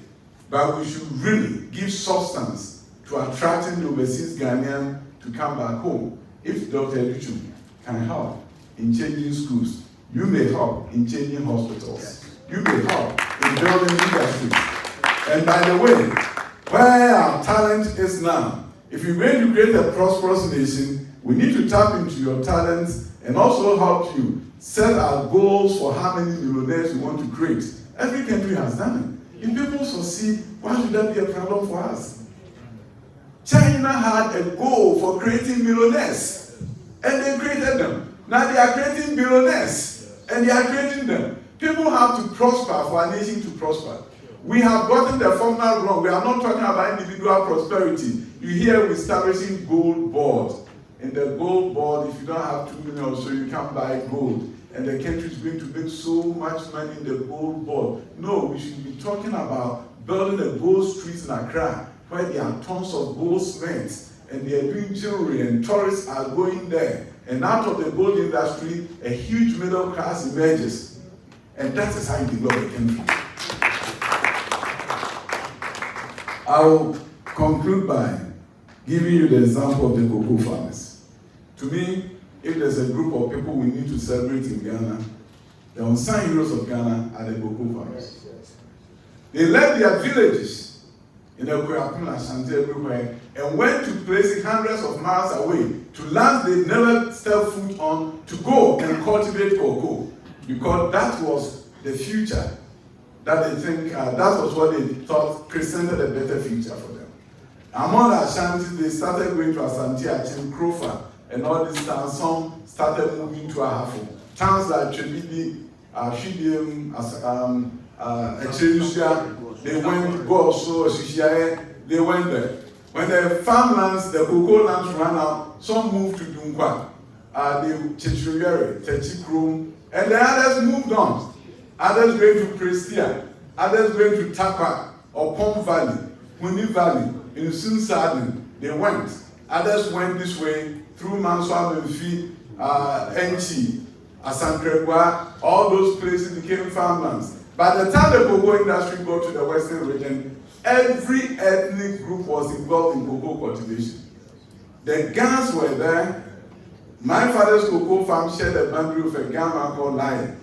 but we should really give substance to attracting the overseas Ghanaian to come back home. If Dr. Educh can help in changing schools, you may help in changing hospitals. You may help in building industry. And by the way, where our talent is now, if you're going to create a prosperous nation, we need to tap into your talents and also help you set our goals for how many millionaires we want to create. Every country has done it. If people succeed, why should that be a problem for us? China had a goal for creating millionaires, and they created them. Now they are creating billionaires, and they are creating them. People have to prosper for our nation to prosper. We have gotten the formula wrong. We are not talking about individual prosperity. You hear we're establishing gold board. In the gold board, if you don't have 2 million or so, you can't buy gold. And the country is going to make so much money in the gold board. No, we should be talking about building the gold streets in Accra, where there are tons of goldsmiths, and they are doing jewelry, and tourists are going there. And out of the gold industry, a huge middle class emerges. And that is how you develop a country. I will conclude by giving you the example of the cocoa farmers. To me, if there's a group of people we need to celebrate in Ghana, the unsung heroes of Ghana are the cocoa farmers. They left their villages in Okuapun, Ashanti, everywhere, and went to places hundreds of miles away to lands they never stepped foot on to go and cultivate cocoa, because that was the future that they think, that was what they thought presented a better future for them. Among the Ashantis, they started going to Asante, Achin, Krofa, and all these towns. Some started moving to Ahafo. Towns like Chebidi, Shidim, Echelusia, they went, Goso, Shishiae, they went there. When the farmlands, the cocoa lands ran out, some moved to Dunkwa, the Chechuyere, Techikrum, and the others moved on. Others going to Prestia, others going to Takwa, or Pom Valley, Huni Valley, in Sunsadin, they went. Others went this way through Mansoa, Memphis, Enchi, Asankregwa, all those places became farmlands. By the time the cocoa industry got to the western region, every ethnic group was involved in cocoa cultivation. The Gans were there. My father's cocoa farm shared a boundary with a Gama called Lion.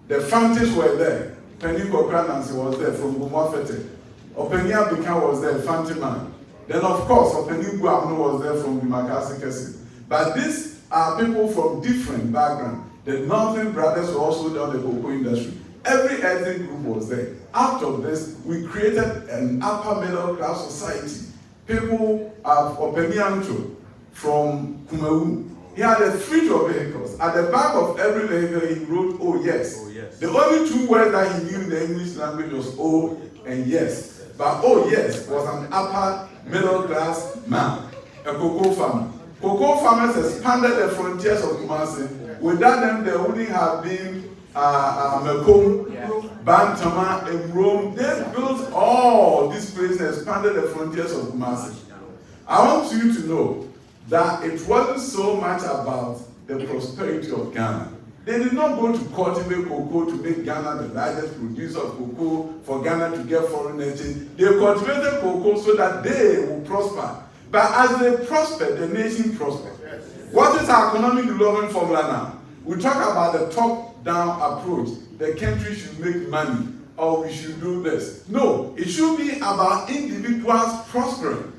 The Fantis were there. Penny Kokranansi was there from Bumafete. Openi Abika was there, Fantiman. Then, of course, Openi Guamno was there from the Makasi Kesi. But these are people from different backgrounds. The Northern brothers were also down the cocoa industry. Every ethnic group was there. out of this, we created an upper middle class society. People of Opemianto from Kumawu, he had a fleet of vehicles. At the back of every vehicle, he wrote, "Oh yes."
Oh, yes.
The only two words that he knew in the English language was "oh" and "yes." But "oh yes" was an upper middle class man, a cocoa farmer. Cocoa farmers expanded the frontiers of Kumasi. Without them, there wouldn't have been Mekom, Bantama, and Rome. They built all these places and expanded the frontiers of Kumasi. I want you to know that it wasn't so much about the prosperity of Ghana. They did not go to cultivate cocoa to make Ghana the largest producer of cocoa, for Ghana to get foreign exchange. They cultivated cocoa so that they will prosper. But as they prospered, the nation prospered. What is our economic development formula now? We talk about the top-down approach. The country should make money, or we should do this. No, it should be about individuals prospering.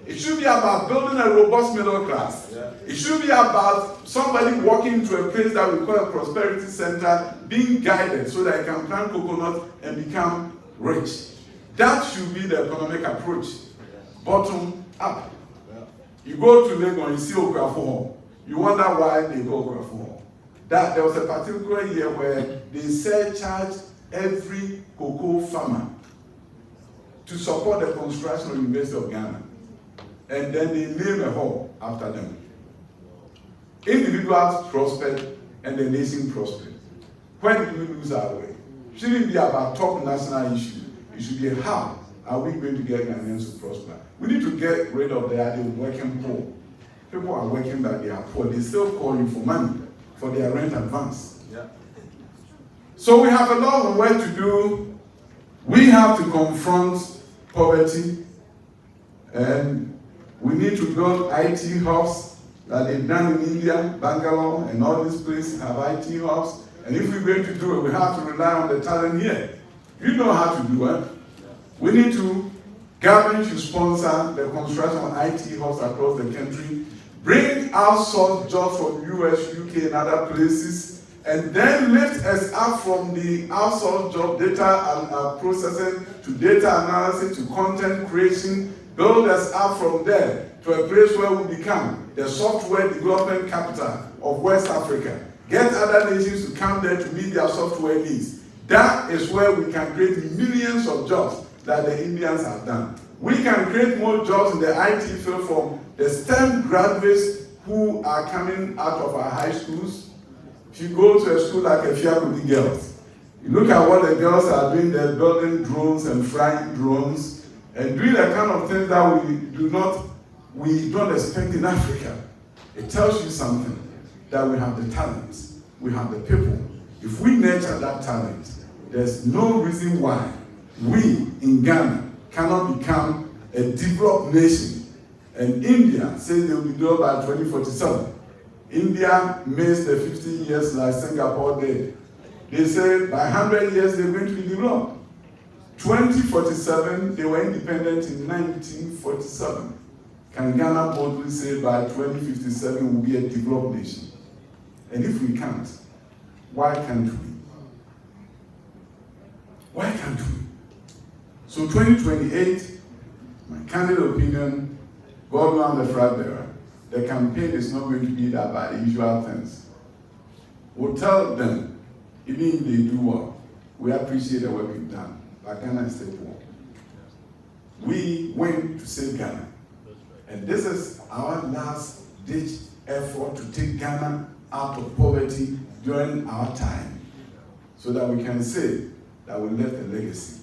It should be about building a robust middle class. It should be about somebody walking to a place that we call a prosperity center, being guided so that he can plant coconut and become rich. That should be the economic approach. Bottom up. You go to Lagos, you see Okrafo. You wonder why they go Okrafo. That there was a particular year where they surcharged every cocoa farmer to support the construction of the University of Ghana. And then they named a hall after them. Individuals prospered and the nation prospered. Why did we lose our way? It shouldn't be about top national issue. It should be how are we going to get Ghanaians to prosper? We need to get rid of the idea of working poor. People are working but they are poor. They still call you for money for their rent advance.
Yeah.
So we have a lot of work to do. We have to confront poverty, and we need to build IT hubs that they've done in India, Bangalore, and all these places have IT hubs. And if we're going to do it, we have to rely on the talent here. You know how to do it. We need to, government should sponsor the construction of IT hubs across the country, bring outsourced jobs from US, UK, and other places, and then lift us up from the outsourced job data processing to data analysis to content creation, build us up from there to a place where we become the software development capital of West Africa. Get other nations to come there to meet their software needs. That is where we can create millions of jobs that the Indians have done. We can create more jobs in the IT field from the STEM graduates who are coming out of our high schools. If you go to a school like Efiakudi Girls, you look at what the girls are doing, they're building drones and flying drones and doing the kind of things that we don't expect in Africa. It tells you something, that we have the talent, we have the people. If we nurture that talent, there's no reason why we in Ghana cannot become a developed nation. And India says they will be developed by 2047. India missed the 50 years like Singapore did. They say by 100 years they're going to be developed. 2047, they were independent in 1947. Can Ghana boldly say by 2057 we'll be a developed nation? And if we can't, why can't we? Why can't we? So 2028, my candid opinion, God knows the flag bearer, the campaign is not going to be that by the usual things. We'll tell them, even if they do well, we appreciate the work we've done, but Ghana is still poor. We went to save Ghana. And this is our last ditch effort to take Ghana out of poverty during our time, so that we can say that we left a legacy.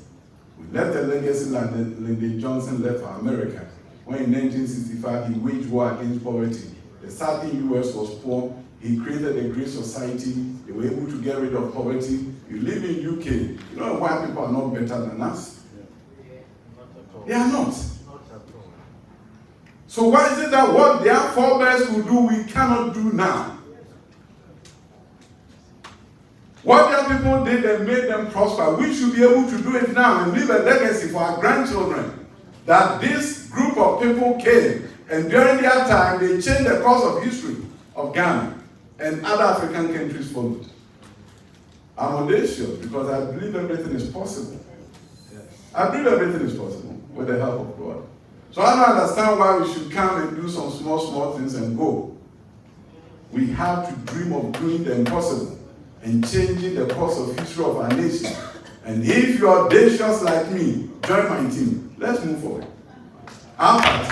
We left a legacy like Lyndon Johnson left for America, when in 1965 he waged war against poverty. The Southern US was poor. He created a great society. They were able to get rid of poverty. You live in UK, you know why people are not better than us? They are not. So why is it that what their forebears could do, we cannot do now? What their people did and made them prosper, we should be able to do it now and leave a legacy for our grandchildren. That this group of people came, and during their time, they changed the course of history of Ghana, and other African countries followed. I'm audacious because I believe everything is possible. I believe everything is possible with the help of God. So I don't understand why we should come and do some small things and go. We have to dream of doing the impossible and changing the course of history of our nation. And if you are audacious like me, join my team. Let's move forward. Our part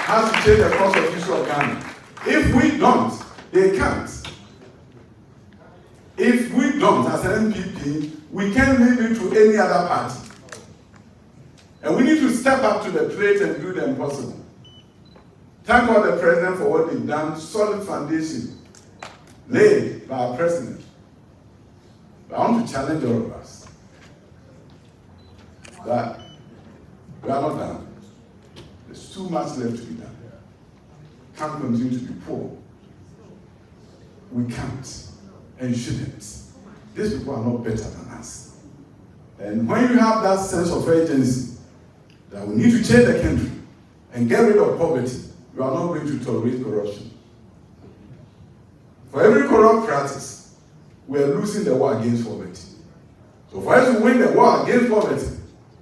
has to change the course of history of Ghana. If we don't, they can't. If we don't, as an MPP, we can't leave it to any other party. And we need to step up to the plate and do the impossible. Thank God the president for what they've done, solid foundation laid by our president. But I want to challenge all of us that we are not done. There's too much left to be done. Can't continue to be poor. We can't and shouldn't. These people are not better than us. And when you have that sense of urgency that we need to change the country and get rid of poverty, you are not going to tolerate corruption. For every corrupt practice, we are losing the war against poverty. So for us to win the war against poverty,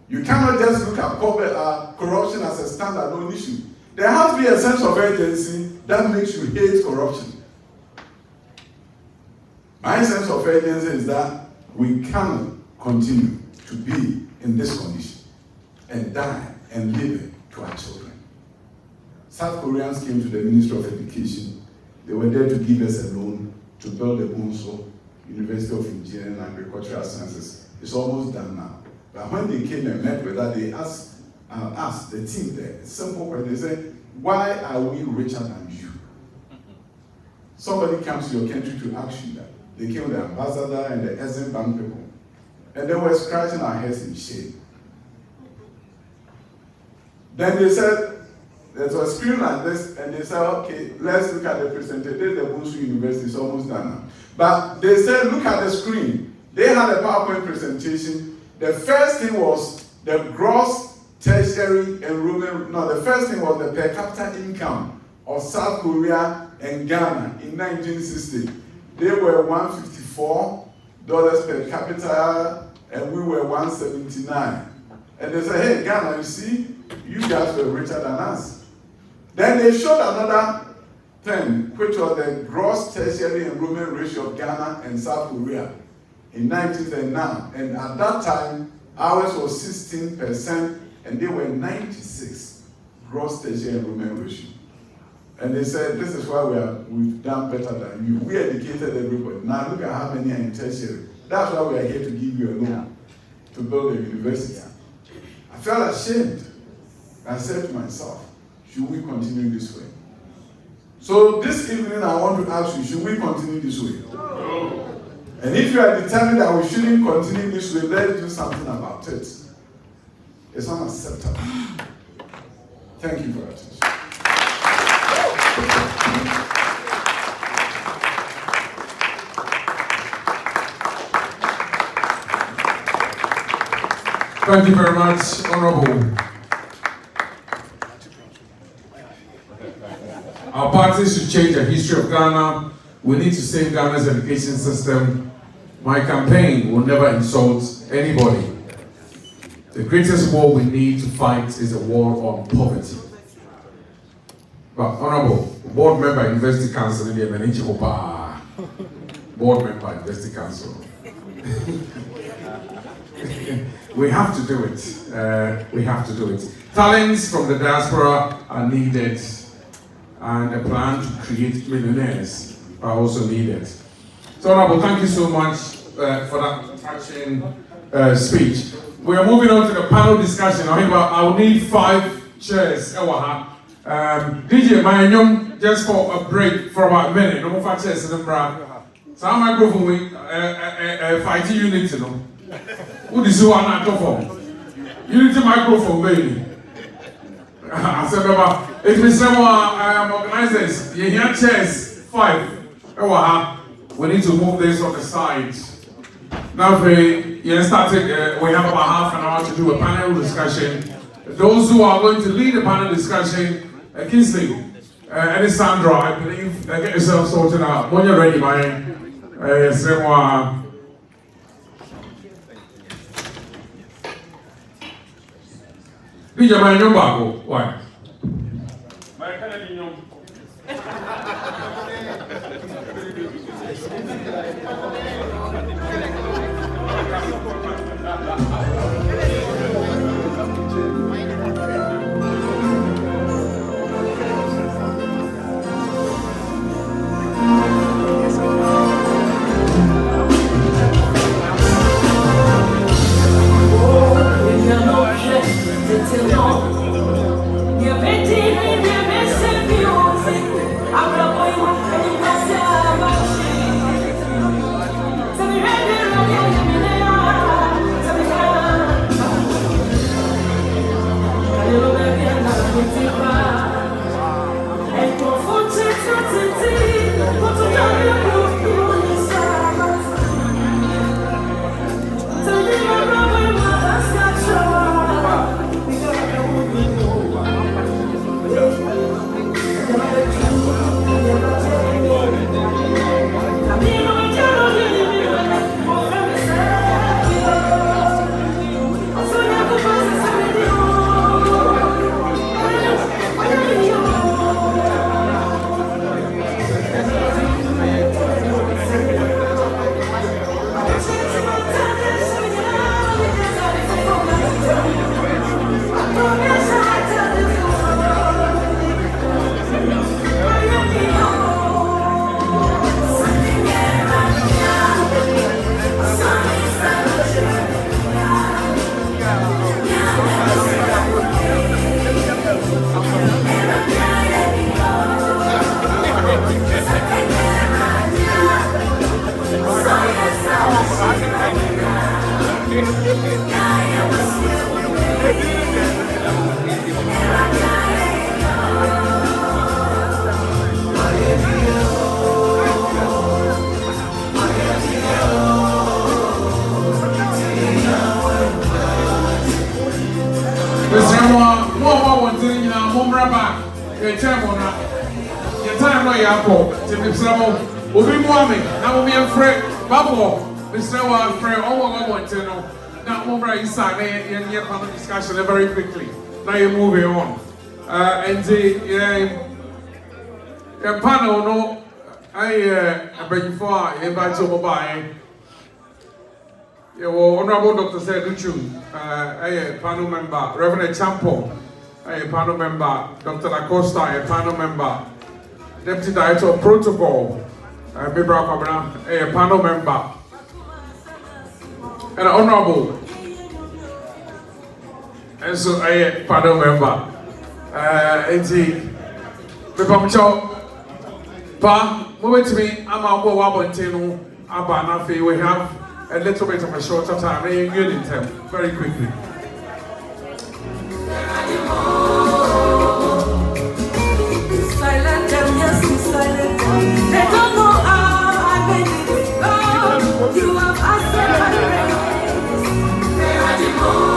you cannot just look at corruption as a standalone issue. There has to be a sense of urgency that makes you hate corruption. My sense of urgency is that we cannot continue to be in this condition and die and leave it to our children. South Koreans came to the Ministry of Education. They were there to give us a loan to build the Bunso University of Engineering and Agricultural Sciences. It's almost done now. But when they came and met with us, they asked the team there a simple question. They said, why are we richer than you? Somebody comes to your country to ask you that. They came with the ambassador and the Essen Bank people. And they were scratching our heads in shame. Then they said, there's a screen like this, and they said, okay, let's look at the presentation. The Bunsu University is almost done now. But they said, look at the screen. They had a PowerPoint presentation. The first thing was the gross tertiary enrollment. No, the first thing was the per capita income of South Korea and Ghana in 1960. They were $154 per capita, and we were $179. And they said, hey, Ghana, you see, you guys were richer than us. Then they showed another thing, which was the gross tertiary enrollment ratio of Ghana and South Korea in 1939. And at that time, ours was 16%, and they were 96 gross tertiary enrollment ratio. And they said, this is why we've done better than you. We educated everybody. Now look at how many are in tertiary. That's why we are here to give you a loan to build a university. I felt ashamed. I said to myself, should we continue this way? So this evening I want to ask you, should we continue this way? No. And if you are determined that we shouldn't continue this way, let's do something about it. It's unacceptable. Thank you for your attention.
Thank you very much, Honorable. Our parties should change the history of Ghana. We need to save Ghana's education system. My campaign will never insult anybody. The greatest war we need to fight is a war on poverty. But Honorable, board member, University Council, board member, University Council. We have to do it. We have to do it. Talents from the diaspora are needed, and a plan to create millionaires are also needed. So, Honorable, thank you so much for that touching speech. We are moving on to the panel discussion. I will need 5 chairs. DJ Mayanyom, just for a break for about a minute. No more 5 chairs in the crowd. So, I'm microphone with 5G units, you know. Who is who I'm not for? Unity microphone, baby. I said, it means some organizers, you hear chairs, 5. We need to move this on the side. Now, we have about half an hour to do a panel discussion. Those who are going to lead the panel discussion, Kingsley and Sandra, I believe, get yourself sorted out. When you're ready, man. DJ man nyom baako. Why?
My Canadian young.
Very quickly. Now you're moving on. And the panel, no, I beg you for invite you by Honorable Dr. Educh, a panel member, Reverend Champo, a panel member, Dr. Nagosa, a panel member, Deputy Director of Protocol, Bibra Kabra, a panel member, and Honorable. And so I panel member. And the Pa, moment to me, I'm a Wabantino, Abanafi. We have a little bit of a shorter time, in time, very quickly.
Silent, yes, silent. They don't know how I made it. Oh, you have answered my prayer. Where are the more?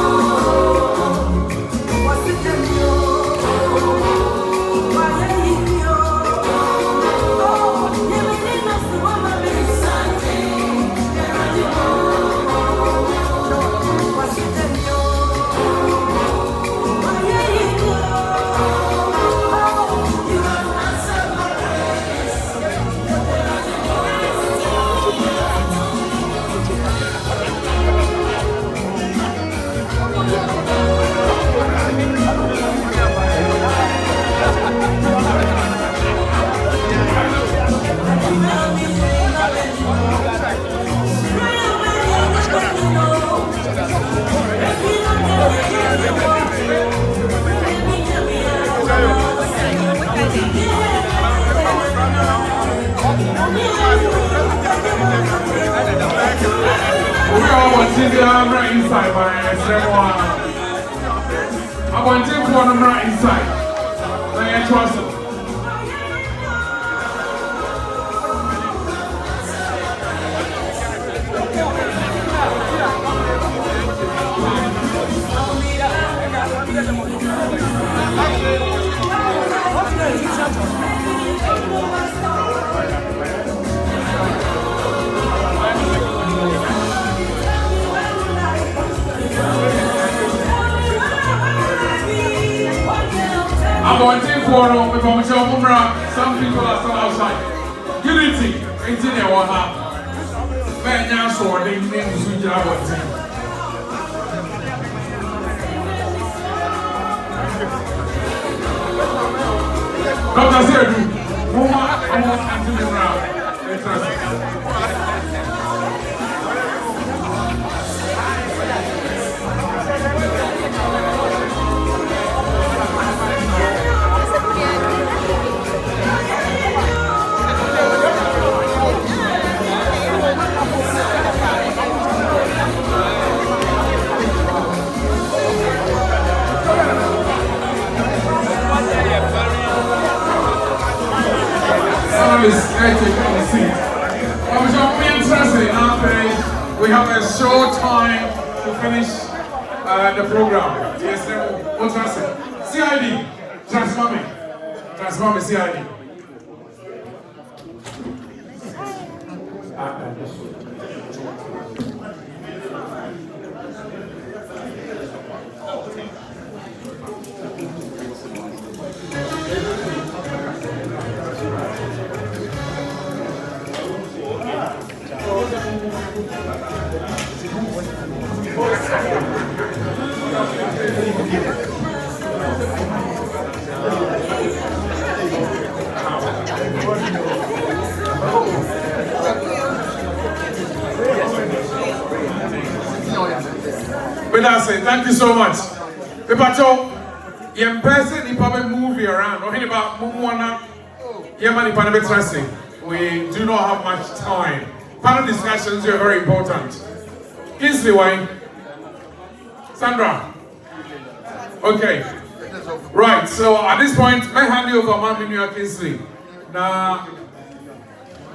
Inside my everyone. I want to go on right inside. I trust you. Kono, with some people are still outside. Unity, it's in your heart. Man, you're so they name Suja. Dr. Sedu, Mama, I want to be around. We have a short time to finish the program. Yes, what's that? CID, Transmami CID. Nasei, thank you so much. Patriotic, you person in public movie around. Talking about Mumuana, we do not have much time. Panel discussions are very important. Kingsley, why? Sandra. Okay. Right. So at this point, I hand you over Mami New York Kingsley. Now,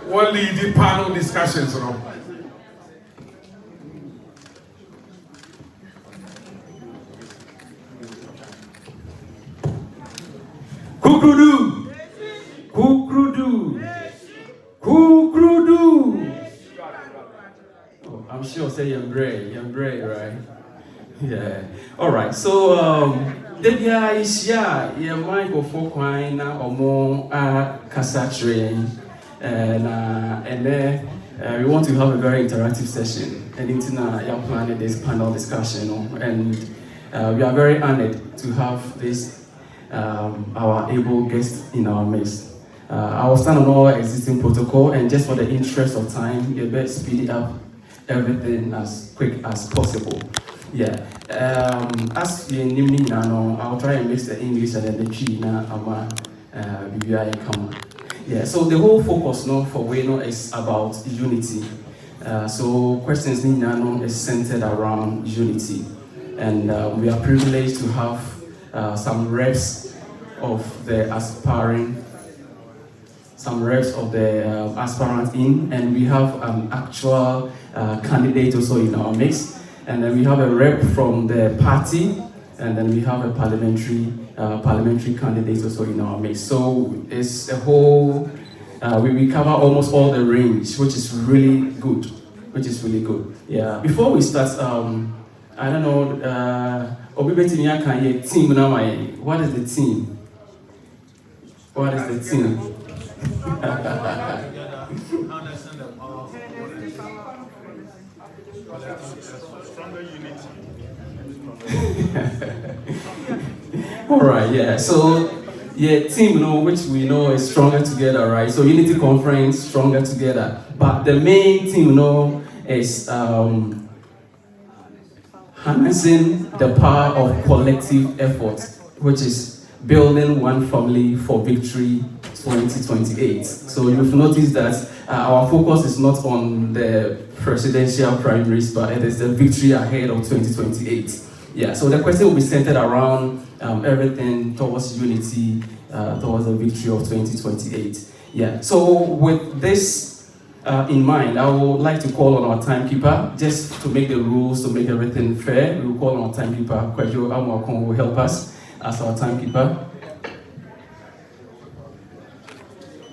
what lead the panel discussions on?
Kukrudu. Oh, I'm sure say you're brave, right? Yeah. All right. So Debia is yeah, mind go for quine or more kasatre, and then we want to have a very interactive session. And into your planning this panel discussion, and we are very honored to have this. Our able guest in our midst. I will stand on all existing protocol, and just for the interest of time, you better speed up everything as quick as possible. Yeah. As we know, I'll try and mix the English and then the Chi na ama BBI come. Yeah. So the whole focus for Wayno is about unity. So questions is centered around unity, and we are privileged to have some reps of the aspirants in, and we have an actual candidate also in our mix, and then we have a rep from the party, and then we have a parliamentary candidate also in our mix. So it's a whole, we cover almost all the range, which is really good. Yeah. Before we start, I don't know, team now. What is the team? All right, yeah. So, team, which we know is stronger together, right? So, Unity Conference, stronger together. But the main team, is harnessing the power of collective effort, which is building one family for victory 2028. So you've noticed that our focus is not on the presidential primaries, but it is the victory ahead of 2028. Yeah, so the question will be centered around everything towards unity, towards the victory of 2028. Yeah, so with this in mind, I would like to call on our timekeeper, just to make the rules, to make everything fair. We will call on our timekeeper, Kwajo Amwakon will help us as our timekeeper.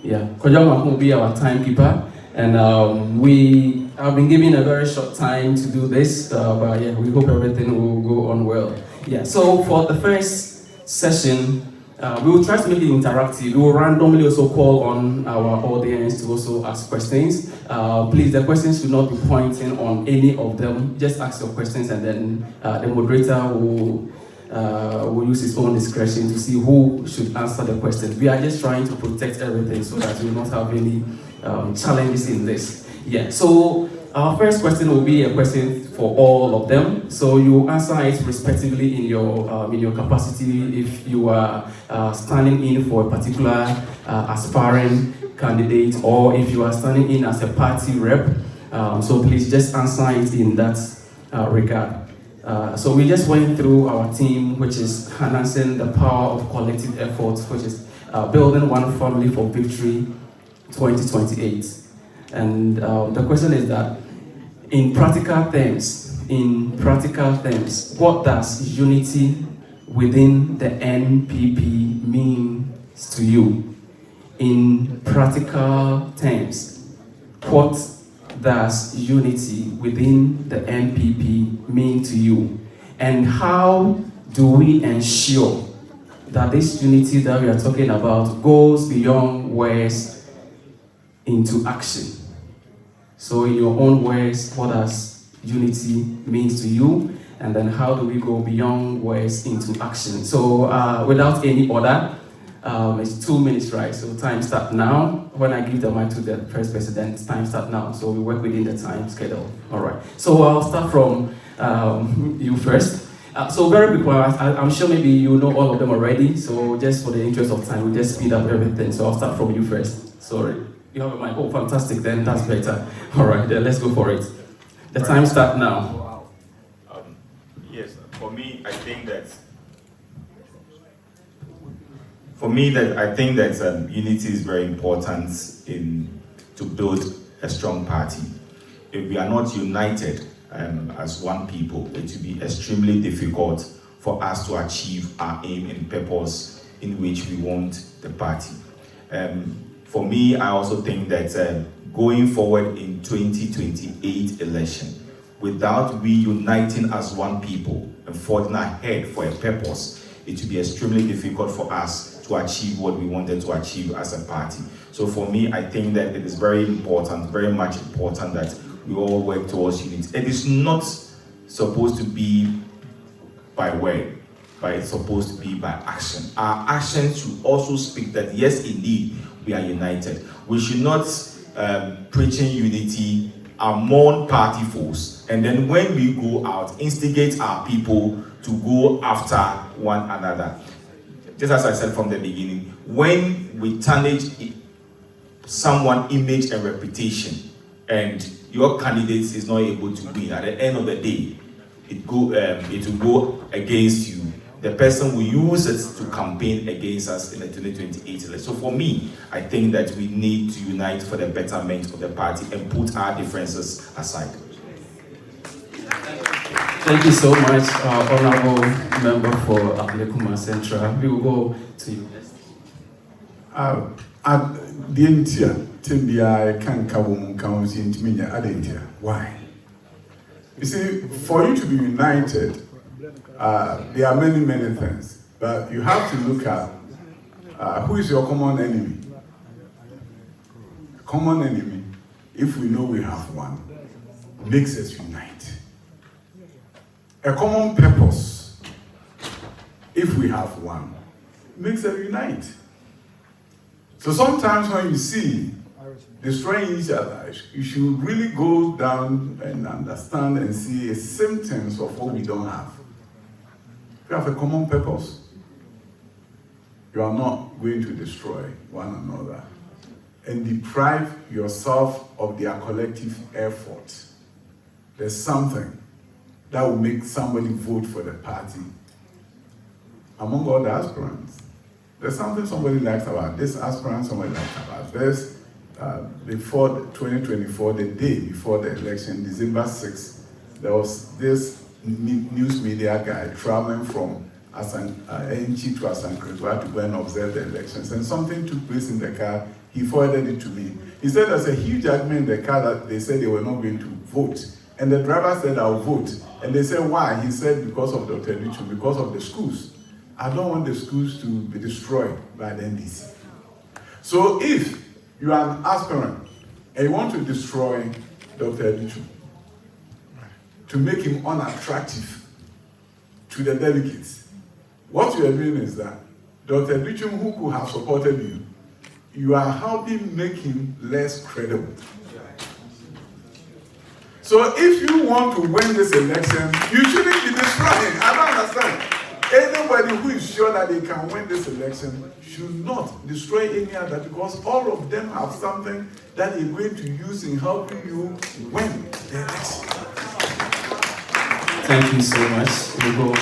Yeah, Kwajo Amwakon will be our timekeeper, and we have been given a very short time to do this, but yeah, we hope everything will go on well. Yeah, so for the first session, We will try to make it interactive. We will randomly also call on our audience to also ask questions. Please, the questions should not be pointing on any of them. Just ask your questions, and then the moderator will use his own discretion to see who should answer the question. We are just trying to protect everything so that we will not have any challenges in this. Yeah. So our first question will be a question for all of them. So you answer it respectively in your capacity. If you are standing in for a particular aspiring candidate, or if you are standing in as a party rep. So please just answer it in that regard. So we just went through our theme, which is harnessing the power of collective efforts, which is building one family for victory 2028. And the question is that, in practical terms, what does unity within the NPP means to you? In practical terms, what does unity within the NPP mean to you? And how do we ensure that this unity that we are talking about goes beyond words into action? So in your own words, what does unity means to you? And then how do we go beyond words into action? So without any order, it's 2 minutes, right? So time start now. When I give the mic to the first president, time start now. So we work within the time schedule. All right. So I'll start from you first. So very quick one. I'm sure maybe you know all of them already. So just for the interest of time, we'll just speed up everything. So I'll start from you first. Sorry. You have a mic. Oh, fantastic. Then that's better. All right. Then let's go for it. The time start now.
Yes. For me, I think that unity is very important to build a strong party. If we are not united as one people, it will be extremely difficult for us to achieve our aim and purpose in which we want the party. For me, I also think that going forward in 2028 election, without we uniting as one people and forging ahead for a purpose, it will be extremely difficult for us to achieve what we wanted to achieve as a party. So for me, I think that it is very important, very much important, that we all work towards unity. It is not supposed to be by word, but it's supposed to be by action. Our actions should also speak that, yes, indeed, we are united. We should not preaching unity among party foes, and then when we go out, instigate our people to go after one another. Just as I said from the beginning, when we tarnish someone's image and reputation, and your candidate is not able to win, at the end of the day, it will go against you. The person will use it to campaign against us in the 2028 election. So for me, I think that we need to unite for the betterment of the party and put our differences aside.
Thank you so much, honorable member for Ablekuma Central. We will go to you.
The entire Timbia can come counts into me. Why? You see, for you to be united, there are many things, but you have to look at who is your common enemy. Common enemy, if we know we have one, makes us unite. A common purpose, if we have one, makes us unite. So sometimes when you see destroying each other, you should really go down and understand and see a symptoms of what we don't have. If you have a common purpose, you are not going to destroy one another and deprive yourself of their collective effort. There's something that will make somebody vote for the party. Among all the aspirants, there's something somebody likes about this aspirant, somebody likes about this. Before 2024, the day before the election, December 6th, there was this news media guy traveling from Enchi to Asankrewa to go and observe the elections, and something took place in the car. He forwarded it to me. He said there's a huge argument in the car that they said they were not going to vote. And the driver said, I'll vote. And they said, why? He said, because of Dr. Educh, because of the schools. I don't want the schools to be destroyed by the NDC. So if you are an aspirant and you want to destroy Dr. Educh, to make him unattractive to the delegates, what you are doing is that Dr. Educh, who could have supported you, you are helping make him less credible. So if you want to win this election, you shouldn't be destroying. I don't understand. Anybody who is sure that they can win this election should not destroy any other, because all of them have something that they're going to use in helping you win the election.
Thank you so much. We'll go.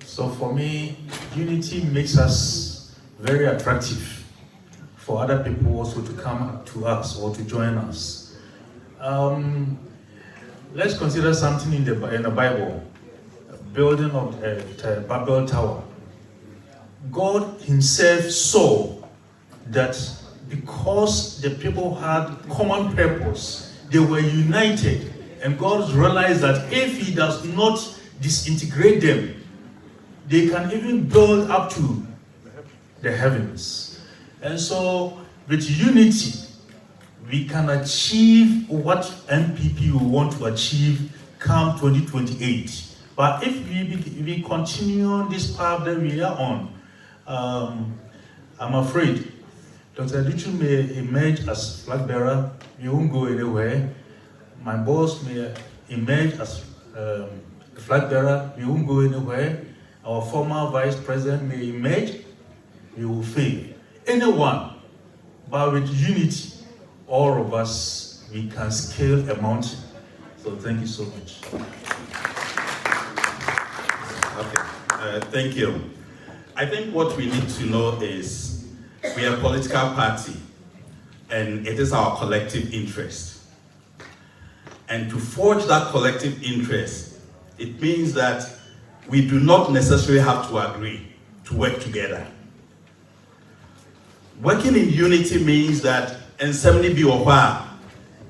So for me, unity makes us very attractive for other people also to come to us or to join us. Let's consider something in the Bible, building of the Babel Tower. God himself saw that because the people had common purpose, they were united, and God realized that if he does not disintegrate them, they can even build up to the heavens. And so with unity, we can achieve what MPP will want to achieve come 2028. But if we continue on this path that we are on, I'm afraid Dr. Educh may emerge as flag bearer. We won't go anywhere. My boss may emerge as flag bearer. We won't go anywhere. Our former vice president may emerge. We will fail. Anyone, but with unity, all of us, we can scale a mountain. So thank you so much.
Okay, thank you. I think what we need to know is we are a political party, and it is our collective interest. And to forge that collective interest, it means that we do not necessarily have to agree to work together. Working in unity means that and 70 be over,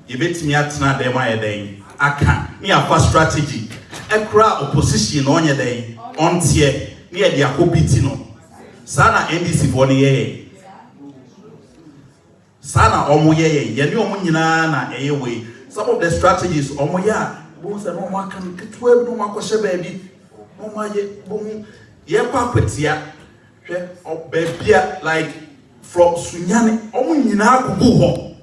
you bet me at not them I day. I can't me a fast strategy. A crowd opposition on your day, on tier, near the Akobitino. Sana NDC for the year. Sana omoye, Yanu Munina, away. Some of the strategies, Omoya, bones and no one can get 12 no Makosha baby. Oh my, boom, yeah, puppets, yeah, or baby, like. From Sunyani, Omunina Kubuho.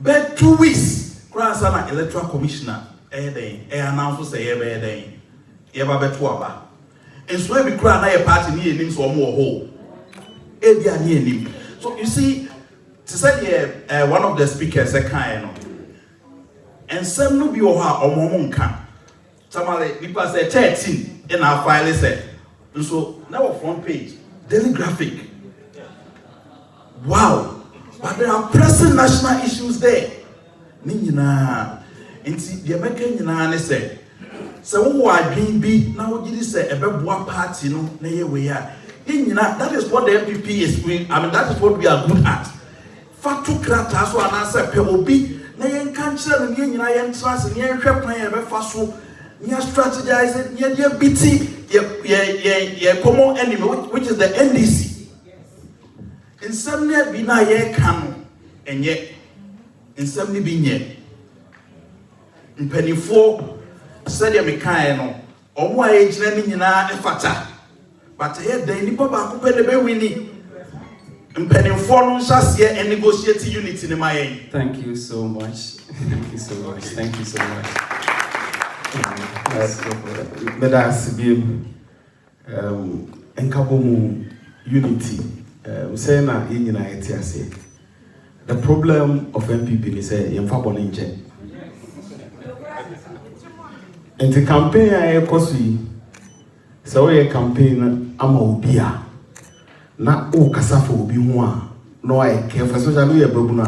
But 2 weeks, Krasana Electoral Commissioner, day, announced say every day, Eva Betuaba. And so every crown I party near him so more whole. Edia near him. So you see, to say one of the speakers, a kind, and some no be oha or Momonka. Somebody, because they're 13 in our file said. And so now front page, daily graphic. Wow, but there are pressing national issues there. Nina, inti the American Yana said, so who are doing be now? Did you say a bebwa party? No, we are. That is what the MPP is doing. I mean, that is what we are good at. Fatu krata so anasa peobi. Na yen kanchira na yen yen trust na yen hwe plan ye be faso. Yen strategize yen biti ye common enemy, which is the NDC. In some near be na ye can and yet in some be nye. In penny 4 said ya mekaino or more age learning in our effata. But here the nipa back the be winning. In penny 4 non shas here and negotiate unity in my.
Thank you so much. Thank you so much. Thank you so much.
Let us be enkabomu unity. Say na in say the problem of MPP is say yemfa bone nche. And the campaign I kosi so we campaign ama obi a na o kasa for obi ho a no I care for social we babu na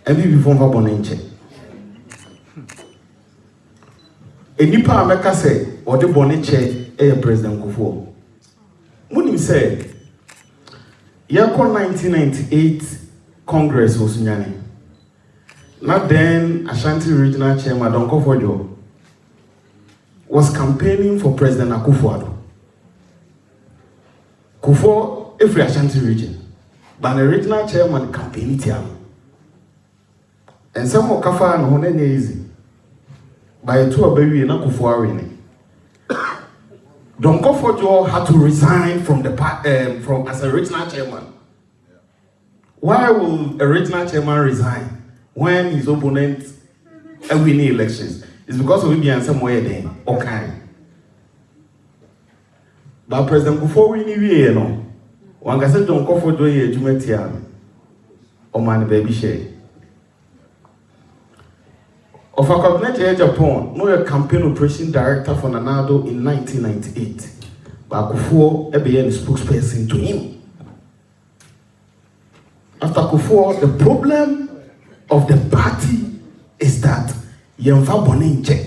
MPP fo mfa bone nche. Enipa ameka say o de bone che President Kufuor. Munim say Yako 1998 Congress was Nyani. Not then Ashanti Regional Chairman Don Kofojo. was campaigning for President Akufo-Addo. Kufo every Ashanti region, but the regional chairman campaign it. And some of Kafa and Hone easy. By 2 baby na Kufo winning. Don Kofojo had to resign from the from as a regional chairman. Why will a regional chairman resign when his opponent winning elections? It's because of him being somewhere then. Okay. But President Kufo winning no. One can say Don Kofojo ye jumetia. Oman baby share. Of a cabinet Japan, no a campaign operation director for Nanado in 1998. But Kufo being a spokesperson to him. After Kufo, the problem of the party is that Yemfa Bonin check.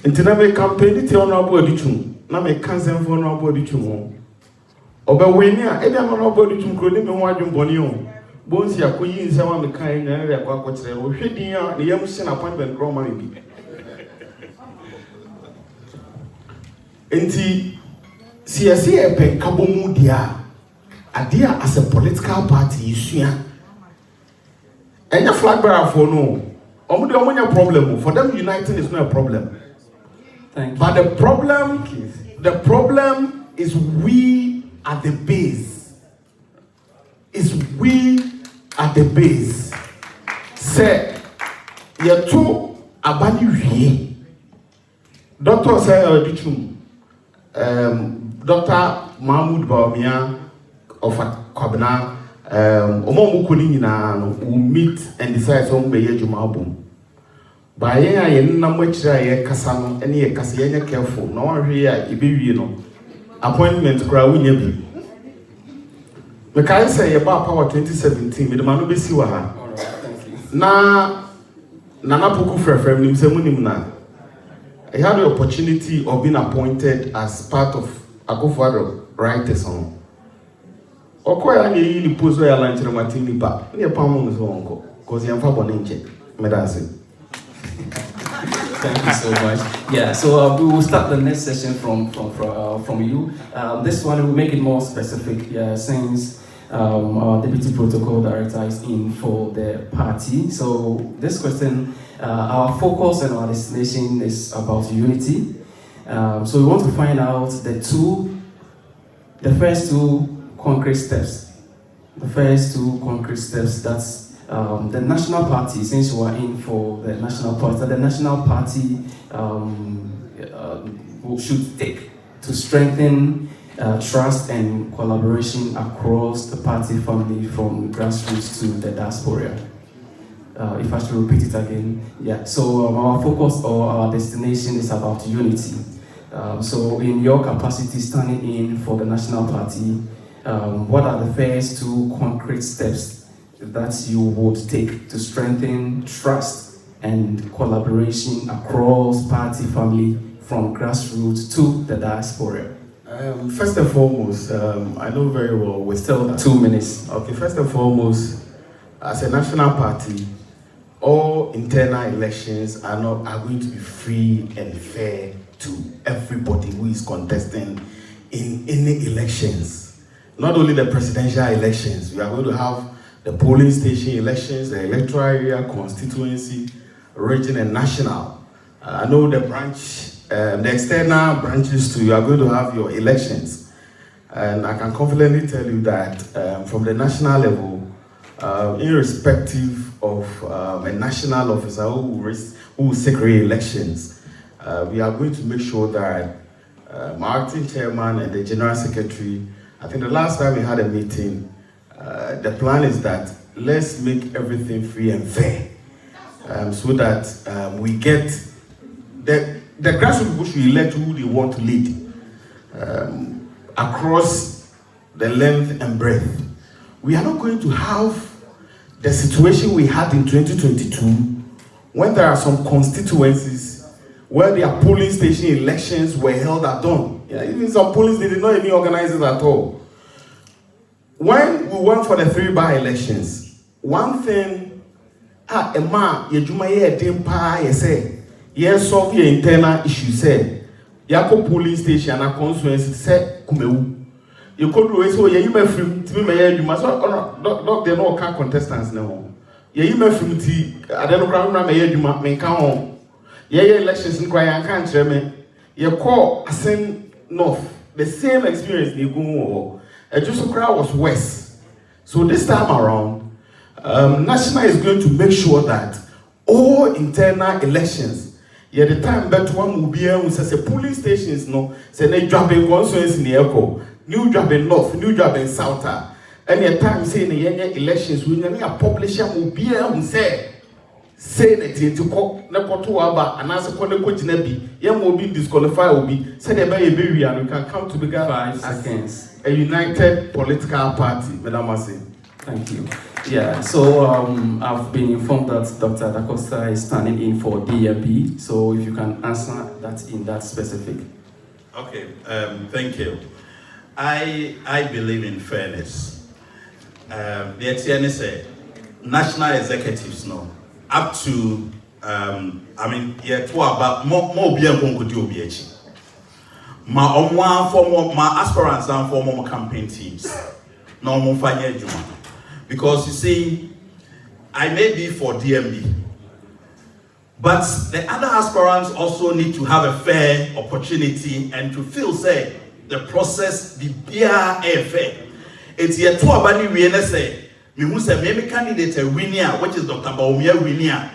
Until I campaign it on our body too. Now I can't send for our body too. Oba wenia, I don't know body to grow in one bonio. Bones ya kuyi nsewa mekai na ya kwa kotre wo hwedin a ne yam se na appointment grow man bi enti CSC pen kabomu dia adia as a political party isua enya flag bearer for no omo de omonya problem for them uniting is not a problem.
Thank you.
But the problem is we at the base. Is we at the base. Say, you two abani wie. Doctor say Educh, Dr. Mahmoud Baumia of Kwabena, Omo Mukuni nyina will meet and decide some be juma boom. By ye na mwechira ye kasa no ene ye kasa ye careful. No one here ibe no. Appointment kra wunya bi. The guy say about power 2017, with the man who be see ha. Na Nana Puku Frefrem Nimsemunim na. I had the opportunity of being appointed as part of Akufo-Addo writers on. Okoya ni yi ni pozo ya lanchira matini ba. Ni pa mo so onko. Cause yam fa boninche. Medase.
Thank you so much. Yeah, so we will start the next session from you. This one will make it more specific, since our Deputy Protocol Director is in for the party. So this question, our focus and our destination is about unity. So we want to find out the first two concrete steps. The first two concrete steps, that's the national party, since you are in for the national party, that the national party should take to strengthen trust and collaboration across the party family from grassroots to the diaspora. If I should repeat it again, yeah. So our focus or our destination is about unity. So in your capacity standing in for the national party, what are the first two concrete steps that you would take to strengthen trust and collaboration across party family from grassroots to the diaspora?
First and foremost, I know very well we're still
2 minutes.
Okay, first and foremost, as a national party, all internal elections are going to be free and fair to everybody who is contesting in any elections. Not only the presidential elections, we are going to have the polling station elections, the electoral area, constituency, region, and national. I know the branch, the external branches too, you are going to have your elections. And I can confidently tell you that from the national level, irrespective of a national officer who will seek re-elections, we are going to make sure that our acting chairman and the general secretary, I think the last time we had a meeting, the plan is that let's make everything free and fair, so that we get the grassroots people should elect who they want to lead across the length and breadth. We are not going to have the situation we had in 2022 when there are some constituencies where their polling station elections were held at dawn. Yeah, even some police, they did not even organize it at all. When we went for the 3 by-elections, one thing, Emma, Yejuma ye dimpa, ye say,
Yes, solve your internal issue. Say, Yako police station and constituency say Kumewu. You could do it so you may free to me. You must not they no can contestants now. You may free to I don't know ground you may come on. Elections in Cry and can't you call Asen North the same experience you go and just crowd was west. So this time around, National is going to make sure that all internal elections, the time that one will be able to say polling stations, no, say they dropping constituency in the echo, new job in North, new job in South, and the time saying the elections, we need a publisher will be able to say that to call Nakoto Aba and answer Koneko Jinebi, Yam will be disqualified, will be said by a baby, and we can come together
5 seconds.
A united political party, Madam Nasei.
Thank you. Yeah, so I've been informed that Dr. Nagosa is standing in for DMB, so if you can answer that in that specific.
Okay, thank you. I believe in fairness. The XNA said, national executives know, up to, about more beer could do BH. My aspirants and former campaign teams. No more financial. Because you see, I may be for DMB, but the other aspirants also need to have a fair opportunity and to feel, say, the process be fair. It's yet to abani we say, me who say maybe candidate a winner, which is Dr. Baumia winner.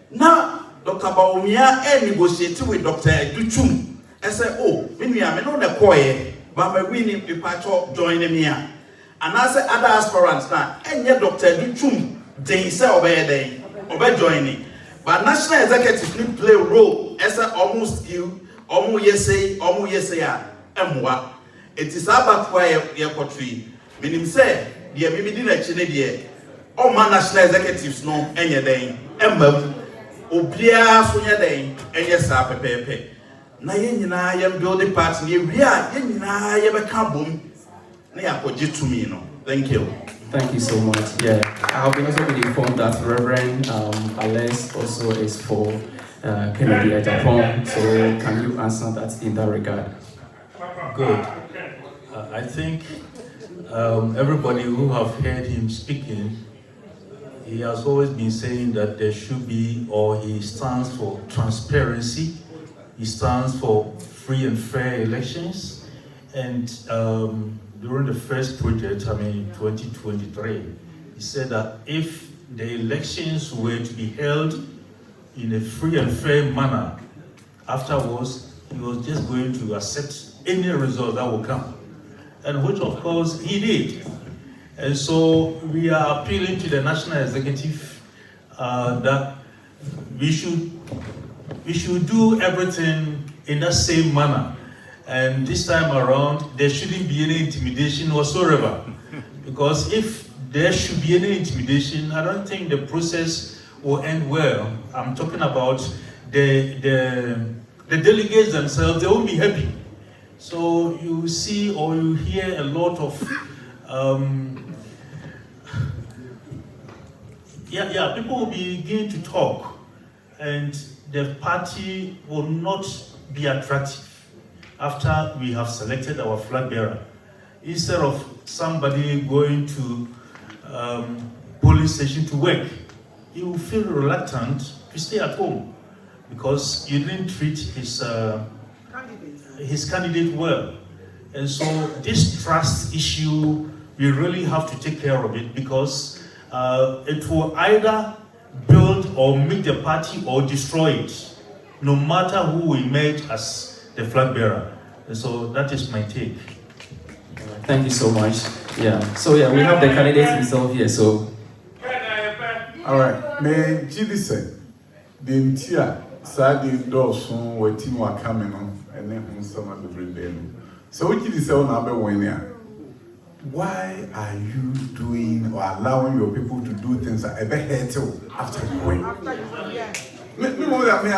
Now, Dr. Baumia negotiating with Dr. Educh. I say, oh, when we are not the choir, but my winning people joining me. And I say other aspirants now, and yet Dr. Educh, they say obey joining. But national executive need play a role as a almost you, almost yes, it is about why your country. Meaning say, the maybe dinner chinny, all my national executives know any day, Obia Sunya day, and yes, I pepe. Na yam building parts near Ria, I am a carbon. To me, thank you.
Thank you so much. Yeah, I have been also been informed that Reverend Alex also is for Kennedy at Japan. So can you answer that in that regard?
Good. I think everybody who have heard him speaking, he has always been saying that there should be, or he stands for transparency. He stands for free and fair elections, and during the first project, 2023, he said that if the elections were to be held in a free and fair manner, afterwards, he was just going to accept any result that will come. And which, of course, he did. And so we are appealing to the National Executive that we should do everything in that same manner. And this time around, there shouldn't be any intimidation whatsoever. Because if there should be any intimidation, I don't think the process will end well. I'm talking about the delegates themselves, they won't be happy. So you see or you hear a lot of, people will begin to talk, and the party will not be attractive after we have selected our flag bearer. Instead of somebody going to police station to work, he will feel reluctant to stay at home because you didn't treat his candidate well. And so this trust issue, we really have to take care of it, because it will either build or make the party or destroy it, no matter who we make as the flag bearer. And so that is my take.
Thank you so much. Yeah. So yeah, we have the candidate himself here. So.
All right. May Jidi say, the entire side doors from where team were coming on, and then some of the bread. So what Jidi say on our way. Why are you doing or allowing your people to do things that ever hurt you after you win? I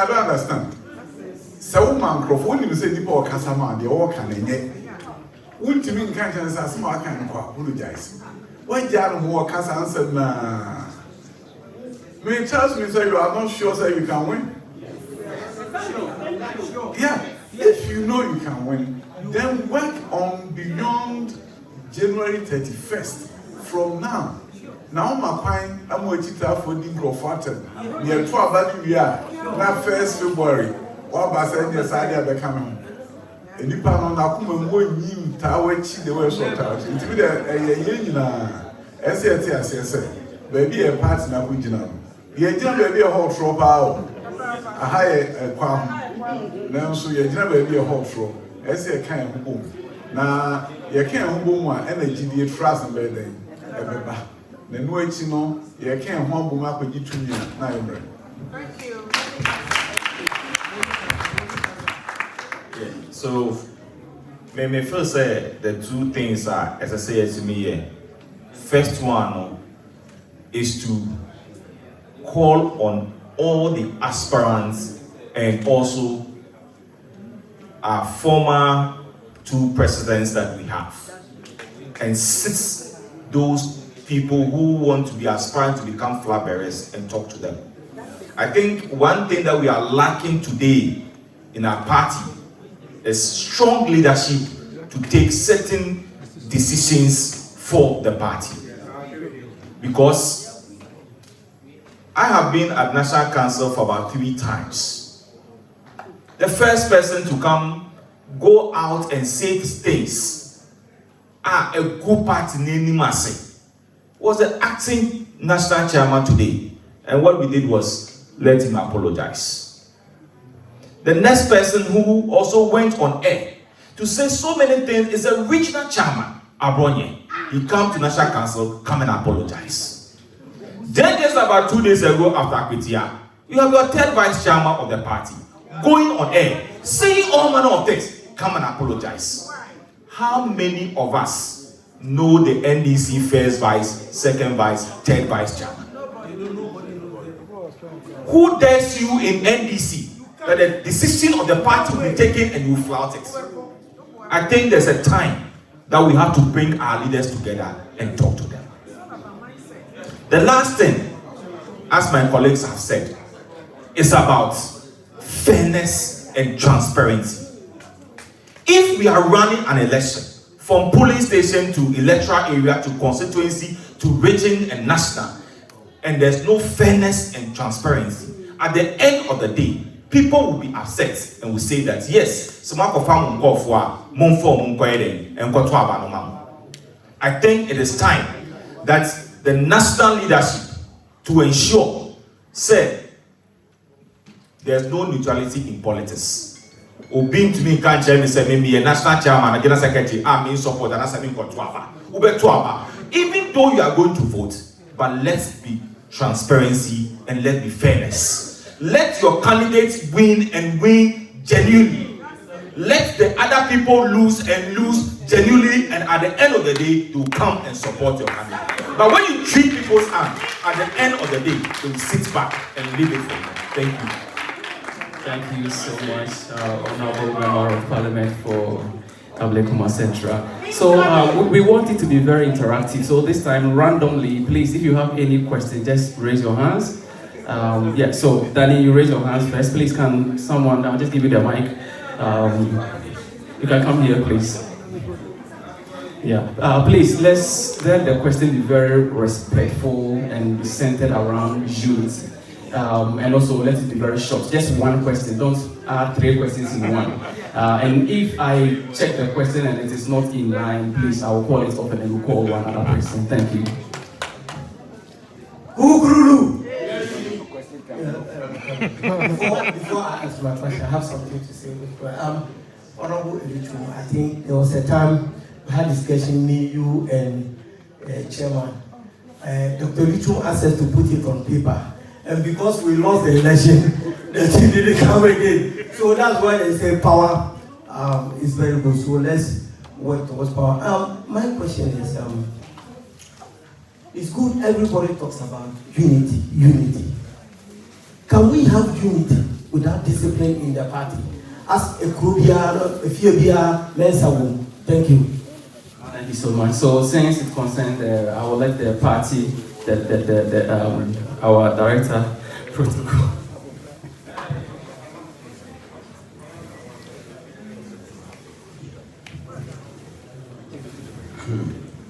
don't understand. So microphone you say people are customer, they all can get. Wouldn't you mean can't answer smart kind of apologize? Why Jan more cast answer na? May Charles me say you are not sure say you can win. Yeah, if you know you can win, then work on beyond January 31st. From now. Now my fine, I'm going to tell for the Grofaten. Near 12 year, not 1st February. What was I just idea becoming? And you pan on Akuma new tower, the way sort out. It's with a SAT, baby, a partner with you. The agent may be a hot drop out. A higher quam. Now, so you never be a hot drop. As a kind of boom. Now, you can't boom one energy, the trust and bedding. The no no, you can't humble up with you to me.
Thank you.
Yeah. So, me first say the two things are, as I say to me, first one is to call on all the aspirants and also our former 2 presidents that we have, and 6 those people who want to be aspiring to become flag bearers and talk to them. I think one thing that we are lacking today in our party is strong leadership to take certain decisions for the party. Because I have been at National Council for about 3 times. The first person to come, go out and say things, a good party named Nasei, was the acting national chairman today. And what we did was let him apologize. The next person who also went on air to say so many things is a regional chairman, Abronye. He came to National Council, come and apologize. Then just about 2 days ago after Akwitia, you have your 3rd vice chairman of the party going on air, saying all manner of things, come and apologize. How many of us know the NDC 1st vice, 2nd vice, 3rd vice chairman? Who dares you in NDC that the decision of the party will be taken and you flout it? I think there's a time that we have to bring our leaders together and talk to them. The last thing, as my colleagues have said, is about fairness and transparency. If we are running an election from polling station to electoral area to constituency to region and national, and there's no fairness and transparency, at the end of the day, people will be upset and will say that yes, I think it is time that the national leadership to ensure, say, there's no neutrality in politics. Obin to me can't tell me say maybe a national chairman, a general secretary, I mean support and I mean even though you are going to vote, but let's be transparency and let's be fairness. Let your candidates win and win genuinely. Let the other people lose and lose genuinely, and at the end of the day, to come and support your candidate. But when you treat people's hand, at the end of the day, they will sit back and leave it for you. Thank you.
Thank you so much, Honorable Member of Parliament for Ablekuma Central. So we want it to be very interactive. So this time, randomly, please, if you have any questions, just raise your hands. Yeah, so Danny, you raise your hands first. Please, can someone, I'll just give you the mic. You can come here, please. Yeah, please, let the question be very respectful and centered around youth. And also let it be very short. Just one question. Don't add 3 questions in one. And if I check the question and it is not in line, please, I will call it off and then we'll call one other person. Thank you.
Before I ask my question, I have something to say. Honorable Educh, I think there was a time we had discussion, me, you, and Chairman. Dr. Educh asked us to put it on paper. And because we lost the election, the team didn't come again. So that's why they say power is very good. So let's work towards power. My question is, it's good everybody talks about unity. Can we have unity without discipline in the party? As a Krubia, a Fiobia, Mensawum. Thank you.
Thank you so much. So since it's concerned, I will let the party, our director protocol.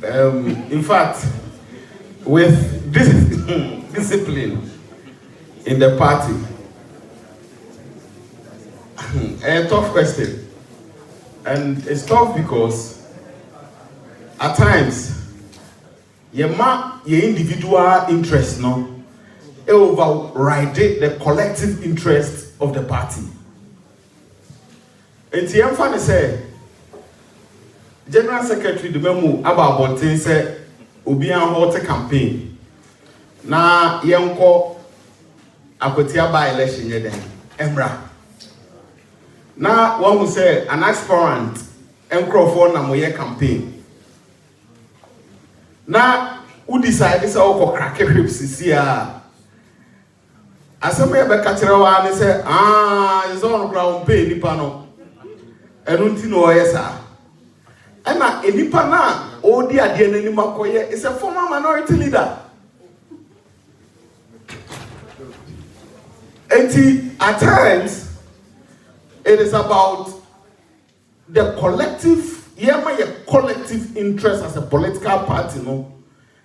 In fact, with this discipline in the party, a tough question. And it's tough because at times, your individual interest override the collective interest of the party. And the emphasis say, General Secretary the memo about Bontin said, Obi and Horte campaign. Na yenko akwetia by election yeden emra. Na one who say an aspirant encrophone na moye campaign. Na who decide say o crack hips sia. Aseme be kachira wa ni say is on ground pay nipa no. Enunti no oyesa. Ena enipa na odi ade na ni makoye is a former minority leader. And at times it is about the collective, collective interest as a political party,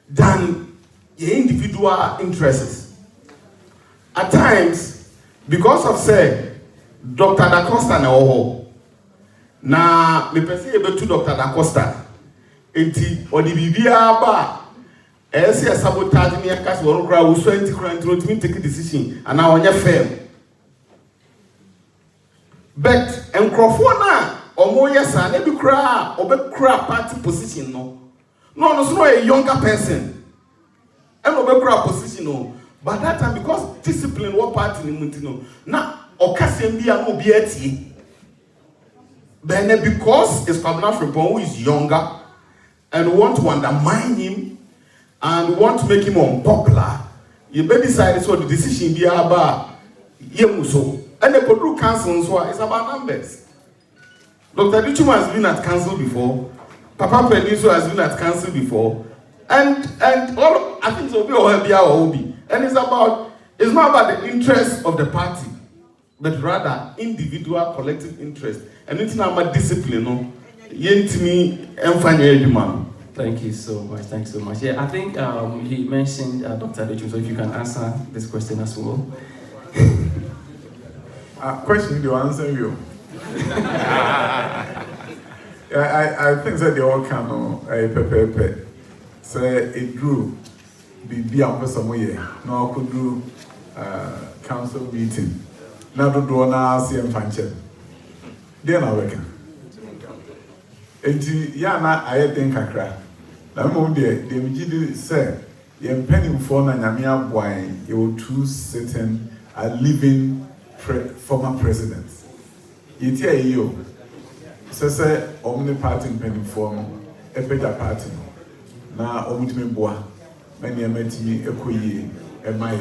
than your individual interests. At times, because of say Dr. Nagosa na me pese ebe to Dr. Nagosa enti odi bibia ba ese sabotage me akase won kra wo so anti kra ntro to take decision and na onye firm. But enkrofo na omo yesa na bi kra obekura party position no so a younger person and obekura position no, but that time because discipline what party ni muntino na okasem bia no bi atie. Then because it's coming out from who is younger and want to undermine him and want to make him unpopular, you may decide so the decision be about yemuso. And the Podru Council so it's about numbers. Dr. Educh has been at council before, Papa Peniso has been at council before, and all I think so be or Obi. And it's not about the interest of the party, but rather individual collective interest. And it's not about discipline,
Thank you so much. Thanks so much. Yeah, I think he mentioned Dr. Educh, so if you can answer this question as well.
Question, do answer you? I think that they all can say it grew. Be up somewhere. No, I could do council meeting. Now do na see and function. Then I reckon. Enti ya na I think kakra. Na mo de me say ye penny for na nyame aboy you two certain living former presidents. Yeti ayo. Say omni party penny for no e better party na omutime boa. Many metimi ekoyi e mai.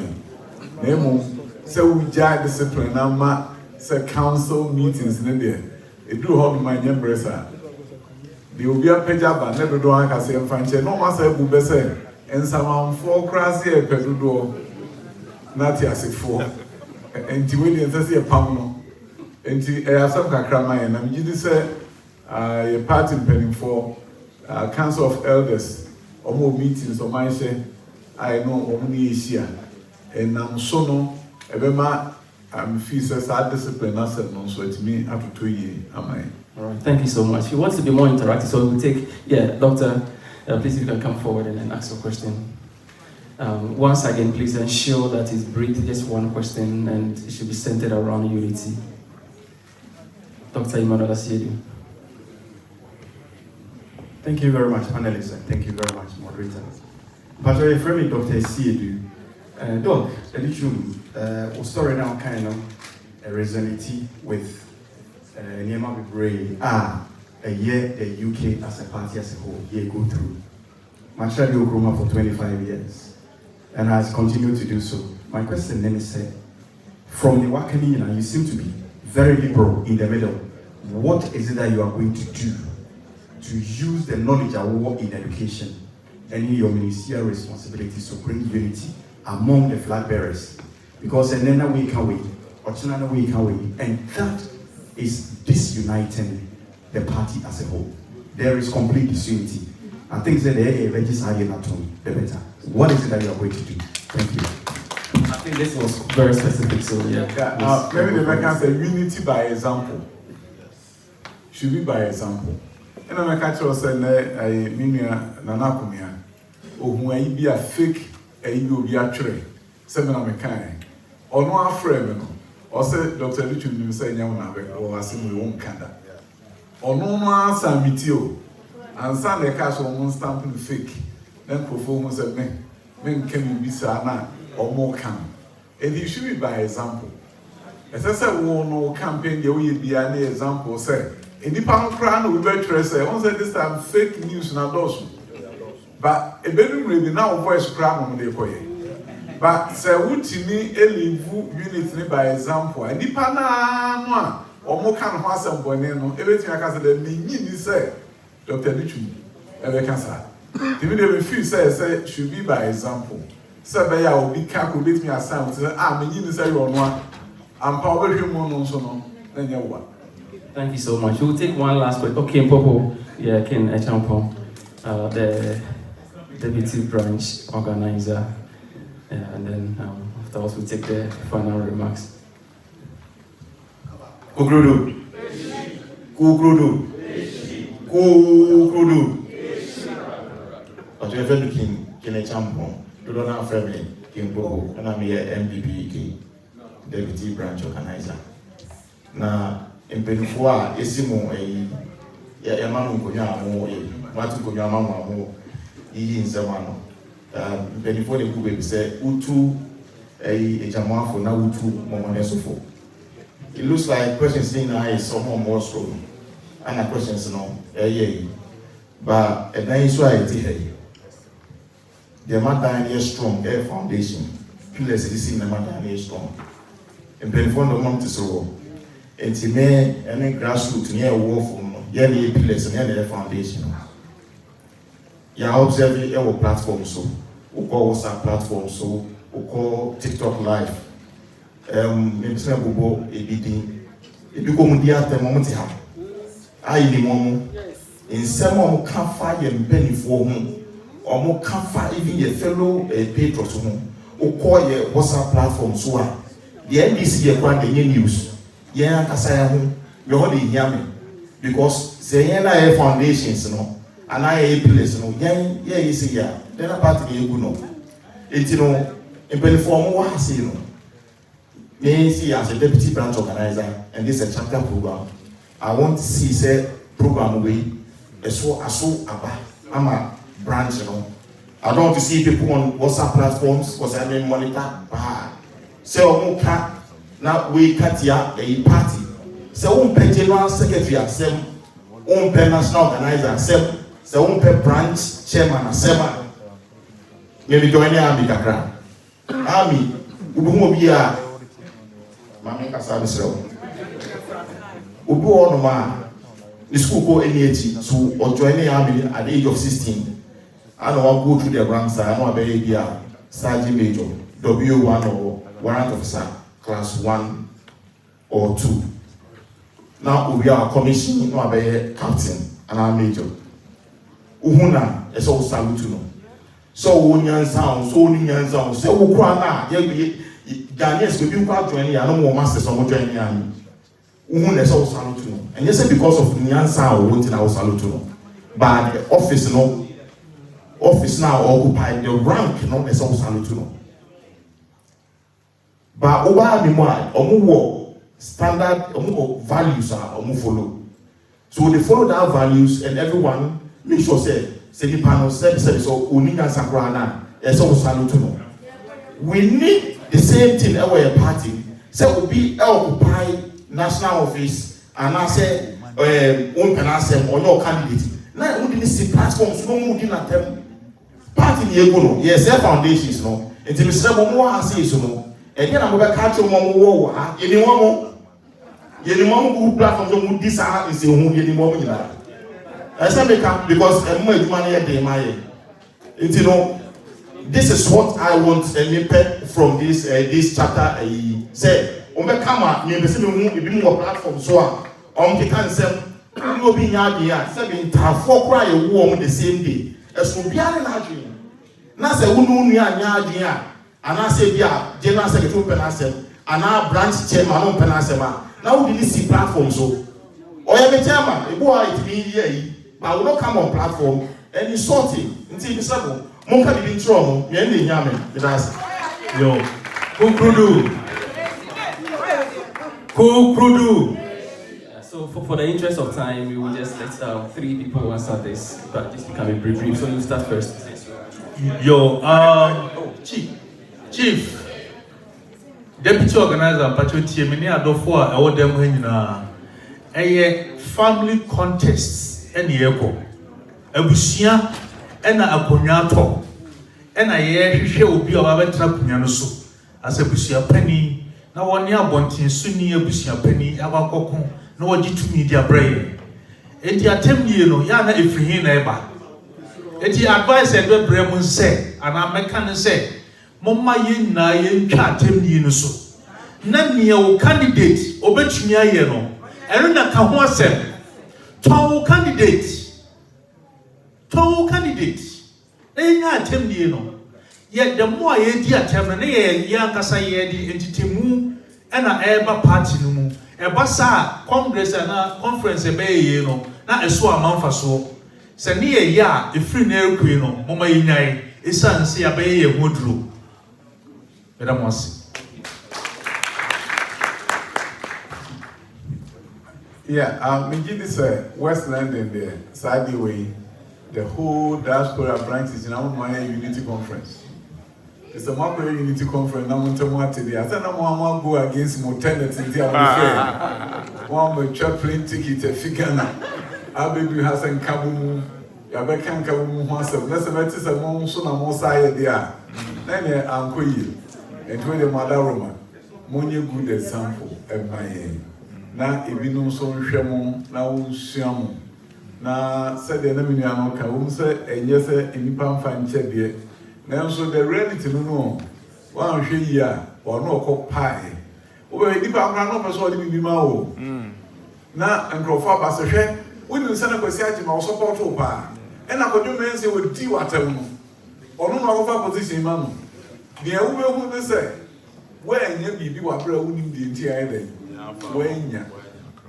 Na emu say we jar discipline na ma say council meetings ne there. E do hold my nyembresa. The will be a pejaba, never do I say and fancy. No master will be said, and some 4 crassy a pedudo, Nati as a 4, and to win and say a pound. And to some crama, and I'm just say a party penning for council of elders or more meetings or my say, I know only is here, and I'm so no, Ebema, I'm fees as I discipline us, and so it's me after 2 years, am I?
All right, thank you so much. He wants to be more interactive, so we'll take, Doctor, please if you can come forward and then ask a question. Once again, please ensure that it's brief, just one question, and it should be centered around unity. Dr. Emmanuel Asiedu.
Thank you very much, panelists, and thank you very much, moderators. Patriotic, friend, Dr. Asiedu. Doc, Educh, story now kind of resonate with Niema Bibre, a year the UK as a party as a whole, go through. Marshall Yokroma for 25 years and has continued to do so. My question then is, from the Wakanina, you seem to be very liberal in the middle. What is it that you are going to do to use the knowledge of war in education and in your ministerial responsibilities to bring unity among the flag bearers? Because another way can wait, or another way can wait, and that is disuniting the party as a whole. There is complete disunity. I think that the register are not the better. What is it that you are going to do? Thank you.
I think this was very specific, so yeah.
Maybe the American say unity by example. Should be by example. And I'm a catcher saying, I mean, Nanakumia, or who may be a fake, you be a tray, 7 American, or no frame, or say Dr. Educh you say, or I see we won't canada. Or no answer with you, and send the cash on one stamping fake, then performance at men can be sana or more can. And it should be by example. As I said, we no campaign, there will be an example, say. In the pound crown, we better say, once at this time, fake news na dosu. But a bedroom really now voice crown on the way. But say, would to me, a live unity by example, and the pana or more can have some boneno, everything I can say, the meaning say, Dr. Educh, every cancer. The video refuse say, should be by example. Say, by our big cat will beat me aside, say, meaning say, you're one, and power him on so no, then you're one.
Thank you so much. We'll take one last question. Okay, Popo, yeah, Ken Echampo, the deputy branch organizer, and then afterwards we'll take the final remarks.
Kukrudu. But you're very keen, Ken Echampo, you don't have family, King Popo, and I'm here MPP, deputy branch organizer. Now, mpenifu a esimu ya manu nkonya amu matu nkonya amu yi nsema no mpenifu de ku be say utu ejamafo na utu momonesofo. It looks like questions in I is some more strong and questions no but and then so I tell the matter is strong air foundation pillars is in the matter is strong mpenifu no mom so enti me any grassroots near war from yeah the pillars and the foundation ya observe our platform so we call WhatsApp platform so we call TikTok live maybe some bobo ebi ko mu dia tem mo ti ha ayi ni mo in some mo can fire mpanifo ho or mo can fire even your fellow patrons ho we call your WhatsApp platform so the NDC ye kwa the news yeah, Kasaya home, you hold it yammy. Because say na foundations no, and I place no, yeah, you see ya. Then a party you no. It's no, in Penform was no. May see as a deputy branch organizer, and this is a chapter program. I want to see say program way so I'm a branch no. I don't want to see people on WhatsApp platforms because I mean monitor bad. So okay. Now we cut here a party. So we pay general secretary assem, we pay national organizer assem, so we pay branch chairman assem. Maybe join the army kakra. Army, ubu be a mami kasa bisro. Ubu ono ma. The school go NAT so or join the army at the age of 16. I don't want to go through the ranks. I know about a sergeant major, W1 or warrant officer. Class 1 or 2. Now we are commissioning no be captain and our major. Uhuna is all salute no. So onyan sound, so onyan sound. So we kwa na Ghanaians we be kwa join ya no more masters on join ya. Uhuna is all salute no. And you say because of nyan sound we want na salute no. But the office now occupied the rank no is all salute no. But over the more, omu standard, omu values are omu follow. So they follow that values, and everyone make sure say the panel say so. Uninga sakrana, so salute no. We need the same thing our party. Say we be occupy national office, and I say on your candidate. Now we need see platforms. No more than them. Party ni ego no. Yes, their foundations no. Until we say more hasi so no. And then I'm going to catch you more. Any who platforms who desire is the whom any moment. I said because I'm more money at the my. You know, this is what I want from this chapter. Say, Omekama, you be more platform so on the cancer. You will be here. 7 4 cry a war the same day.
ɛso biara na adwene na sɛ wo no nua anya adwene a anaasɛ bi a general secretary mpɛ n'asɛm anaa branch chairman no mpɛ n'asɛm a na wo de ne si platform so ɔyɛ me chairman ebo a itimi yɛ yi but will not come on platform and insult him until you say mo ka di ntro mo me na nya me that's
yo kukrudu
So for the interest of time, we will just let 3 people answer this, but this become a brief. So you start first.
Yo, Chief, Deputy Organizer, Patriotic, many adofo a ɛwɔ dem ha nyinaa. Ɛyɛ family contest ɛna yɛkɔ. Abusua ɛna akonnwa atɔ. Ɛna yɛhwehwɛ obi a wabɛtena akonnwa no so. As abusua pani na wɔne abɔnten so ni abusua pani abakɔko na wɔgye tumi di abrɛ. Enti atemnie no ya na efiri na ɛba. Enti advice ɛdɔ brɛ mu nsɛ ana mɛka ne sɛ momma yɛn na yɛn twa atemnie no so. Na nea wo candidate obetumi ayɛ no ɛno na ka ho asɛm. Tɔn candidate. Ɛnya atemnie no. Yet the more ye di attempt, ye yankasa ye di entitemu ena eba party no mu. Eba sa congress na conference ebe ye no na eso amanfa so. Se ne ye ya efiri na ekue no moma ye nyai esan se abe ye hoduro. Madam Wasi.
Yeah, me give this West London there, side way, the whole diaspora branch is in our Unity Conference. It's a Macro Unity Conference. Now, I'm going to I said, I'm go against more tenants in the affair. One with chaplain ticket, a figure now. Abedu Hassan Kabumu, Yabekan Kabumu, once of less of it is a monsoon and more side there. Then I'm queer. And when the mother Roma, Monia good example of my aim. Now, if you know so, Shamon, now Shamu. Now, said the enemy, I'm okay, and yes, in Nippon fan check. Now, so the reality no one year or no cock pie. Over a deep ground of a be mao. Now, and Crawford as a shed, we didn't send a question or support over. And I could do men say with tea water or no other position, man. The Uber would say, when you be what winning the entire day. When ya.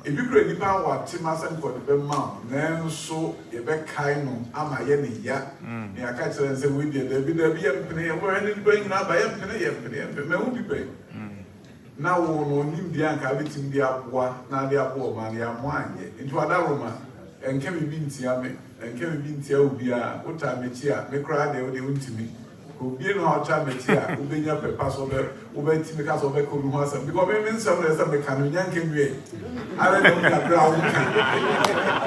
If you create the power, Timas and for the mount, then so you bet kind am I any ya? I catch and say, we did there be a penny, where any bring up by a penny, and may be paid. Now, no new the anchor in the aqua, now the aqua man, the wine, into a daroma, and can be being tiame, and can be being tiabia, what time it's here, may cry they would to me. Who be no how time it's here, who be up a pass over, who bet to because of a cool house, because maybe some of the can yanking way. I don't know that brown can.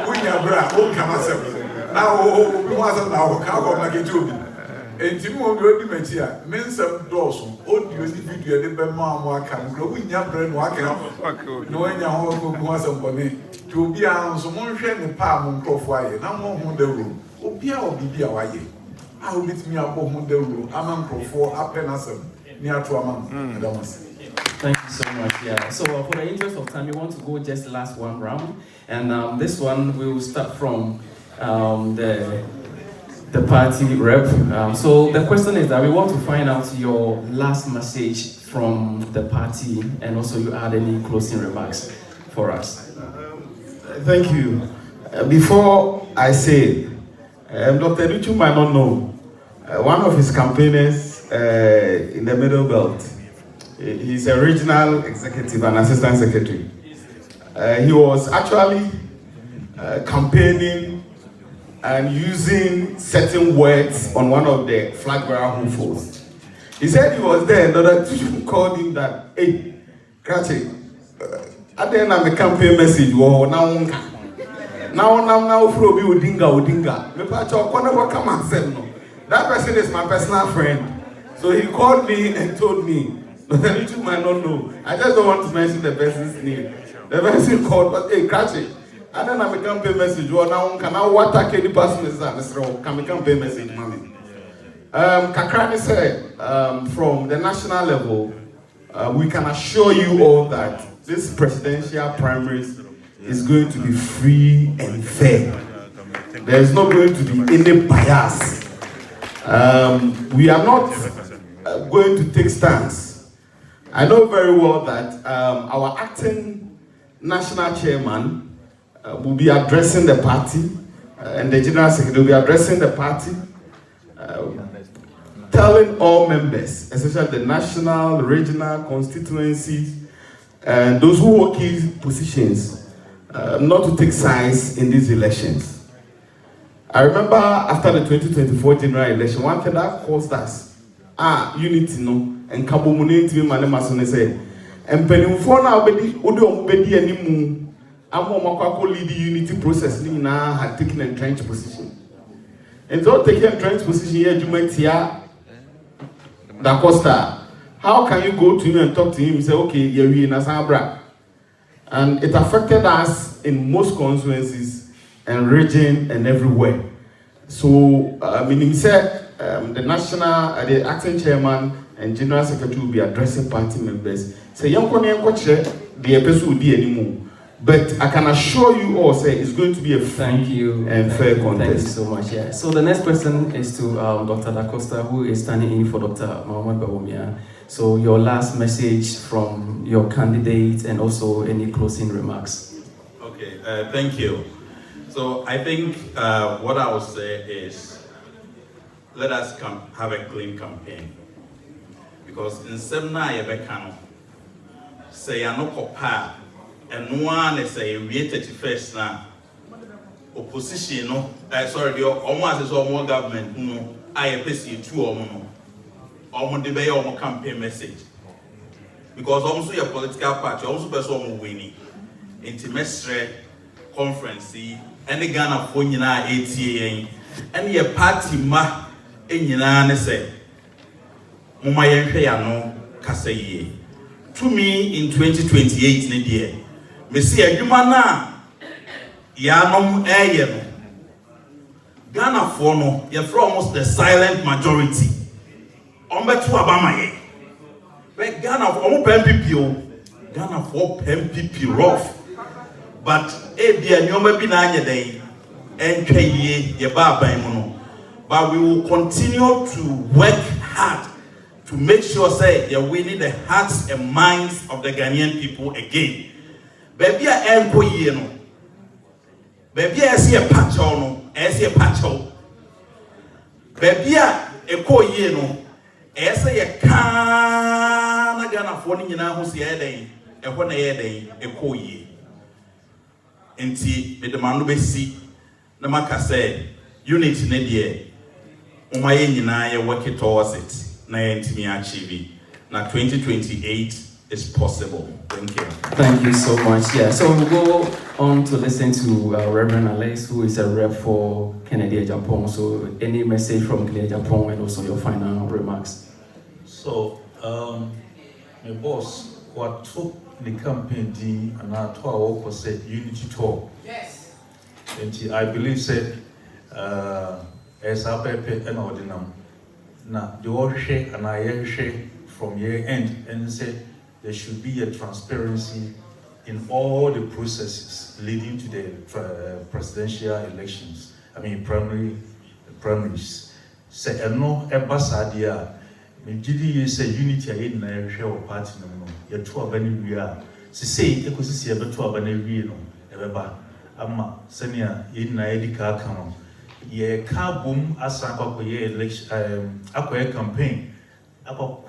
We are brown, won't come myself. Now, we wasn't now, how make it to me. And Timo will be met here, men some doors, old video, the Bemma can grow in your brain, walk out, knowing your home who was somebody to be on some more shame in palm profile, no more the room. Oh, Pia will be away. I will meet me above the room, a man for up and us near to a man.
Thank you so much. Yeah. So for the interest of time, we want to go just last one round, and this one we will start from the party rep. So the question is that we want to find out your last message from the party, and also you add any closing remarks for us.
Thank you. Before I say, Dr. Educh might not know, one of his campaigners in the Middle Belt, he's a regional executive and assistant secretary. He was actually campaigning and using certain words on one of the flag bearer hopefuls. He said he was there, and Dr. Educh called him that, hey, Krachi, at the end of the campaign message, well, now, Frobi Udinga. That person is my personal friend. So he called me and told me, you might not know. I just don't want to mention the person's name. The person called, but hey, Krachi. And then I make campaign message. Well, now can I what take any person is that? Can I campaign message, mommy? Kakrani said, from the national level, we can assure you all that this presidential primaries is going to be free and fair. There's not going to be any bias. We are not going to take stance. I know very well that our acting national chairman will be addressing the party, and the general secretary will be addressing the party, telling all members, especially the national, regional constituencies, and those who hold key positions, not to take sides in these elections. I remember after the 2024 general election, one thing that caused us, unity no, and Kabomuni to my name say, and Penufona obedi animu, Amomakako lead the unity process now had taken a entrenched position. And so taking a entrenched position here, you might hear Da Costa. How can you go to him and talk to him and say, okay, you're in Asabra? And it affected us in most constituencies and region and everywhere. So, meaning said, the national, the acting chairman and general secretary will be addressing party members. Say, young the episode anymore. But I can assure you all, say it's going to be a free and fair contest.
Thank you so much. Yeah. So the next question is to Dr. Da Costa, who is standing in for Dr. Mohamed Bawumia. So your last message from your candidate and also any closing remarks.
Okay, thank you. So I think what I will say is, let us have a clean campaign. Because in Semna Yebekano, say Anoko Pa, and one is a related first now. Opposition, no, sorry, the almost is all more government, no, I appreciate two or more. Almost debate or campaign message. Because also your political party, also person winning. Intimate conference, and the Ghana phone in our ATA, and your party ma in Yana say, Mumayan Payano Kasaye. To me in 2028, Nidia, Messia Jumana Yanom Ayen Ghana Fono, you're from almost the silent majority. Ombe to Abama, but Ghana for PMPPO, Ghana for PMPP rough. But Abia Nyoma Binanya Day and Kaye Yababa Mono. But we will continue to work hard to make sure say you're winning the hearts and minds of the Ghanaian people again. Baby I Enko Yeno. Baby I see a patcho no, I see a patcho. Baby I Eko Yeno. I say a can Ghana for Nina who's the day, and when a day Eko Ye. Enti me demand be see na maka say unity ne de umaye nyina ye work towards it na enti me achieve na 2028 is possible. Thank you.
Thank you so much. Yeah, so we'll go on to listen to Reverend Alex, who is a rep for Kennedy Japan. So any message from Kennedy Japan and also your final remarks.
So my boss what took the campaign team and our tour was a unity tour. Yes. And I believe said as our paper and ordinary. Now the all share and I share from year end and said there should be a transparency in all the processes leading to the presidential elections. I mean primaries. Say no embassy Mjidi say unity in a share party no. Your two of any we are. Say, ecosystem ever two of any real, ever. Ama, senior in Naedica Canon. Ye car boom as a election, a campaign. About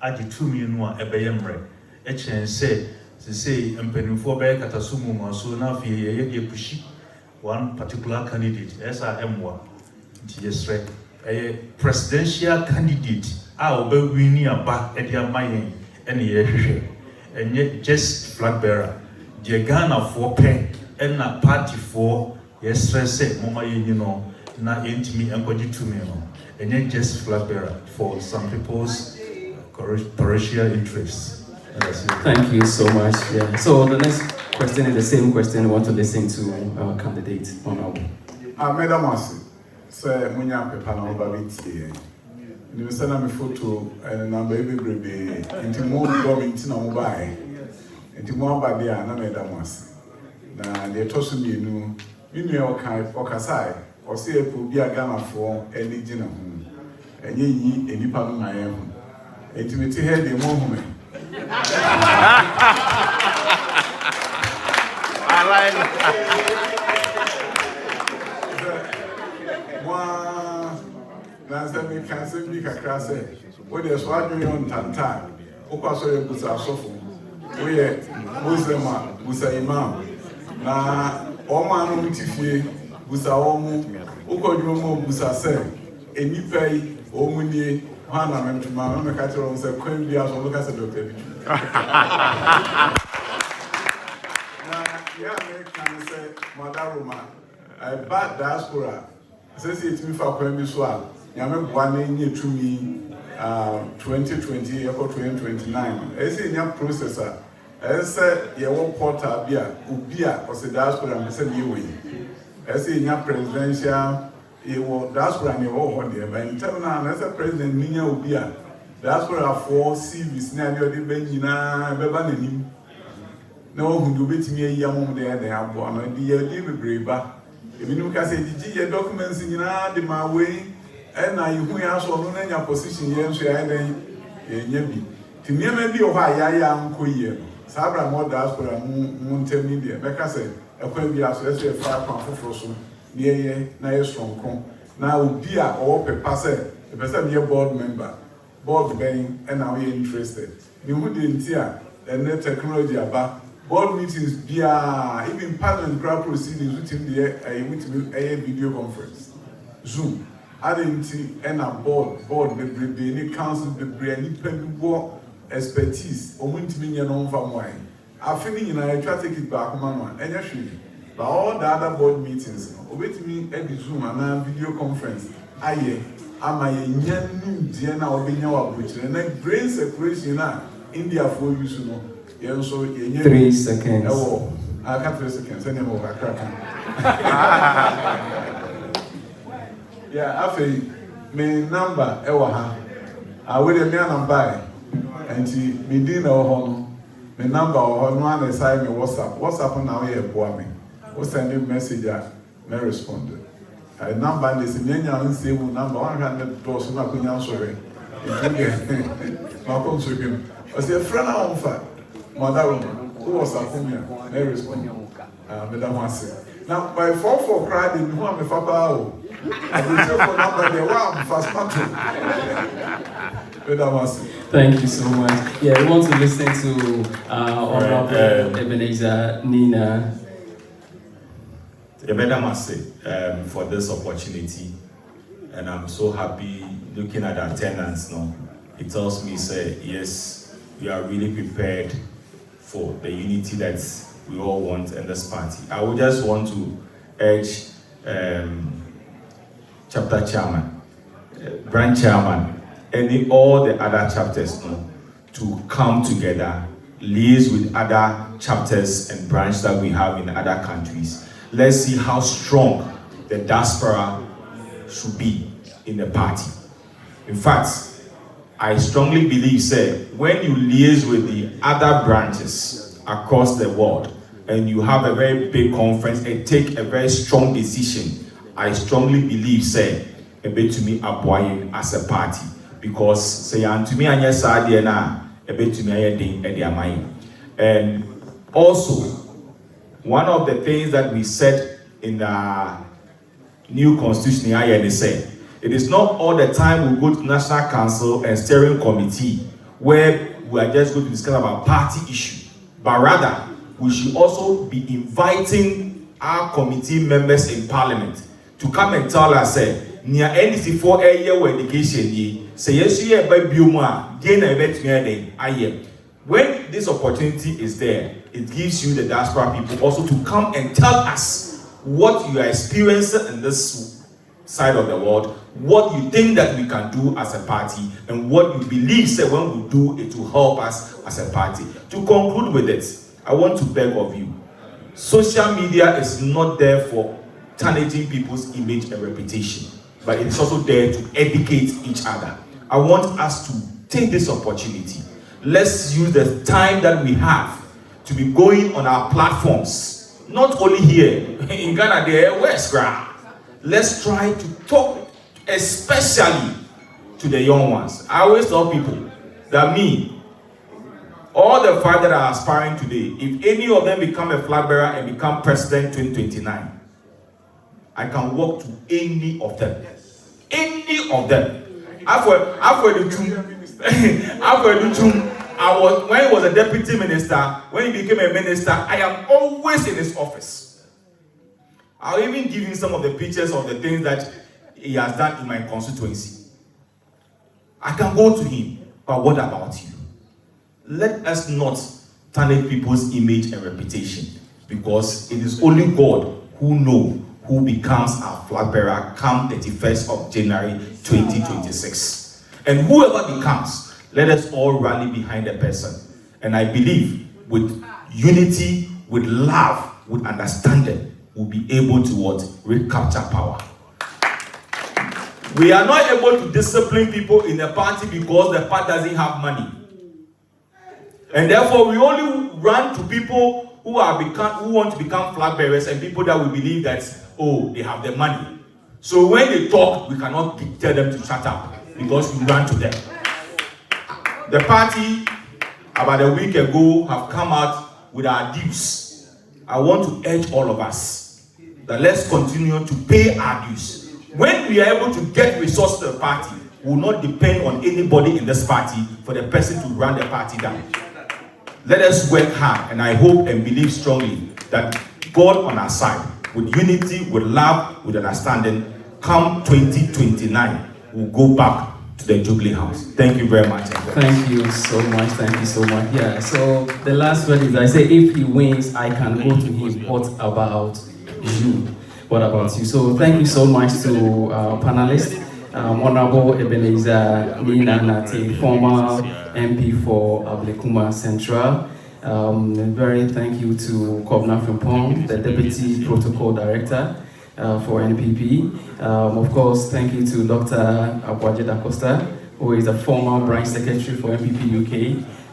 add 2 million a bayamre. A chance said, and penny for back at a sumo, so now ye pushy one particular candidate, SRM1. Yes, right. A presidential candidate. I'll be winning a back at your mind and ye and yet just flag bearer. The Ghana for pen and a party for yes, say, Mama, you know, not into me and body to me, and yet just flag bearer for some people's parochial interests.
Thank you so much. Yeah. So the next question is the same question. I want to listen to our candidate on
Madam Masi, say, Munya Pepano Babiti. You send me photo and I'm baby baby into more government in a mobile. Into more by the Anna Masi. Now they toss me, you know, okay, Okasai, ɔsɛ ɛpo bi a Ghanafoɔ ani gyina ho ɛnyɛ yi enipa no na yɛ ho enti mete ha de mo ho me Nasei me can say me kakra say what dey so adwon yon tanta okwa so ye busa asofo we ye Muslim busa imam na o ma no mtifie busa o mu okwadwo mu busa say enipa yi o mu nie ha na mentuma me ka tero say kwan bi aso lo ka say doctor bi na ya me can say madaruma I bad diaspora since it me fa kwan bi so a Yame Bwane Tumi 2020 or 2029. As in your processor, as your porter beer, Ubia, or the diaspora, and send you away. As in your presidential, you will diaspora and your own there. But in terms of as a president, Nina Ubia, diaspora for civis, Nadio de Benina, Bebanim. No, who do beat me a young there, they have one, and the year brave. If you can say, the documents in my way. And I who has on any position, yes, I then maybe of I am queer. Sabra more diaspora moon tell me there. Becca said, a quaint be as a 5 pound for so near na strong con. Now, dear or passe, the person your board member, board bearing, and now you're interested. You wouldn't hear and net technology about board meetings, even parliament crowd proceedings within the video conference. Zoom. I didn't see any board, the council, the brain, expertise, or went to me and on from wine. I feel I try to take it back, Mama, and actually, but all the other board meetings, wait me at the Zoom and video conference. Am I a new Diana or Benya, which and then brain separation India for you to know. Yeah, so
3 seconds.
Oh, I can't 3 seconds anymore. I crack. Yeah, I feel my number ewa I will me number and me dinner or my number or one aside me WhatsApp now here boy me. What send a message me respond. I number is nyanya save number 100 dollars na kunya sorry. Ma kon so him. I say friend na on fa. Mother who was up me respond. Me da wase. Now by 4 cry in who am fa o.
Thank you so much. Yeah, we want to listen to Honorable Ebenezer Nina.
Nasei for this opportunity, and I'm so happy looking at the attendance now. It tells me, say, yes, we are really prepared for the unity that we all want in this party. I would just want to urge chapter chairman, branch chairman, and all the other chapters to come together, liaise with other chapters and branches that we have in other countries. Let's see how strong the diaspora should be in the party. In fact, I strongly believe, say, when you liaise with the other branches across the world and you have a very big conference and take a very strong decision, I strongly believe, say, a bit to me aboying as a party, because say to me and yes, I a bit to me a mind. And also, one of the things that we said in the new constitution, I say, it is not all the time we go to National Council and Steering Committee where we are just going to discuss about party issue, but rather we should also be inviting our committee members in Parliament to come and tell us, say, near NDC for a year education, say yes, yeah, by Bioma, gain a vet me. When this opportunity is there, it gives you the diaspora people also to come and tell us what you are experiencing in this side of the world, what you think that we can do as a party, and what you believe, say, when we do it will help us as a party. To conclude with it, I want to beg of you, social media is not there for tarnishing people's image and reputation, but it's also there to educate each other. I want us to take this opportunity. Let's use the time that we have to be going on our platforms, not only here in Ghana, there, West Ghana.
let's try to talk, especially to the young ones. I always tell people that all the five that are aspiring today, if any of them become a flag bearer and become president 2029, I can walk to any of them. Any of them. After the two, when he was a deputy minister, when he became a minister, I am always in his office. I'll even give him some of the pictures of the things that he has done in my constituency. I can go to him, but what about you? Let us not tarnish people's image and reputation, because it is only God who knows who becomes our flag bearer come 31st of January 2026. And whoever becomes, let us all rally behind the person. And I believe with unity, with love, with understanding, we'll be able to recapture power. We are not able to discipline people in the party because the party doesn't have money. And therefore, we only run to people who want to become flag bearers and people that we believe that, they have the money. So when they talk, we cannot tell them to shut up because we run to them. The party, about a week ago, have come out with our dues. I want to urge all of us that let's continue to pay our dues. When we are able to get resources to the party, we will not depend on anybody in this party for the person to run the party down. Let us work hard, and I hope and believe strongly that God on our side, with unity, with love, with understanding, come 2029, we'll go back to the Jubilee House. Thank you very much.
Thank you so much. Thank you so much. Yeah, so the last word is I say if he wins, I can go to him. What about you? What about you? So thank you so much to our panelists. Honorable Ebenezer Nina Nati, former MP for Ablekuma Central. Very thank you to Kovna Frimpong, the Deputy Protocol Director for NPP. Of course, thank you to Dr. Abuaje Da Costa, who is a former branch secretary for NPP UK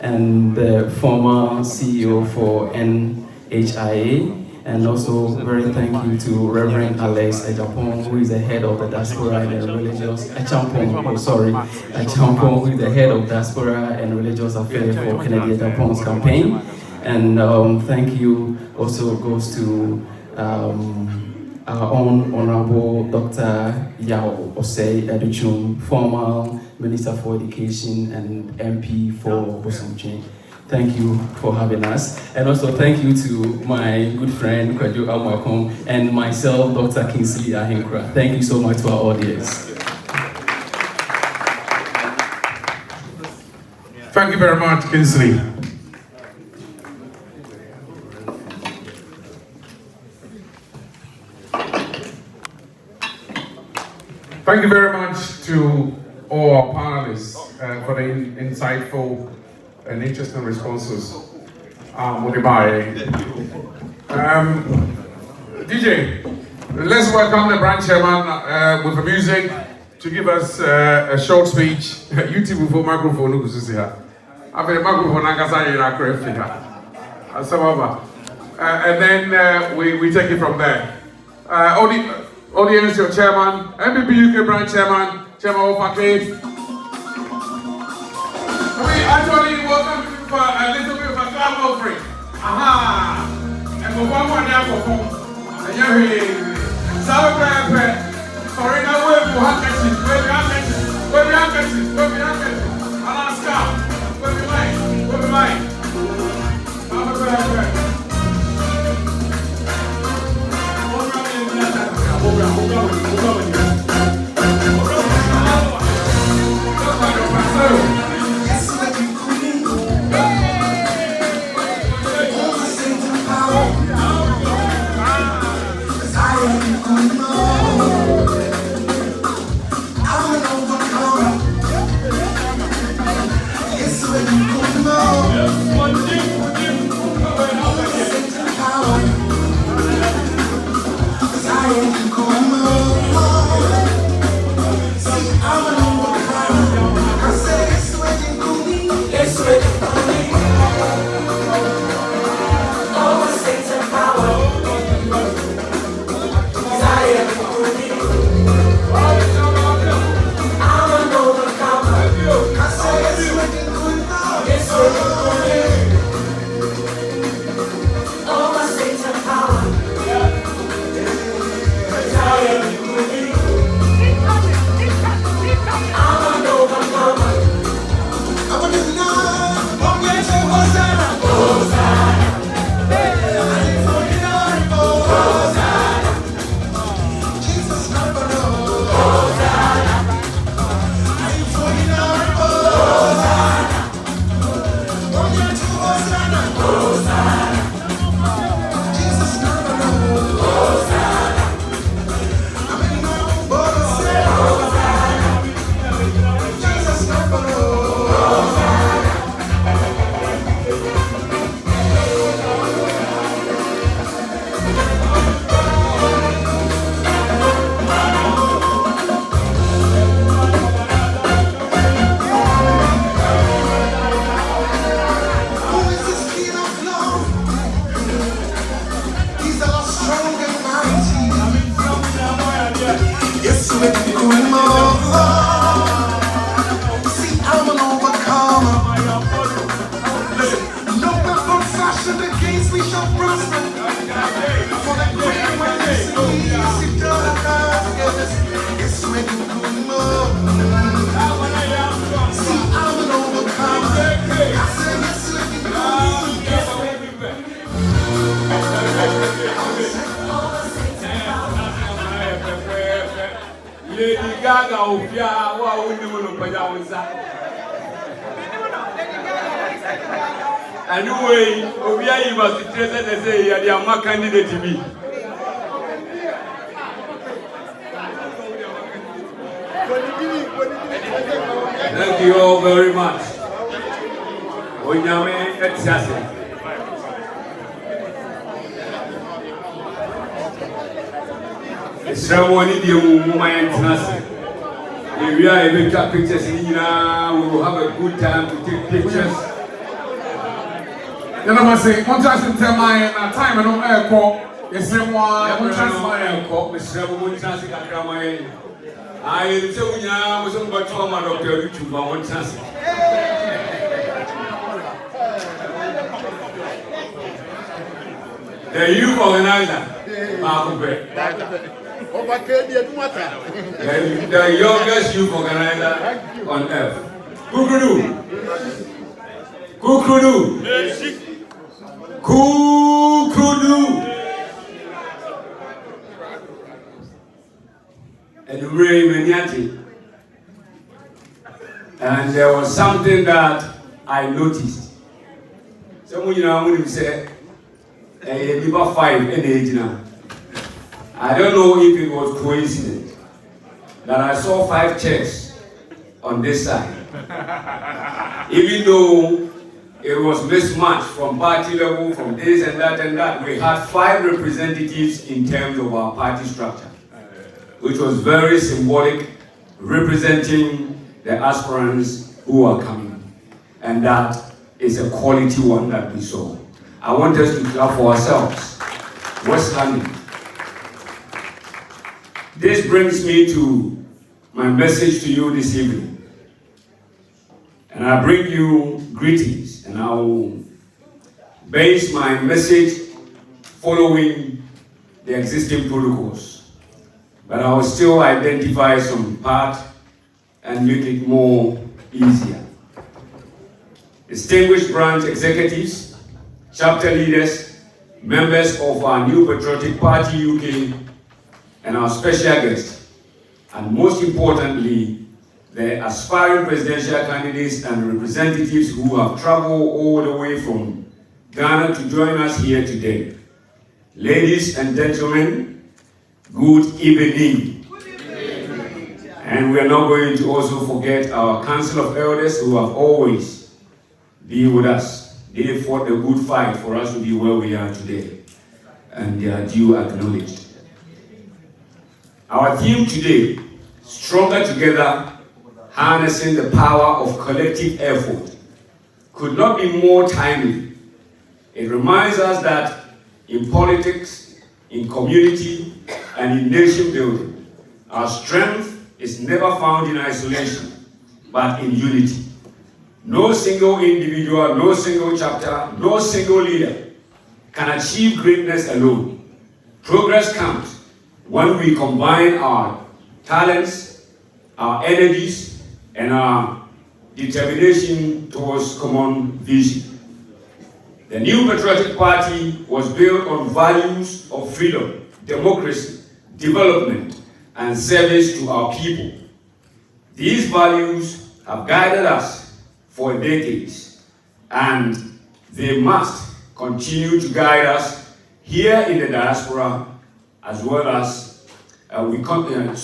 and the former CEO for NHIA. And also, very thank you to Reverend Alex Echampong, who is the head of the diaspora and religious Echampong, who is the head of diaspora and religious affairs for Kennedy Echampong's campaign. And thank you also goes to our own Honorable Dr. Yao Osei Educh, former Minister for Education and MP for Bosomchin. Thank you for having us. And also thank you to my good friend, Kwadwo Almakom, and myself, Dr. Kingsley Ahenkra. Thank you so much to our audience.
Thank you very much, Kingsley. Thank you very much to all our panelists for the insightful and interesting responses. DJ, let's welcome the branch chairman with the music to give us a short speech. YouTube before microphone, after the microphone, and then we take it from there. Audience, your chairman, MPP UK branch chairman, Chairman Opake. We actually welcome you for a little bit of a clap offering. Aha! And for one more now for home. And you're here. Celebrate. Sorry, now we're handkerchief. Where we handkerchief. Alaska. Where we like. Celebrate.
saga ofia wa wonu no panya wonsa. Anyway, Obia University said they say they are my candidate to be. Thank you all very much. Onyame etiase. Ceremony the woman tenase. If we are able to take pictures in here, we will have a good time to take pictures.
Then I must say, contrast in time and no air call. Yes, someone, contrast my
air call, Mr. Montas, I tell you now, was on but Tom and Dr. YouTube, but one chance. The youth organizer, Marco Bay. The youngest youth organizer on earth. Kukudu. Kukudu. Kukudu. And Nati. And there was something that I noticed. Some of you know, when you say, number 5 in age now. I don't know if it was coincidence that I saw 5 chairs on this side. Even though it was mismatched from party level, from this and that, we had 5 representatives in terms of our party structure, which was very symbolic, representing the aspirants who are coming. And that is a quality one that we saw. I want us to clap for ourselves. West London. This brings me to my message to you this evening. And I bring you greetings, and I will base my message following the existing protocols. But I will still identify some part and make it more easier. Distinguished branch executives, chapter leaders, members of our new Patriotic Party UK, and our special guests, and most importantly, the aspiring presidential candidates and representatives who have traveled all the way from Ghana to join us here today. Ladies and gentlemen, good evening. And we are not going to also forget our Council of Elders who have always been with us. They fought the good fight for us to be where we are today, and they are due acknowledged. Our theme today, Stronger Together, Harnessing the Power of Collective Effort, could not be more timely. It reminds us that in politics, in community, and in nation building, our strength is never found in isolation, but in unity. No single individual, no single chapter, no single leader can achieve greatness alone. Progress comes when we combine our talents, our energies, and our determination towards common vision. The new Patriotic Party was built on values of freedom, democracy, development, and service to our people. These values have guided us for decades, and they must continue to guide us here in the diaspora, as well as we contribute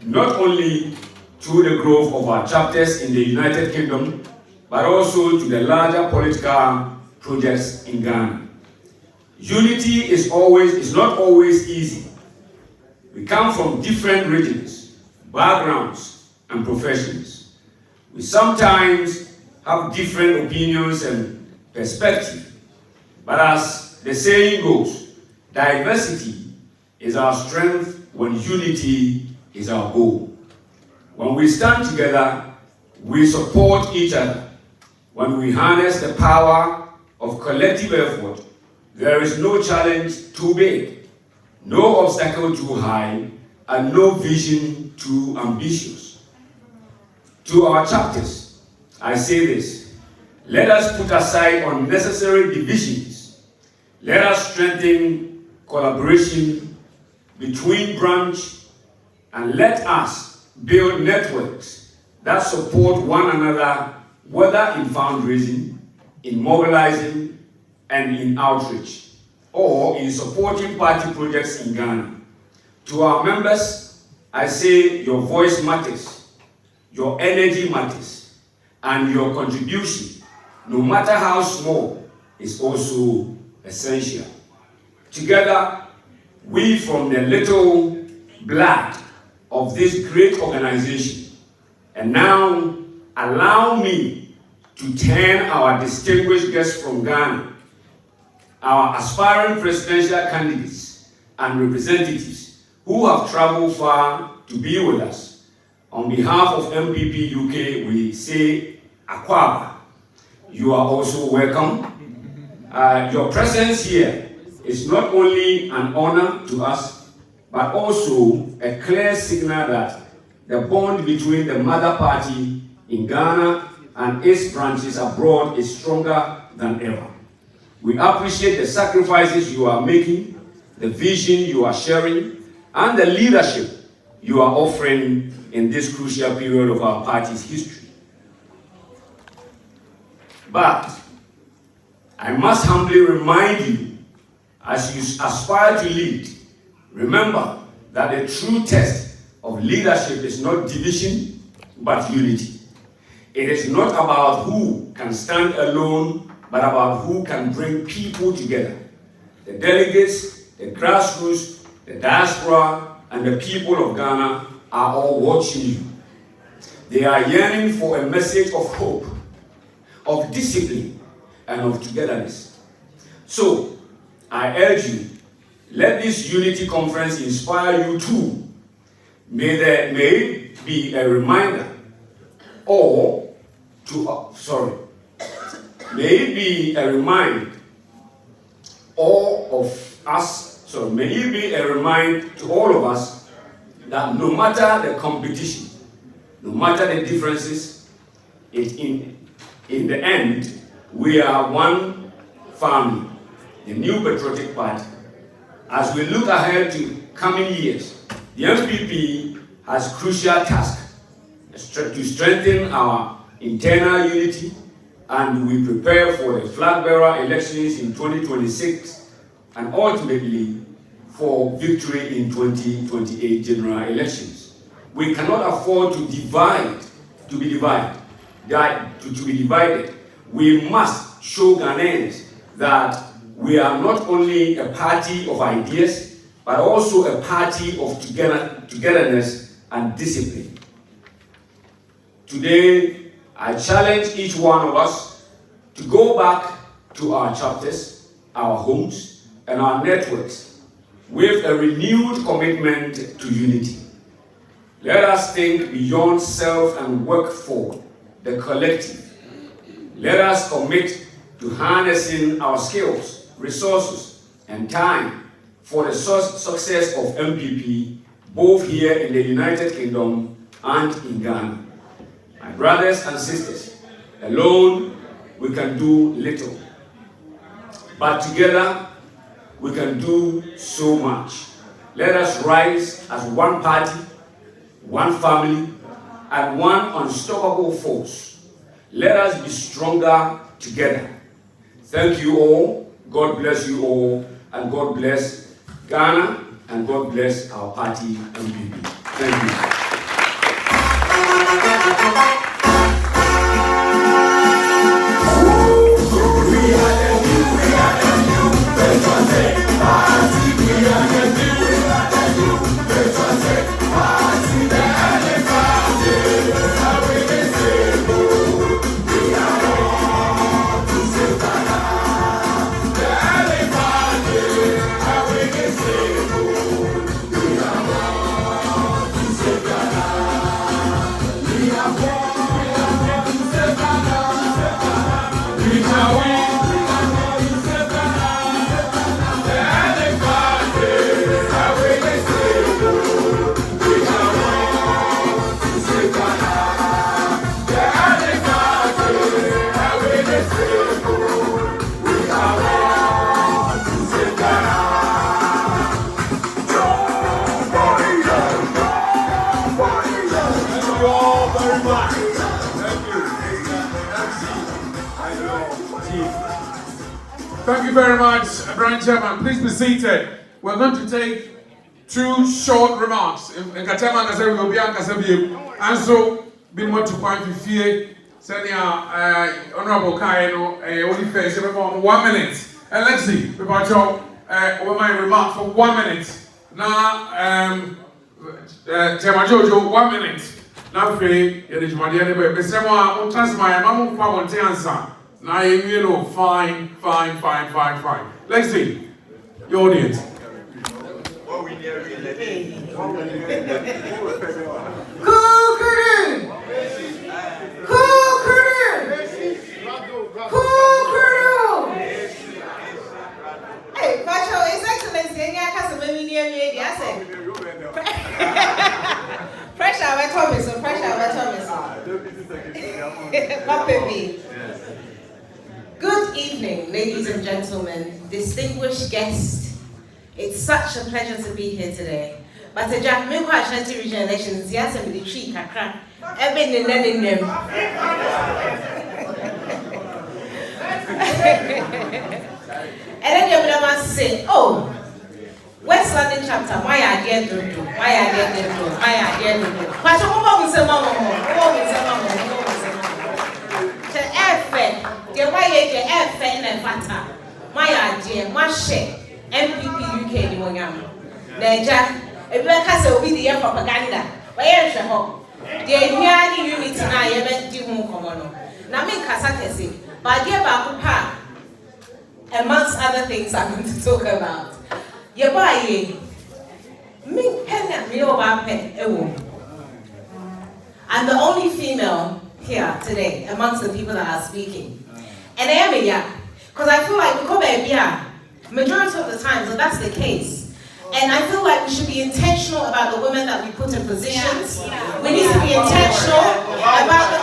not only to the growth of our chapters in the United Kingdom, but also to the larger political projects in Ghana. Unity is not always easy. We come from different regions, backgrounds, and professions. We sometimes have different opinions and perspectives, but as the saying goes, diversity is our strength when unity is our goal. When we stand together, we support each other. When we harness the power of collective effort, there is no challenge too big, no obstacle too high, and no vision too ambitious. To our chapters, I say this: let us put aside unnecessary divisions. Let us strengthen collaboration between branch
and let us build networks that support one another, whether in fundraising, in mobilizing, and in outreach, or in supporting party projects in Ghana. To our members, I say your voice matters, your energy matters, and your contribution, no matter how small, is also essential. Together, we from the little blood of this great organization, and now allow me to turn our distinguished guests from Ghana, our aspiring presidential candidates and representatives who have traveled far to be with us. On behalf of MPP UK, we say, Akwaba, you are also welcome. Your presence here is not only an honor to us, but also a clear signal that the bond between the mother party in Ghana and its branches abroad is stronger than ever. We appreciate the sacrifices you are making, the vision you are sharing, and the leadership you are offering in this crucial period of our party's history. But I must humbly remind you, as you aspire to lead, remember that the true test of leadership is not division, but unity. It is not about who can stand alone, but about who can bring people together. The delegates, the grassroots, the diaspora, and the people of Ghana are all watching you. They are yearning for a message of hope, of discipline, and of togetherness. So, I urge you, let this Unity Conference inspire you too. May it be a reminder, may it be a reminder may it be a reminder to all of us that no matter the competition, no matter the differences, in the end, we are one family, the new Patriotic Party. As we look ahead to coming years, the MPP has crucial task to strengthen our internal unity, and we prepare for the flag bearer elections in 2026 and ultimately for victory in 2028 general elections. We cannot afford to be divided. We must show Ghanaians that we are not only a party of ideas, but also a party of togetherness and discipline. Today, I challenge each one of us to go back to our chapters, our homes, and our networks with a renewed commitment to unity. Let us think beyond self and work for the collective. Let us commit to harnessing our skills, resources, and time for the success of MPP, both here in the United Kingdom and in Ghana. My brothers and sisters, alone we can do little, but together we can do so much. Let us rise as one party, one family, and one unstoppable force. Let us be stronger together. Thank you all. God bless you all, and God bless Ghana, and God bless our party MPP. Thank you.
Say very much.
Thank you very much, Brian Chairman. Please be seated. We're going to take 2 short remarks. In Kachama, I will be and so, be more to point to fear. Senior Honorable Kaino, only face 1 minute. And let's see, about your over my remarks for 1 minute. Now, Chairman Jojo, 1 minute. Now, free, it is my dear, but Mr. Moore, trust my mom, power, answer. Now, you know, fine. Let's see, your audience.
Hey, Pacho, His Excellency, I can't say near me. I said, fresh out of Thomas, Good evening, ladies and gentlemen, distinguished guests. It's such a pleasure to be here today. But the Jack Milko Ashanti Regional Elections, yes, and the tree, Kakra, even in them. And then you must say, oh, West London chapter, my idea to do. But some of us say, Mama, the effect, the way the effect and fata. My idea, my share, MPP UK, the Monyam. Naja, if you can be the propaganda, where is the hope? The unity now, you meant to move on. Now, make Kasakesi, but dear Bakupa. Amongst other things I'm going to talk about. Yabaye, me pen me over pen I'm the only female here today amongst the people that are speaking. And I am a yak. Because I feel like we come here majority of the time, so that's the case. And I feel like we should be intentional about the women that we put in positions. We need to be intentional about the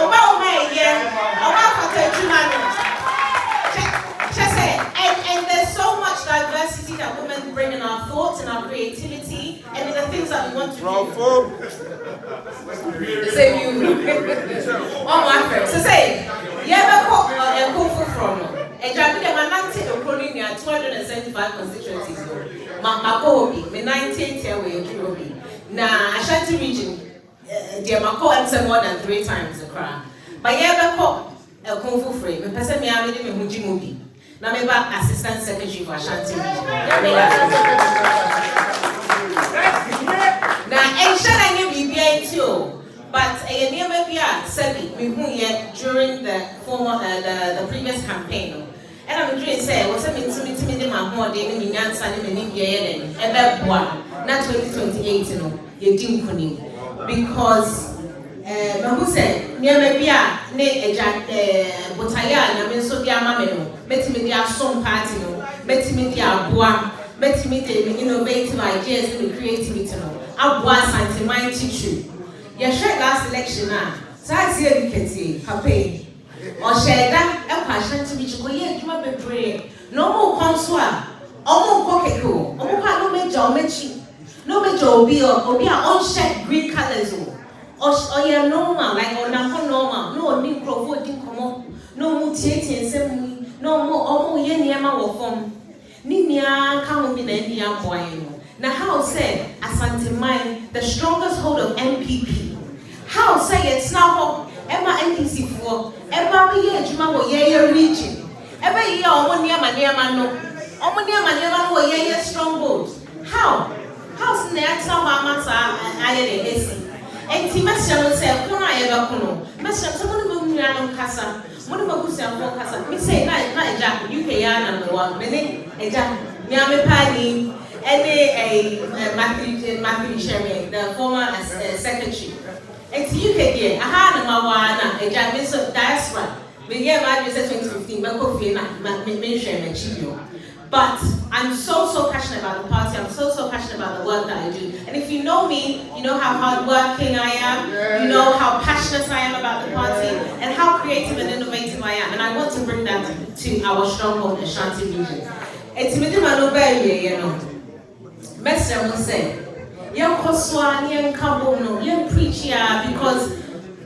and there's so much diversity that women bring in our thoughts and our creativity and in the things that we want to do. So you, one more friend. So say, you ever cook from? And you have been a 275 constituencies. Makobi, me 19th year we Kirobi. Now Ashanti region, dear Mako answer more than 3 times the crowd. But you ever cook a kung fu free? Me person me amedi me huji movie. Now me back assistant secretary for Ashanti region. Now ensure I be BBI too. But a near maybe Sebi, we during the former the previous campaign. And I'm doing say, what's a mean to me, my more day in Yansan and India and that one, not 2028, you know, you didn't put because who said, near maybe a Jack Botaya, I mean, so dear Mamma, met me their song party, met me their bois, met me the innovative ideas and the creativity. I was anti mind teacher. Your shirt last election now, so I see you can see, happy. Or share that a passion to be to go here, you be brave. No more consoir, no more coqueco, no major mechi, no major be our own shirt green colors. Or yeah, normal, like on normal, no new provoke didn't come up, no more theater and semi, no more yama or form. Nimia can't be the Indian boy. Now, how said Asante Mine, the strongest hold of MPP? How say it's now? Emma NPC for Emma year, Juma will year region. Every year, one near Maniamano, or year stronghold. How? How's the next Mama and and Timasha will say, Kuna ever Kuno, Master, someone moving around Casa, one of Magusa and Casa. We say, Night Jack, UK number 1 minute, a Jack, Yame Pani, and Matthew Sherman, the former secretary. And to UK here, I had a Mawana, a Japanese diaspora. We get married in 2015, but I'm so passionate about the party. I'm so passionate about the work that I do. And if you know me, you know how hardworking I am. You know how passionate I am about the party and how creative and innovative I am. And I want to bring that to our stronghold, the Ashanti region. And to me, you know, Messer will say, young Koswan, young Kabono, young preacher, because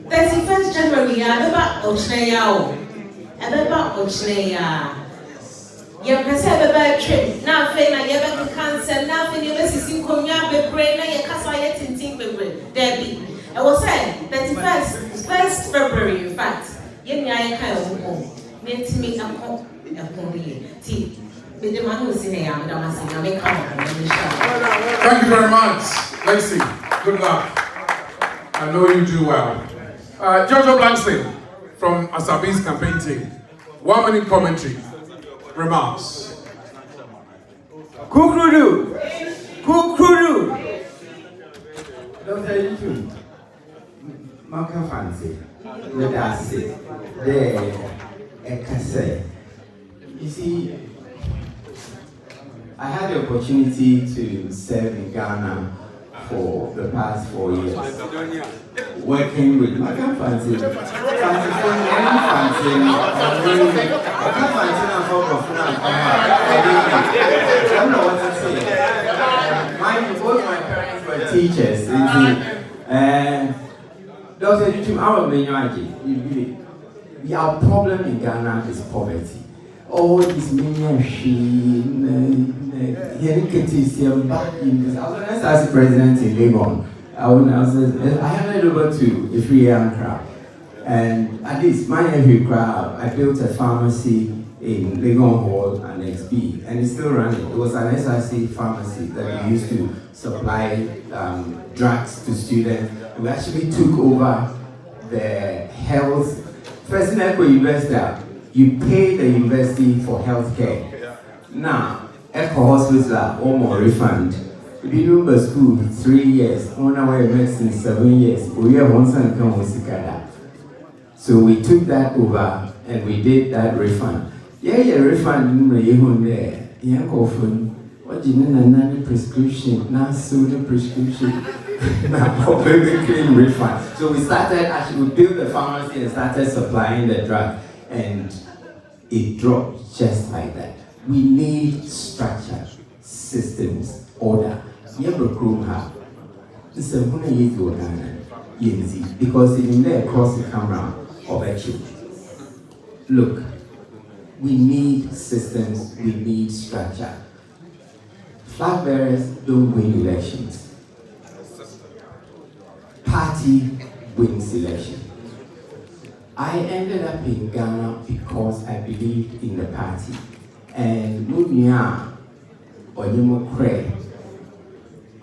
the 31st January, Abeba Ochnea. Abeba Ochnea. You can say about trip. Now, Fena, you have a cancer, nothing, you must see Konya, the brain, and your Casayet in Tinker, Debbie. I was saying, 1st February, in fact, you know, I can't home. Let me a home, tea. With the man who's in here, I'm going to come.
Thank you very much. Let's see. Good luck. I know you do well. Jojo Blackston from Asabi's campaign team. 1 minute commentary. Remarks.
Kukrudu. Dr. Educh, Maka Fancy, let us say, you see, I had the opportunity to serve in Ghana for the past 4 years, working with Maka Fancy, I don't know what to say. Both my parents were teachers. Dr. Educh, our problem in Ghana is poverty. All these as president in Legon, I handed over to a free young crowd. And at least my every crowd, I built a pharmacy in Legon Hall and XB, and it's still running. It was an SRC pharmacy that we used to supply drugs to students. We actually took over the health. First, Eco University, you pay the university for healthcare. Now, Eco Hospital, or more refund. If you remember school, 3 years, on our way medicine, 7 years, we have one son come with Sikada. So we took that over and we did that refund. Yeah, refund there. Yeah, often. What do you know? Prescription, now soda prescription, now baby cream refund. So we started actually, we built the pharmacy and started supplying the drug, and it dropped just like that. We need structure, systems, order. This is one year to Ghana, because in there across the camera of action. Look, we need systems, we need structure. Flag bearers don't win elections. Party wins election. I ended up in Ghana because I believed in the party. And Munya Oyemokre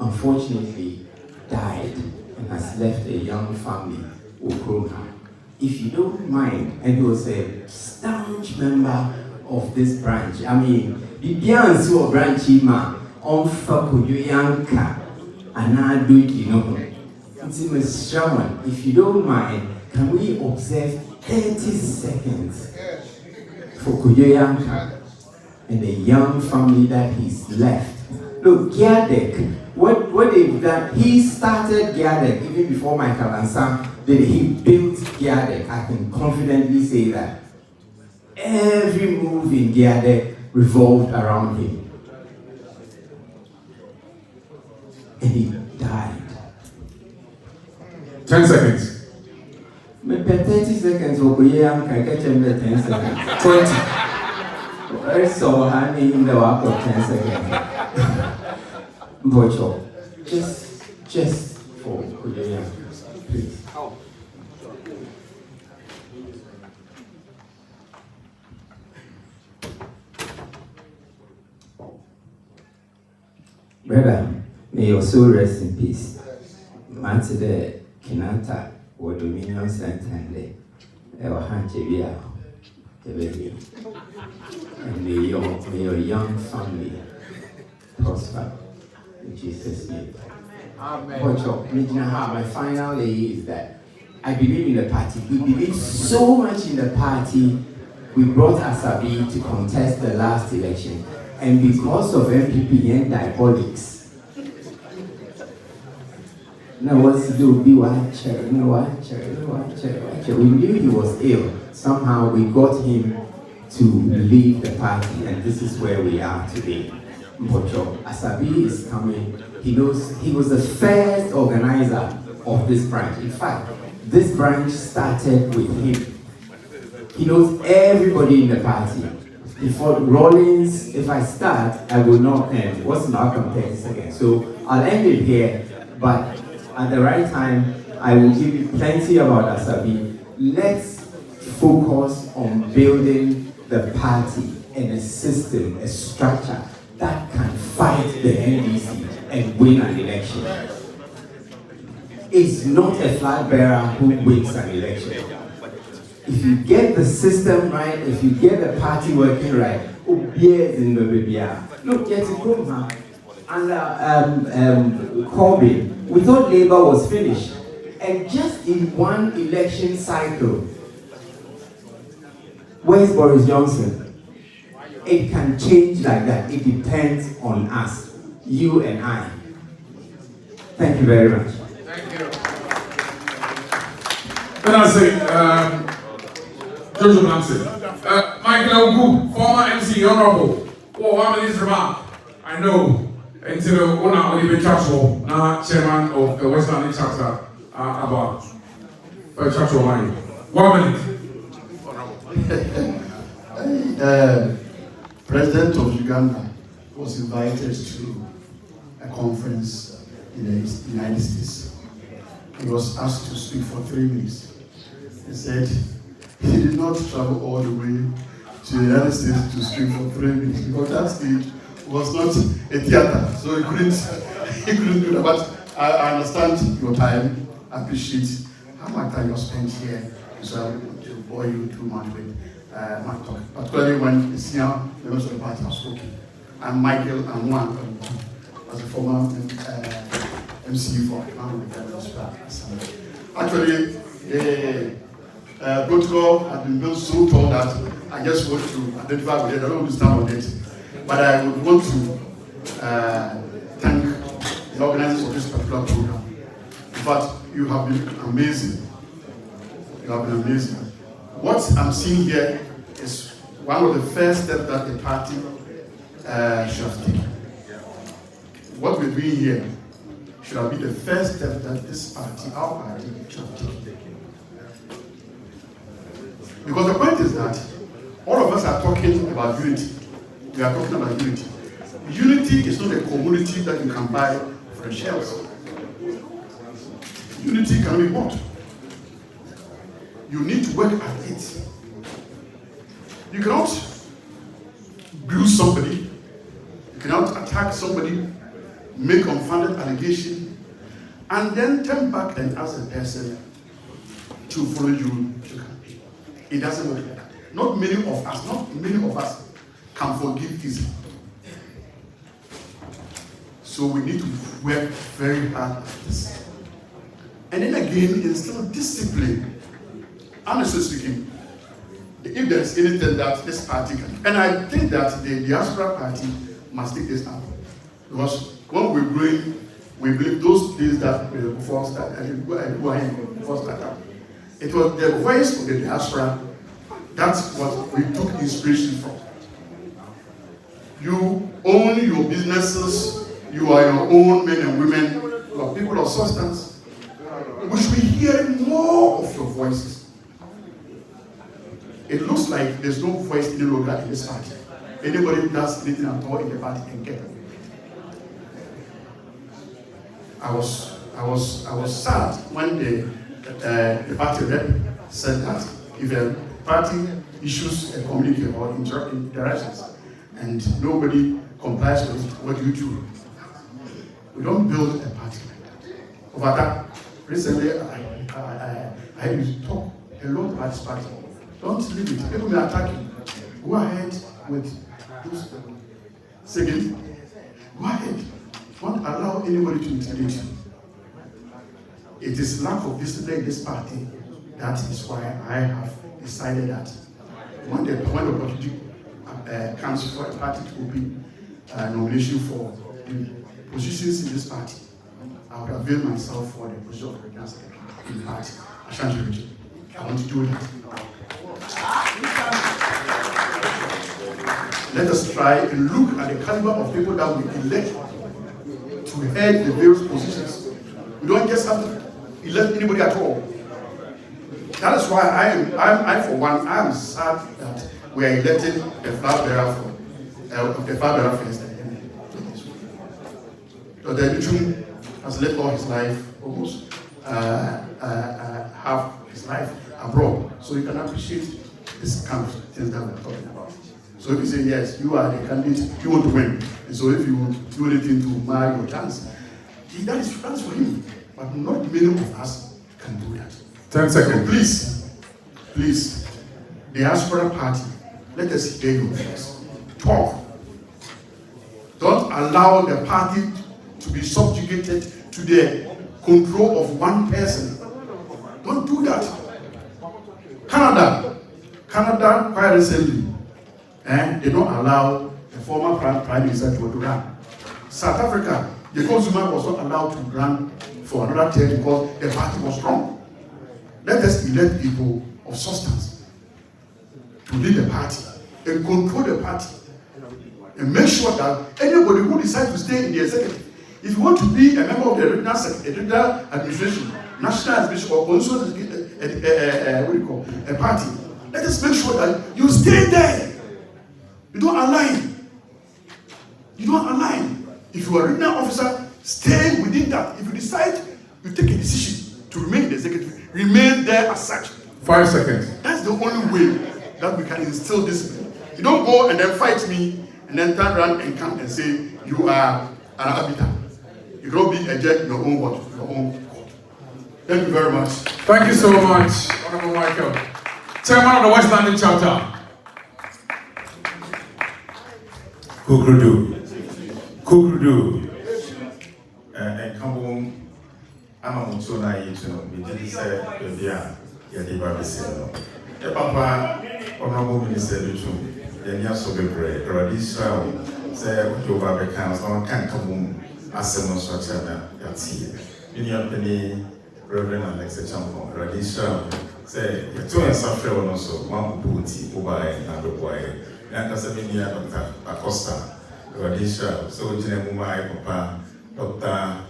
unfortunately died and has left a young family Okrona. If you don't mind, and he was a staunch member of this branch. I mean, the Biansu or branchy man on Fakuyanka and I do it, you know. It's in Miss Shaman. If you don't mind, can we observe 30 seconds for Kuyoyanka and the young family that he's left? Look, Gyadek, what they've done, he started Gyadek even before Michael Ansam did. He built Gyadek. I can confidently say that. Every move in Gyadek revolved around him. And he died.
10 seconds.
Maybe 30 seconds, I get him the 10 seconds.
20.
So I mean the work of 10 seconds. Bocho, just for Kudeya, please. Brother, may your soul rest in peace. Matide Kinata or Dominion Santande, our Hanchevia, and may your young family prosper in Jesus' name. Amen. My final lay is that I believe in the party. We believe so much in the party. We brought Asabi to contest the last election, and because of MPP and diabolics. Now what's to do? Be watcher. We knew he was ill. Somehow we got him to leave the party, and this is where we are today. Asabi is coming. He knows he was the first organizer of this branch. In fact, this branch started with him. He knows everybody in the party. Before Rollins, if I start, I will not end. What's Malcolm 30 seconds? So I'll end it here, but at the right time, I will give you plenty about Asabi. Let's focus on building the party and a system, a structure that can fight the NDC and win an election. It's not a flag bearer who wins an election. If you get the system right, if you get the party working right, look, get it home, under Corbyn, we thought Labour was finished. And just in one election cycle, where's Boris Johnson? It can change like that. It depends on us, you and I. Thank you very much.
Thank you. Then I say, Jojo Nancy. Michael Ogu, former MC, Honorable. Oh, one minute remark. I know. Until the owner of the chapter, now chairman of the West London chapter, about chapter 1 minute.
President of Uganda was invited to a conference in the United States. He was asked to speak for 3 minutes. He said he did not travel all the way to the United States to speak for 3 minutes because that stage was not a theater, so he couldn't do that. But I understand your time. I appreciate how much time you spent here, so I don't to bore you too much with my talk. Particularly when the senior members of the party have spoken. I'm Michael Anwan, as a former MC for the Assembly. Actually, the protocol has been built so tall that I just want to identify with it. I don't want to stand on it. But I would want to thank the organizers of this particular program. In fact, you have been amazing. You have been amazing. What I'm seeing here is one of the first steps that the party should have taken. What we're doing here should have been the first step that this party, our party, should have taken. Because the point is that all of us are talking about unity. We are talking about unity. Unity is not a commodity that you can buy from shelves. Unity can be bought. You need to work at it. You cannot bruise somebody. You cannot attack somebody, make unfounded allegation, and then turn back and ask the person to follow you to campaign. It doesn't work like that. Not many of us can forgive easily. So we need to work very hard at this. And then again, instill discipline. Honestly speaking, if there's anything that this party can, and I think that the diaspora party must take this up. Because when we're growing, we believe those days that before start, it was the voice of the diaspora. That's what we took inspiration from. You own your businesses, you are your own men and women, you are people of substance. We should be hearing more of your voices. It looks like there's no voice any longer in this party. Anybody does anything at all in the party can get it. I was sad when the party rep said that if a party issues a communique or interactions and nobody complies with it, what do you do? We don't build a party like that. Over that, recently I used to talk a lot about this party. Don't leave it. People may attack you. Go ahead with those second. Go ahead. Don't allow anybody to intimidate you. It is lack of discipline in this party. That is why I have decided that when the opportunity comes for a party to open nomination for the positions in this party, I will avail myself for the position of Republicans in the party. Ashanti region. I want to do that. Let us try and look at the caliber of people that we elect to head the various positions. We don't just have elect anybody at all. That is why I for one, I am sad that we are electing the flag bearer first. So the Educh has lived all his life, almost half his life abroad. So you can appreciate this kind of things that we're talking about. So if you say, yes, you are the candidate, you want to win. And so if you do anything to mark your chance, that is for him. But not many of us can do that.
10 seconds.
So please, the diaspora party, let us hear you first. Talk. Don't allow the party to be subjugated to the control of one person. Don't do that. Canada quite recently, and they don't allow the former prime minister to run. South Africa, the consumer was not allowed to run for another term because the party was strong. Let us elect people of substance to lead the party and control the party and make sure that anybody who decides to stay in the executive, if you want to be a member of the regional administration, national administration, or also a party, let us make sure that you stay there. You don't align. You don't align. If you are a regional officer, stay within that. If you decide, you take a decision to remain in the executive, remain there as such.
5 seconds.
That's the only way that we can instill discipline. You don't go and then fight me and then turn around and come and say you are an arbiter. You don't be a judge in your own court. Thank you very much.
Thank you so much, Honorable Michael. Chairman of the West London chapter.
Kukrudu. And come home. I'm on so naive to be say, yeah, Yadiba Bissell. The Papa, Honorable Minister Educh, the Niaso Bebre, Radisha, say, Yoba Becans, or can't come home as a structure that's here. In your penny, Reverend Alexa Champo, Radisha, say, you're two and suffer also, one booty, Ubai, and the boy, and as a mini Dr. Acosta, Radisha, so Jinamuma, Papa, Dr.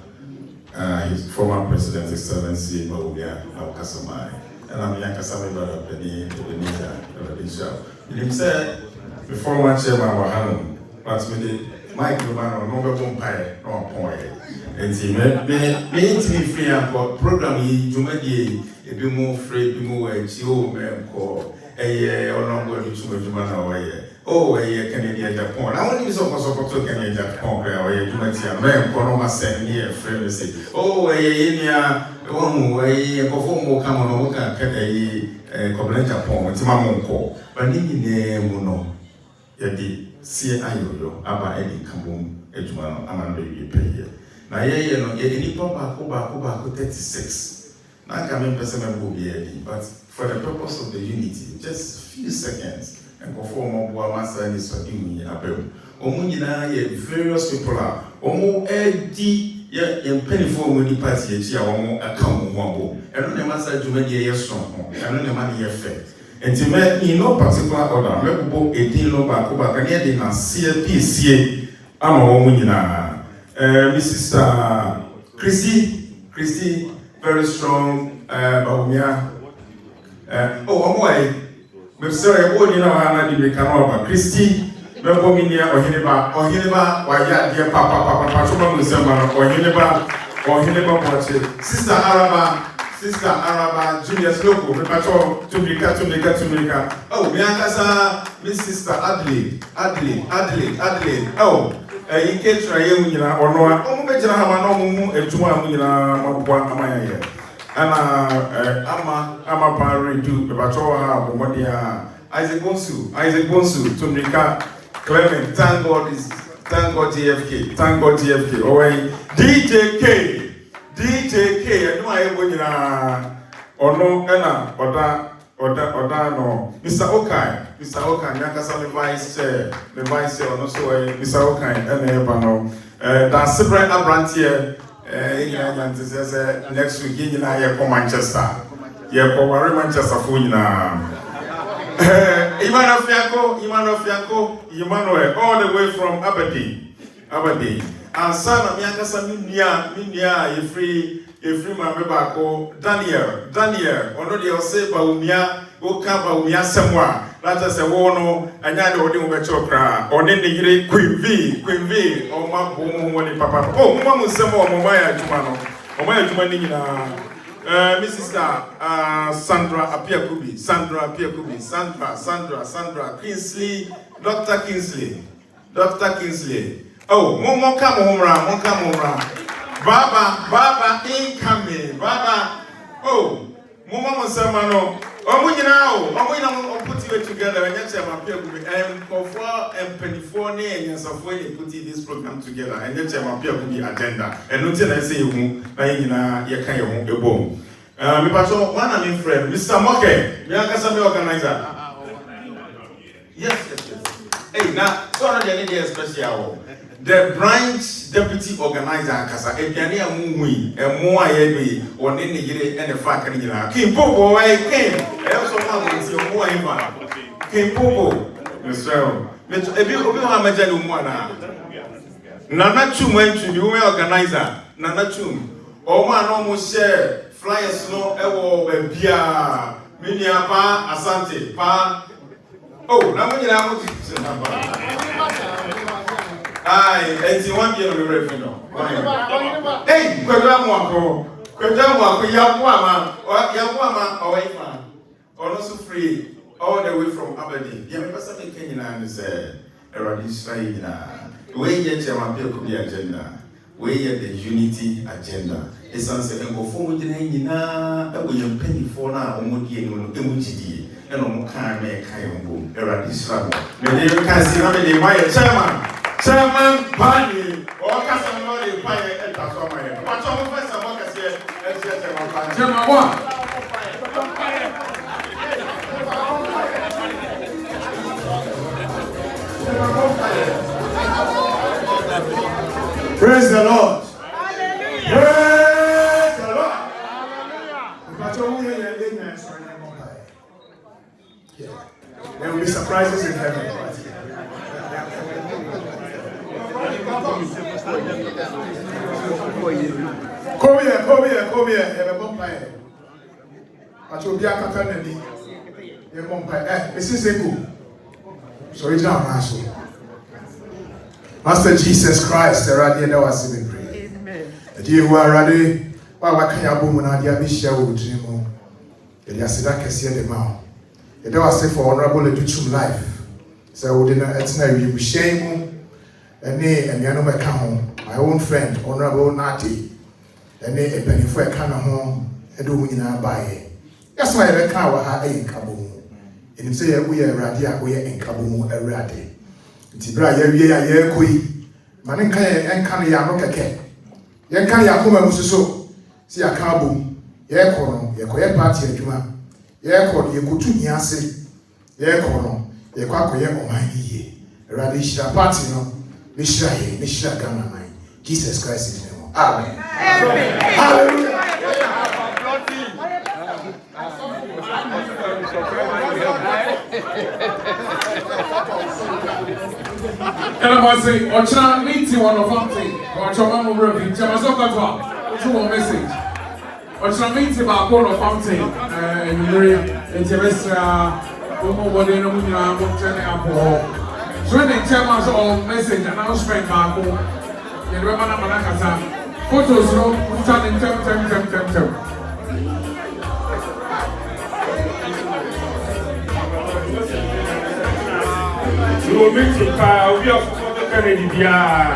His former President, Excellency Mawuya Kasamai, and I'm Yakasami Bada Penny, Benita, Radisha. He said, before one chairman were home, but with the microphone or no vampire, no point. And he made me free and program he to make a bit more free, be more a chill man call a honorable to away. Oh, a Canadian Japan. I want you so much to Canadian Japan, where you might see a man, Conoma send near friendly. Oh, a India, one way, a perform come on, look at a Covenant Japan, it's my own call. But in no, Yadi, see Ayo, Abba Eddie Kabum, Edgeman, Amanda, you pay. Now, no, any papa, 36. Now, coming person will be Eddie, but for the purpose of the unity, just few seconds. And perform more master and is forgiving me. Omuna, various people are Omo Eddie, and penny for money party, a account one. And on the master to make a strong, and on the money effect. And to make in no particular order, Mebo 18 no back over Canadian and CPCA. I'm a woman, Mrs. Christy, very strong, Baumia. Oh, my. We're sorry, I you know, Anna de Canova, Christy, Memominia, or Hineba, or Yat, dear Papa, Musamma, or Hineba, watch it. Sister Araba, Julius Loco, Repato, Tumika. Oh, Miakasa, Miss Sister Adelaide. Oh, in case I am, or no, oh, Major Hamano, and Tuamina, Amaya. I'm a parent to the Batoa, Bomodia, Isaac Bonsu, Tumika, Clement, thank God TFK, away, DJK, I know I win or no, Anna, or no, Mr. Okai, Yakasa, the vice chair, also Mr. Okai, and Ebano, that's the brand Abrantier. Next week, you know, Manchester. Yeah, for Manchester for you now. Emmanuel, all the way from Aberdeen. And son of Yakasa Minia, you free Efri Mame Bako, Daniel, ono de ose ba umia, o ka ba umia semwa. Lata se wono, anya de odi ubecho kra. One ne yire Queen V, o ma bo mo woni papa. Oh, mo ma musemo o mo ma ya juma no. O ma ya juma ni nyina. Mrs. Sandra Apiakubi, Sandra, Kingsley, Dr. Kingsley. Oh, Momo Kamora. Baba, incoming. Baba, oh, Momo Samano. Oh, put you together and yet I'm Apiakubi. And for and Penifone and Yasafone putting this program together and yet I'm Apiakubi agenda. And until I say you, Yakaya Ebo. Me patrol one of my friend, Mr. Moke, we are Kasame organizer. Yes. Hey, now, so on the idea special. The branch deputy organizer, Kasa, Ediania Mui, and Moa Yebi, or Nini and the Fakina. King Popo, I came. I also want to see Moa King Popo, Mr. Ebi Hamajanu Moana. Nana Chum went to the organizer, Nana Chum. Oh, man, almost share. Flyers no ewo bebia minia pa asante pa oh na mo nyina mo ai enti wan bi no referee no hey kwedwa mo akọ ya bo ama o wai fa ono so free all the way from Aberdeen ya me pasa me kenyina ne say eradi Israel na we ye chema pe ko bi agenda we ye the unity agenda. It's answer and go forward in any na that we penny for now, Omudi and Emujidi, and Omokan make Kayombo, Eradislam. Maybe you can see how many my chairman, Pani, or Casanova, Pine, and Tasoma. What's all of us among us here? Chairman,
Praise the Lord. There will be surprises in heaven. Come here. Have a bonfire. But you'll be a caternity. Your bonfire. This is a good. So it's now Master Jesus Christ, the radio that was in prayer. Amen. You who are ready. Why can you boom and I be share with you? It is a case the mouth. It was say for honorable Educh life. So we didn't you shame and you home. My own friend, Honorable Nati, and a penny for a can of home, and do we now buy it. That's why I can't have a kaboom. And say we are radia, we are in kaboom a radi. Tibra ye kui. Manin and can ya no keke. Yan can ya come mususo. See a kaboom. Ye kono, ye koye party a juma. Ye kono, ye kutu nyase. Ye kono, ye kwako ye omani ye. Radisha party no. Mishra Gama mine. Jesus Christ is name. Amen. Hallelujah.
And I must say, Ochana meeting one of something. Ochana over a picture. I was talking to a message. Ochana meeting about one of something. And Maria, and Teresa, nobody knows me. So when they tell us all message announcement back home, you remember Manakasa. Photos, no, tell.
You will meet the car, we are for the Kennedy.